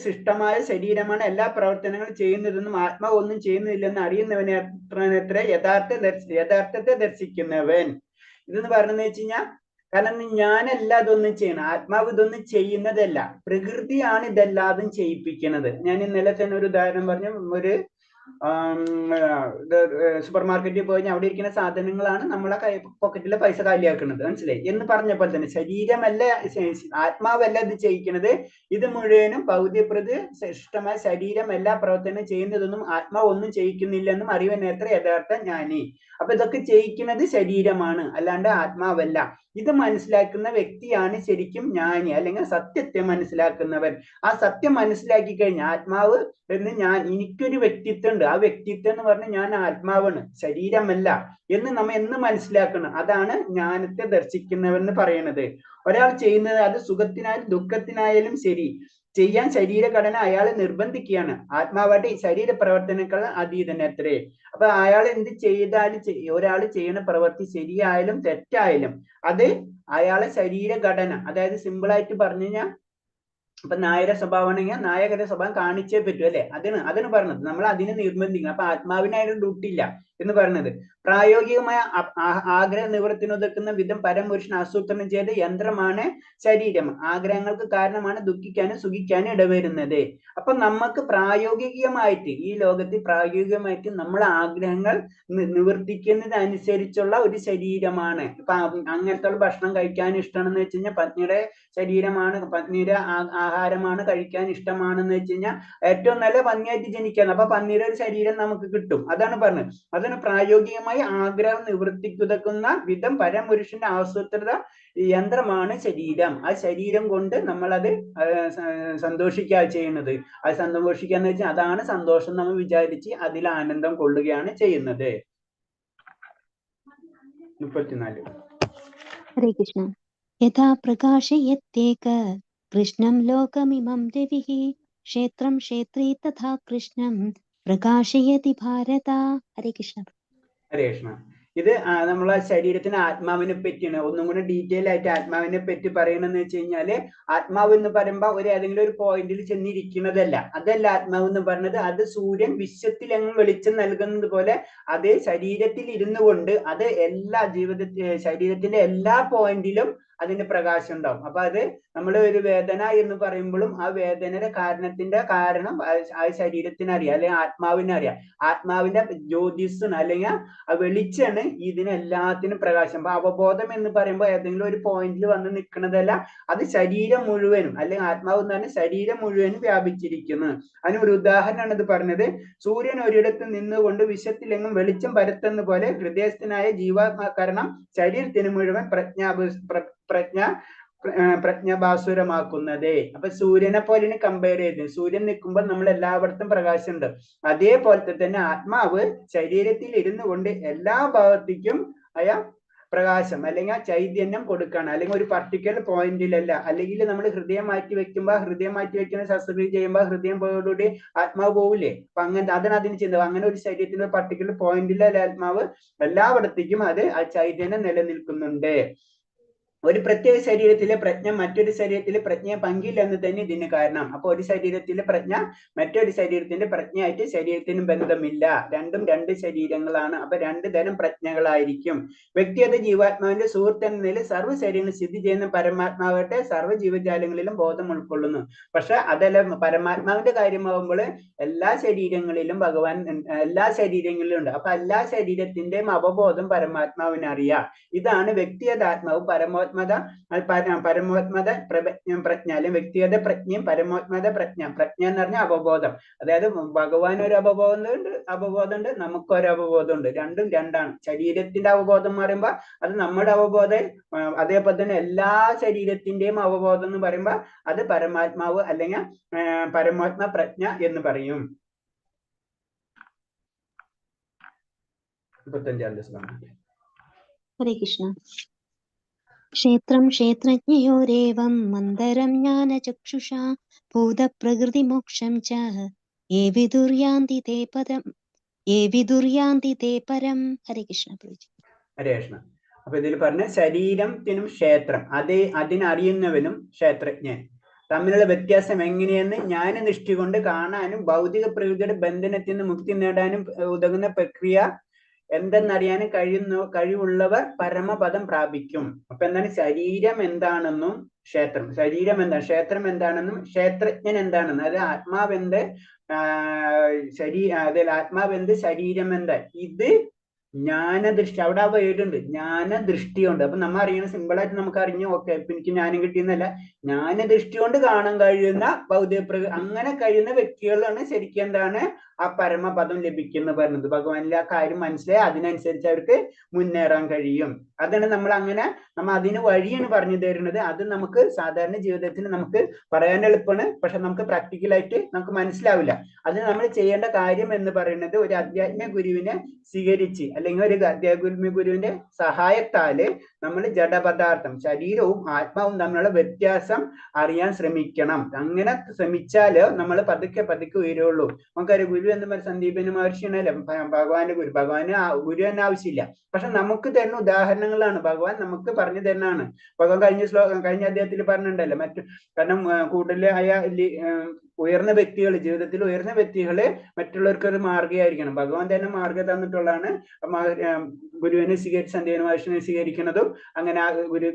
സൃഷ്ടമായ ശരീരമാണ് എല്ലാ പ്രവർത്തനങ്ങളും ചെയ്യുന്നതെന്നും ആത്മാവ് ഒന്നും ചെയ്യുന്നില്ലെന്ന് അറിയുന്നവനെ യഥാർത്ഥത്തെ ദർശിക്കുന്നവൻ. ഇതെന്ന് പറഞ്ഞെന്ന് വെച്ച് കഴിഞ്ഞാൽ, കാരണം ഞാനല്ല ഇതൊന്നും ചെയ്യണം, ആത്മാവ് ഇതൊന്നും ചെയ്യുന്നതല്ല, പ്രകൃതിയാണ് ഇതെല്ലാതും ചെയ്യിപ്പിക്കുന്നത്. ഞാൻ ഇന്നലെ തന്നെ ഒരു ഉദാഹരണം പറഞ്ഞു. ഒരു സൂപ്പർ മാർക്കറ്റിൽ പോയി അവിടെ ഇരിക്കുന്ന സാധനങ്ങളാണ് നമ്മളെ പോക്കറ്റിലെ പൈസ കാലിയാക്കുന്നത്. മനസ്സിലായി എന്ന് പറഞ്ഞപ്പോൾ തന്നെ ശരീരമല്ല, ആത്മാവല്ല ഇത് ചെയ്യിക്കുന്നത്. ഇത് മുഴുവനും ഭൗതികപ്രതി ശ്രേഷ്ഠമായ ശരീരം എല്ലാ പ്രവർത്തനം ചെയ്യുന്നതൊന്നും ആത്മാവ് ഒന്നും ചെയ്യിക്കുന്നില്ലെന്നും അറിവൻ നേത്ര യഥാർത്ഥ ജ്ഞാനി. അപ്പൊ ഇതൊക്കെ ചെയ്യിക്കുന്നത് ശരീരമാണ്, അല്ലാണ്ട് ആത്മാവല്ല. ഇത് മനസ്സിലാക്കുന്ന വ്യക്തിയാണ് ശരിക്കും ജ്ഞാനി, അല്ലെങ്കിൽ സത്യത്തെ മനസ്സിലാക്കുന്നവൻ. ആ സത്യം മനസ്സിലാക്കി കഴിഞ്ഞാൽ ആത്മാവ് എന്ന് എനിക്കൊരു വ്യക്തിത്വം ഉണ്ട്, ആ വ്യക്തിത്വം എന്ന് പറഞ്ഞാൽ ഞാൻ ആത്മാവാണ്, ശരീരമല്ല എന്ന് നമ്മ എന്ന് മനസ്സിലാക്കണം. അതാണ് ജ്ഞാനത്തെ ദർശിക്കുന്നവെന്ന് പറയുന്നത്. ഒരാൾ ചെയ്യുന്നത് അത് സുഖത്തിനായാലും ദുഃഖത്തിനായാലും ശരി, ചെയ്യാൻ ശരീരഘടന അയാളെ നിർബന്ധിക്കുകയാണ്. ആത്മാവായിട്ട് ശരീര പ്രവർത്തനങ്ങൾ അതീതനത്രേ. അപ്പൊ അയാൾ എന്ത് ചെയ്താലും ഒരാൾ ചെയ്യുന്ന പ്രവൃത്തി ശരിയായാലും തെറ്റായാലും അത് അയാളെ ശരീരഘടന, അതായത് സിമ്പിൾ ആയിട്ട് പറഞ്ഞു കഴിഞ്ഞാൽ ഇപ്പൊ നായര സ്വഭാവമാണെങ്കിൽ നായകരുടെ സ്വഭാവം കാണിച്ചേ പറ്റൂ അല്ലെ. അതിന് പറഞ്ഞത് നമ്മൾ അതിനെ നിർബന്ധിക്കണം. അപ്പൊ ആത്മാവിനായാലും ഡ്യൂട്ടി ഇല്ല എന്ന് പറയുന്നത്. പ്രായോഗികമായ ആഗ്രഹ നിവൃത്തിനുതക്കുന്ന വിധം പരമപുരുഷൻ ആസൂത്രണം ചെയ്ത യന്ത്രമാണ് ശരീരം. ആഗ്രഹങ്ങൾക്ക് കാരണമാണ് ദുഃഖിക്കാനും സുഖിക്കാനും ഇടവരുന്നത്. അപ്പൊ നമുക്ക് പ്രായോഗികമായിട്ട് ഈ ലോകത്തിൽ പ്രായോഗികമായിട്ട് നമ്മളെ ആഗ്രഹങ്ങൾ നിവർത്തിക്കുന്നതനുസരിച്ചുള്ള ഒരു ശരീരമാണ്. ഇപ്പൊ അങ്ങനത്തെ ഭക്ഷണം കഴിക്കാൻ ഇഷ്ടമാണെന്ന് വെച്ച് കഴിഞ്ഞാൽ പത്നിയുടെ ശരീരമാണ്, പത്നിയുടെ ആഹാരമാണ് കഴിക്കാൻ ഇഷ്ടമാണെന്ന് വെച്ച് കഴിഞ്ഞാൽ ഏറ്റവും നല്ല പന്നിയായിട്ട് ജനിക്കാൻ. അപ്പൊ പന്നിയുടെ ഒരു ശരീരം നമുക്ക് കിട്ടും. അതാണ് പറഞ്ഞത്. അതിന് പ്രായോഗികമായി ആഗ്രഹം നിവൃത്തിക്കുതക്കുന്ന വിധം പരമപുരുഷന്റെ ആസൂത്രിത യന്ത്രമാണ് ശരീരം. ആ ശരീരം കൊണ്ട് നമ്മളത് സന്തോഷിക്കുക ചെയ്യുന്നത്. അത് സന്തോഷിക്കുക എന്ന് വെച്ചാൽ അതാണ് സന്തോഷം നമ്മൾ വിചാരിച്ച് അതിൽ ആനന്ദം കൊള്ളുകയാണ് ചെയ്യുന്നത്. 34. ഹരേ കൃഷ്ണ. യഥാ പ്രകാശയത്യേക കൃഷ്ണം ലോകമിമം രവിഃ ക്ഷേത്രം ക്ഷേത്രീ തഥാ കൃഷ്ണം പ്രകാശയതി ഭാരത. ഹരേ കൃഷ്ണ. ഹരേ കൃഷ്ണ. ഇത് നമ്മളെ ശരീരത്തിന് ആത്മാവിനെ പറ്റിയാണ്. ഒന്നും കൂടെ ഡീറ്റെയിൽ ആയിട്ട് ആത്മാവിനെ പറ്റി പറയണമെന്ന് വെച്ച് കഴിഞ്ഞാല്, ആത്മാവ് എന്ന് പറയുമ്പോ ഏതെങ്കിലും ഒരു പോയിന്റിൽ ചെന്നിരിക്കുന്നതല്ല. അതല്ല ആത്മാവ് എന്ന് പറഞ്ഞത്. അത് സൂര്യൻ വിശ്വത്തിൽ അങ്ങ് വെളിച്ചം നൽകുന്നത് പോലെ അതേ ശരീരത്തിൽ ഇരുന്നു കൊണ്ട് അത് എല്ലാ ശരീരത്തിന്റെ എല്ലാ പോയിന്റിലും അതിന്റെ പ്രകാശം ഉണ്ടാവും. അപ്പൊ അത് നമ്മൾ ഒരു വേദന എന്ന് പറയുമ്പോഴും ആ വേദനയുടെ കാരണത്തിന്റെ കാരണം ആ ശരീരത്തിന് അറിയാം, അല്ലെങ്കിൽ ആത്മാവിനെ അറിയാം. ആത്മാവിന്റെ ജ്യോതിസാണ്, അല്ലെങ്കിൽ ആ വെളിച്ചാണ് ഇതിനെല്ലാത്തിനും പ്രകാശം. അപ്പൊ അവബോധം എന്ന് പറയുമ്പോൾ ഏതെങ്കിലും ഒരു പോയിന്റിൽ വന്ന് നിൽക്കുന്നതല്ല, അത് ശരീരം മുഴുവനും, അല്ലെങ്കിൽ ആത്മാവ് എന്ന് പറഞ്ഞാൽ ശരീരം മുഴുവനും വ്യാപിച്ചിരിക്കുന്നു. അതിന് ഒരു ഉദാഹരണമാണ് ഇത് പറഞ്ഞത്. സൂര്യൻ ഒരിടത്ത് നിന്നുകൊണ്ട് വിശ്വത്തിലെങ്ങും വെളിച്ചം പരത്തുന്ന പോലെ ഹൃദയസ്ഥനായ ജീവാത്മാകരണം ശരീരത്തിന് മുഴുവൻ പ്രജ്ഞാഭാസുരമാക്കുന്നത്. അപ്പൊ സൂര്യനെ പോലെ കമ്പയർ ചെയ്ത്, സൂര്യൻ നിൽക്കുമ്പോൾ നമ്മൾ എല്ലായിടത്തും പ്രകാശമുണ്ട്. അതേപോലത്തെ തന്നെ ആത്മാവ് ശരീരത്തിൽ ഇരുന്നു കൊണ്ട് എല്ലാ ഭാഗത്തേക്കും പ്രകാശം അല്ലെങ്കിൽ ചൈതന്യം കൊടുക്കുകയാണ്. അല്ലെങ്കിൽ ഒരു പർട്ടിക്കുലർ പോയിന്റിലല്ല. അല്ലെങ്കിൽ നമ്മൾ ഹൃദയം മാറ്റി വെക്കുന്ന ശസ്ത്രക്രിയ ചെയ്യുമ്പോൾ ഹൃദയം പോയോടുകൂടി ആത്മാവ് പോവില്ലേ? അപ്പൊ അങ്ങനെ അതിന് ചിന്ത. അങ്ങനെ ഒരു ശരീരത്തിന്റെ പർട്ടിക്കുലർ പോയിന്റിലല്ല ആത്മാവ്, എല്ലായിടത്തേക്കും അത് ആ ചൈതന്യം നിലനിൽക്കുന്നുണ്ട്. ഒരു പ്രത്യേക ശരീരത്തിലെ പ്രജ്ഞ മറ്റൊരു ശരീരത്തിലെ പ്രജ്ഞയെ പങ്കില്ല എന്ന് തന്നെ ഇതിന് കാരണം. അപ്പൊ ഒരു ശരീരത്തിലെ പ്രജ്ഞ മറ്റൊരു ശരീരത്തിന്റെ പ്രജ്ഞയായിട്ട് ശരീരത്തിന് ബന്ധമില്ല. രണ്ടും രണ്ട് ശരീരങ്ങളാണ്. അപ്പൊ രണ്ട് തരം പ്രജ്ഞകളായിരിക്കും. വ്യക്തിഗത ജീവാത്മാവിന്റെ സുഹൃത്ത് എന്ന നിലയിൽ സർവ്വ ശരീരങ്ങൾ സ്ഥിതി ചെയ്യുന്ന പരമാത്മാവട്ടെ സർവ്വ ജീവജാലങ്ങളിലും ബോധം ഉൾക്കൊള്ളുന്നു. പക്ഷെ അതല്ല, പരമാത്മാവിന്റെ കാര്യമാകുമ്പോൾ എല്ലാ ശരീരങ്ങളിലും ഭഗവാൻ എല്ലാ ശരീരങ്ങളിലും ഉണ്ട്. അപ്പൊ എല്ലാ ശരീരത്തിന്റെയും അവബോധം പരമാത്മാവിന് അറിയാം. ഇതാണ് വ്യക്തിഗത ആത്മാവ് പരമോത്മത പ്രജ്ഞ, അല്ലെങ്കിൽ വ്യക്തിഗത പ്രജ്ഞയും പരമോത്മത പ്രജ്ഞ എന്ന് പറഞ്ഞാൽ അവബോധം. അതായത് ഭഗവാൻ ഒരു അവബോധമുണ്ട്, നമുക്കൊരു അവബോധമുണ്ട്. രണ്ടും രണ്ടാണ്. ശരീരത്തിന്റെ അവബോധം എന്ന് പറയുമ്പോ അത് നമ്മുടെ അവബോധം, അതേപോലെ തന്നെ എല്ലാ ശരീരത്തിന്റെയും അവബോധം എന്ന് പറയുമ്പോ അത് പരമാത്മാവ് അല്ലെങ്കിൽ പരമാത്മ പ്രജ്ഞ എന്ന് പറയും. 35 ശ്ലോകം. ഹരേ കൃഷ്ണ. ക്ഷേത്രം ക്ഷേത്രജ്ഞയോരേവം മന്ദരം ജ്ഞാനചക്ഷുഷാ ഭൂതപ്രകൃതിമോക്ഷം ച യേ വിദുര്യാന്തി തേ പരം. ഹരേ കൃഷ്ണ. ഹരേ കൃഷ്ണ. അപ്പൊ ഇതിൽ പറഞ്ഞ ശരീരത്തിനും ക്ഷേത്രം, അതിനറിയുന്നവനും ക്ഷേത്രജ്ഞൻ തമ്മിലുള്ള വ്യത്യാസം എങ്ങനെയെന്ന് ജ്ഞാനനിഷ്ഠ കൊണ്ട് കാണാനും ഭൗതിക പ്രകൃതിയുടെ ബന്ധനത്തിൽ നിന്ന് മുക്തി നേടാനും ഉതകുന്ന പ്രക്രിയ എന്തെന്നറിയാനും കഴിവുള്ളവർ പരമപദം പ്രാപിക്കും. അപ്പൊ എന്താണ് ശരീരം എന്താണെന്നും ക്ഷേത്രം എന്താണെന്നും ക്ഷേത്രജ്ഞൻ എന്താണെന്നും, അതായത് ആത്മാവെന്ത് ആത്മാവെന്ത് ശരീരം എന്ത്, ഇത് ജ്ഞാനദൃഷ്ടി. അവിടെ ആ വേർഡുണ്ട്, ജ്ഞാനദൃഷ്ടി കൊണ്ട്. അപ്പൊ നമ്മൾ അറിയണം, സിമ്പിളായിട്ട് നമുക്ക് അറിഞ്ഞു. ഓക്കെ, ഇപ്പൊ എനിക്ക് ജ്ഞാനം കിട്ടിയെന്നല്ല, ജ്ഞാനദൃഷ്ടി കൊണ്ട് കാണാൻ കഴിയുന്ന ഭൗതിക അങ്ങനെ കഴിയുന്ന വ്യക്തികളാണ് ശരിക്കും എന്താണ് ആ പരമപദം ലഭിക്കുന്ന പറയുന്നത്. ഭഗവാനിലെ ആ കാര്യം മനസ്സിലായി അതിനനുസരിച്ച് അവർക്ക് മുന്നേറാൻ കഴിയും. അതാണ് നമ്മൾ അതിന് വഴിയാണ് പറഞ്ഞു തരുന്നത്. അത് നമുക്ക് സാധാരണ ജീവിതത്തിൽ നമുക്ക് പറയാൻ എളുപ്പമാണ്, പക്ഷെ നമുക്ക് പ്രാക്ടിക്കലായിട്ട് നമുക്ക് മനസ്സിലാവില്ല. അതിന് നമ്മൾ ചെയ്യേണ്ട കാര്യം എന്ന് പറയുന്നത് ഒരു അധ്യാത്മിക ഗുരുവിനെ സ്വീകരിച്ച്, അല്ലെങ്കിൽ ഒരു അധ്യാത്മിക ഗുരുവിന്റെ സഹായത്താല് നമ്മൾ ജഡപദാർത്ഥം ശരീരവും ആത്മാവും തമ്മിലുള്ള വ്യത്യാസം അറിയാൻ ശ്രമിക്കണം. അങ്ങനെ ശ്രമിച്ചാല് നമ്മൾ പതുക്കെ ഉയരുള്ളൂ. നമുക്കൊരു ഗുരു എന്ന് പറയുന്ന സന്ദീപന മഹർഷിയാണല്ലോ ഭഗവാന്റെ ഗുരു. ഗുരു തന്നെ ആവശ്യമില്ല, പക്ഷെ നമുക്ക് തരുന്ന ഉദാഹരണങ്ങളാണ്. ഭഗവാൻ നമുക്ക് പറഞ്ഞു തരുന്നതാണ്. ഭഗവാൻ കഴിഞ്ഞ അദ്ദേഹത്തിൽ പറഞ്ഞിട്ടുണ്ടല്ലോ, കാരണം കൂടുതൽ ഉയർന്ന വ്യക്തികൾ, ജീവിതത്തിൽ ഉയർന്ന വ്യക്തികള് മറ്റുള്ളവർക്ക് ഒരു മാർഗമായിരിക്കണം. ഭഗവാൻ തന്നെ മാർഗം തന്നിട്ടുള്ളതാണ്. ഗുരുവിനെ സ്വീകരിച്ച് സന്ദീപന മഹർഷിനെ സ്വീകരിക്കുന്നതും അങ്ങനെ ആ ഗുരു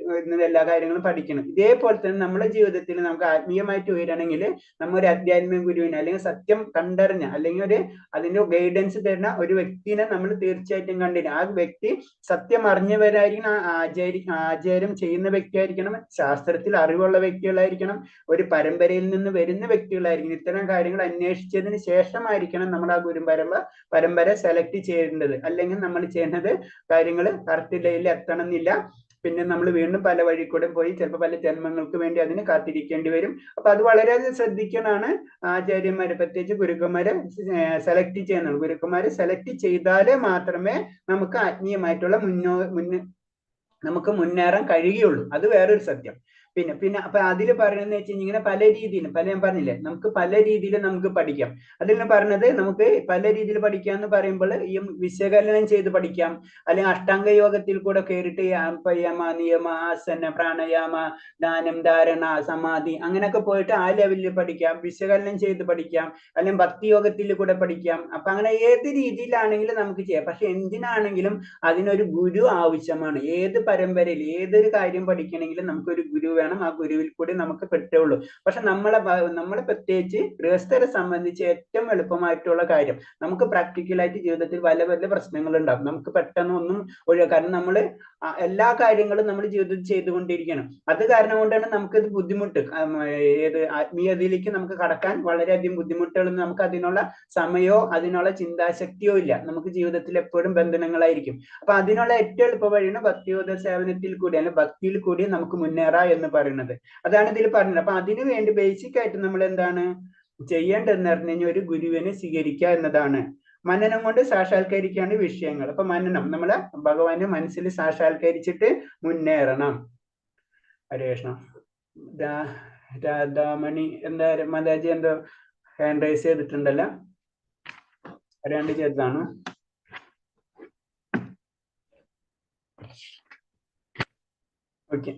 എല്ലാ കാര്യങ്ങളും പഠിക്കണം. ഇതേപോലെ തന്നെ നമ്മുടെ ജീവിതത്തിൽ നമുക്ക് ആത്മീയമായിട്ട് ഉയരണമെങ്കിൽ നമ്മ ഒരു ആധ്യാത്മിക ഗുരുവിനെ, അല്ലെങ്കിൽ സത്യം കണ്ടറിഞ്ഞ, അല്ലെങ്കിൽ അതിന്റെ ഗൈഡൻസ് തരുന്ന ഒരു വ്യക്തിനെ നമ്മൾ തീർച്ചയായിട്ടും കണ്ടിരിക്കണം. ആ വ്യക്തി സത്യം അറിഞ്ഞവരായിരിക്കണം, ആചാര്യം ചെയ്യുന്ന വ്യക്തിയായിരിക്കണം, ശാസ്ത്രത്തിൽ അറിവുള്ള വ്യക്തികളായിരിക്കണം, ഒരു പരമ്പരയിൽ നിന്ന് വരുന്ന വ്യക്തികളായിരിക്കണം. ഇത്തരം കാര്യങ്ങൾ അന്വേഷിച്ചതിന് ശേഷമായിരിക്കണം നമ്മൾ ആ പരമ്പര സെലക്ട് ചെയ്യേണ്ടത്. അല്ലെങ്കിൽ നമ്മൾ ചെയ്യുന്നത് കാര്യങ്ങൾ കറക്റ്റ് ലൈനിൽ എത്തണം എന്നില്ല. പിന്നെ നമ്മൾ വീണ്ടും പല വഴി കൂടെ പോയി ചിലപ്പോൾ പല ജന്മങ്ങൾക്ക് വേണ്ടി അതിന് കാത്തിരിക്കേണ്ടി വരും. അപ്പൊ അത് വളരെയധികം ശ്രദ്ധിക്കണമാണ് ആചാര്യന്മാര്, പ്രത്യേകിച്ച് ഗുരുക്കന്മാരെ സെലക്ട് ചെയ്യുന്നത്. ഗുരുക്കന്മാരെ സെലക്ട് ചെയ്താലേ മാത്രമേ നമുക്ക് ആത്മീയമായിട്ടുള്ള നമുക്ക് മുന്നേറാൻ കഴിയുള്ളൂ. അത് വേറൊരു സത്യം. പിന്നെ അപ്പൊ അതിൽ പറയുന്നത് വെച്ച് കഴിഞ്ഞാൽ ഇങ്ങനെ പല രീതിയിലും ഞാൻ പറഞ്ഞില്ലേ നമുക്ക് പല രീതിയിൽ നമുക്ക് പഠിക്കാം. അതിൽ പറഞ്ഞത് നമുക്ക് പല രീതിയിൽ പഠിക്കാം എന്ന് പറയുമ്പോൾ ഈ വിശകലനം ചെയ്ത് പഠിക്കാം, അല്ലെങ്കിൽ അഷ്ടാംഗ യോഗത്തിൽ കൂടെ കയറിയിട്ട് യമ നിയമ ആസന പ്രാണായാമ ധ്യാനം ധാരണ സമാധി അങ്ങനെയൊക്കെ പോയിട്ട് ആ ലെവലിൽ പഠിക്കാം, വിശകലനം ചെയ്ത് പഠിക്കാം, അല്ലെങ്കിൽ ഭക്തി യോഗത്തിൽ കൂടെ പഠിക്കാം. അപ്പൊ അങ്ങനെ ഏത് രീതിയിലാണെങ്കിലും നമുക്ക് ചെയ്യാം. പക്ഷെ എന്തിനാണെങ്കിലും അതിനൊരു ഗുരു ആവശ്യമാണ്. ഏത് പരമ്പരയിൽ ഏതൊരു കാര്യം പഠിക്കണമെങ്കിലും നമുക്കൊരു ഗുരു വേണം. ആ ഗുരുവിൽ കൂടി നമുക്ക് പെട്ടുള്ളൂ. പക്ഷെ നമ്മളെ പ്രത്യേകിച്ച് ഗൃഹസ്ഥരെ സംബന്ധിച്ച് ഏറ്റവും എളുപ്പമായിട്ടുള്ള കാര്യം, നമുക്ക് പ്രാക്ടിക്കലായിട്ട് ജീവിതത്തിൽ പല പല പ്രശ്നങ്ങൾ ഉണ്ടാകും. നമുക്ക് പെട്ടെന്ന് ഒന്നും കാരണം നമ്മൾ എല്ലാ കാര്യങ്ങളും നമ്മൾ ജീവിതത്തിൽ ചെയ്തുകൊണ്ടിരിക്കണം. അത് കാരണം കൊണ്ടാണ് നമുക്കിത് ബുദ്ധിമുട്ട്. ഏത് ആത്മീയതയിലേക്ക് നമുക്ക് കടക്കാൻ വളരെയധികം ബുദ്ധിമുട്ടുകൾ. നമുക്ക് അതിനുള്ള സമയമോ അതിനുള്ള ചിന്താശക്തിയോ ഇല്ല. നമുക്ക് ജീവിതത്തിൽ എപ്പോഴും ബന്ധനങ്ങളായിരിക്കും. അപ്പൊ അതിനുള്ള ഏറ്റവും എളുപ്പ വഴിയാണ് ഭക്തിയോദ സേവനത്തിൽ കൂടി അല്ലെങ്കിൽ ഭക്തിയിൽ കൂടി നമുക്ക് മുന്നേറാം എന്ന് പറയുന്നത്. അതാണ് ഇതിൽ പറഞ്ഞത്. അപ്പൊ അതിനു വേണ്ടി ബേസിക് ആയിട്ട് നമ്മൾ എന്താണ് ചെയ്യേണ്ടതെന്ന് പറഞ്ഞു കഴിഞ്ഞാൽ ഒരു ഗുരുവിനെ സ്വീകരിക്കുക എന്നതാണ്. മനനം കൊണ്ട് സാക്ഷാത്കരിക്കാണ് വിഷയങ്ങൾ. അപ്പൊ മനനം നമ്മളെ ഭഗവാനെ മനസ്സിൽ സാക്ഷാത്കരിച്ചിട്ട് മുന്നേറണം. ഹരേ കൃഷ്ണ. രാധാമണി എന്താ മാതാജി എന്തോ ഹാൻഡ് റൈസ് ചെയ്തിട്ടുണ്ടല്ലോ, അറിയാണ്ട് ചെയ്തതാണ്. ഓക്കെ.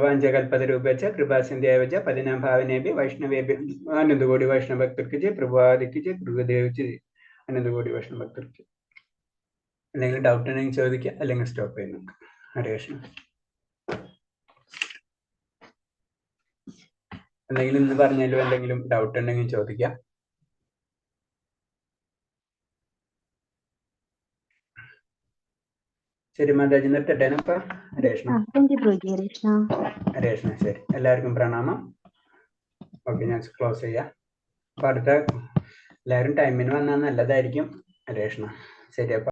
വാഞ്ചകൽപതരൂപേച്ച കൃപാസിന്ധ്യാവച പതിനാം ഭാവനേഭ്യ വൈഷ്ണവേഭ്യ അനന്തകോടി വൈഷ്ണവ ഭക്തർക്ക് ജയ, പ്രഭാതിക്ക് ജയ, ഗുരുദേവിച്ച് ജയ, അനന്തകോടി വൈഷ്ണവ ഭക്തർക്ക്. അല്ലെങ്കിൽ ഡൗട്ട് ഉണ്ടെങ്കിൽ ചോദിക്കുക, അല്ലെങ്കിൽ സ്റ്റോപ്പ് ചെയ്യുന്നു. ഹരേ കൃഷ്ണ. എന്തെങ്കിലും ഇന്ന് പറഞ്ഞാലും എന്തെങ്കിലും ഡൗട്ട് ഉണ്ടെങ്കിൽ ചോദിക്കാം. ശരി മാതാജി, നിർത്തട്ടെ. അപ്പൊ ഹരേ കൃഷ്ണ. ഹരേ കൃഷ്ണ. ശരി, എല്ലാവർക്കും പ്രണാമം. ഓക്കെ, ഞാൻ ക്ലോസ് ചെയ്യാം. അപ്പൊ അടുത്ത എല്ലാവരും ടൈമിന് വന്നാൽ നല്ലതായിരിക്കും. ഹരേ കൃഷ്ണ. ശരി. അപ്പൊ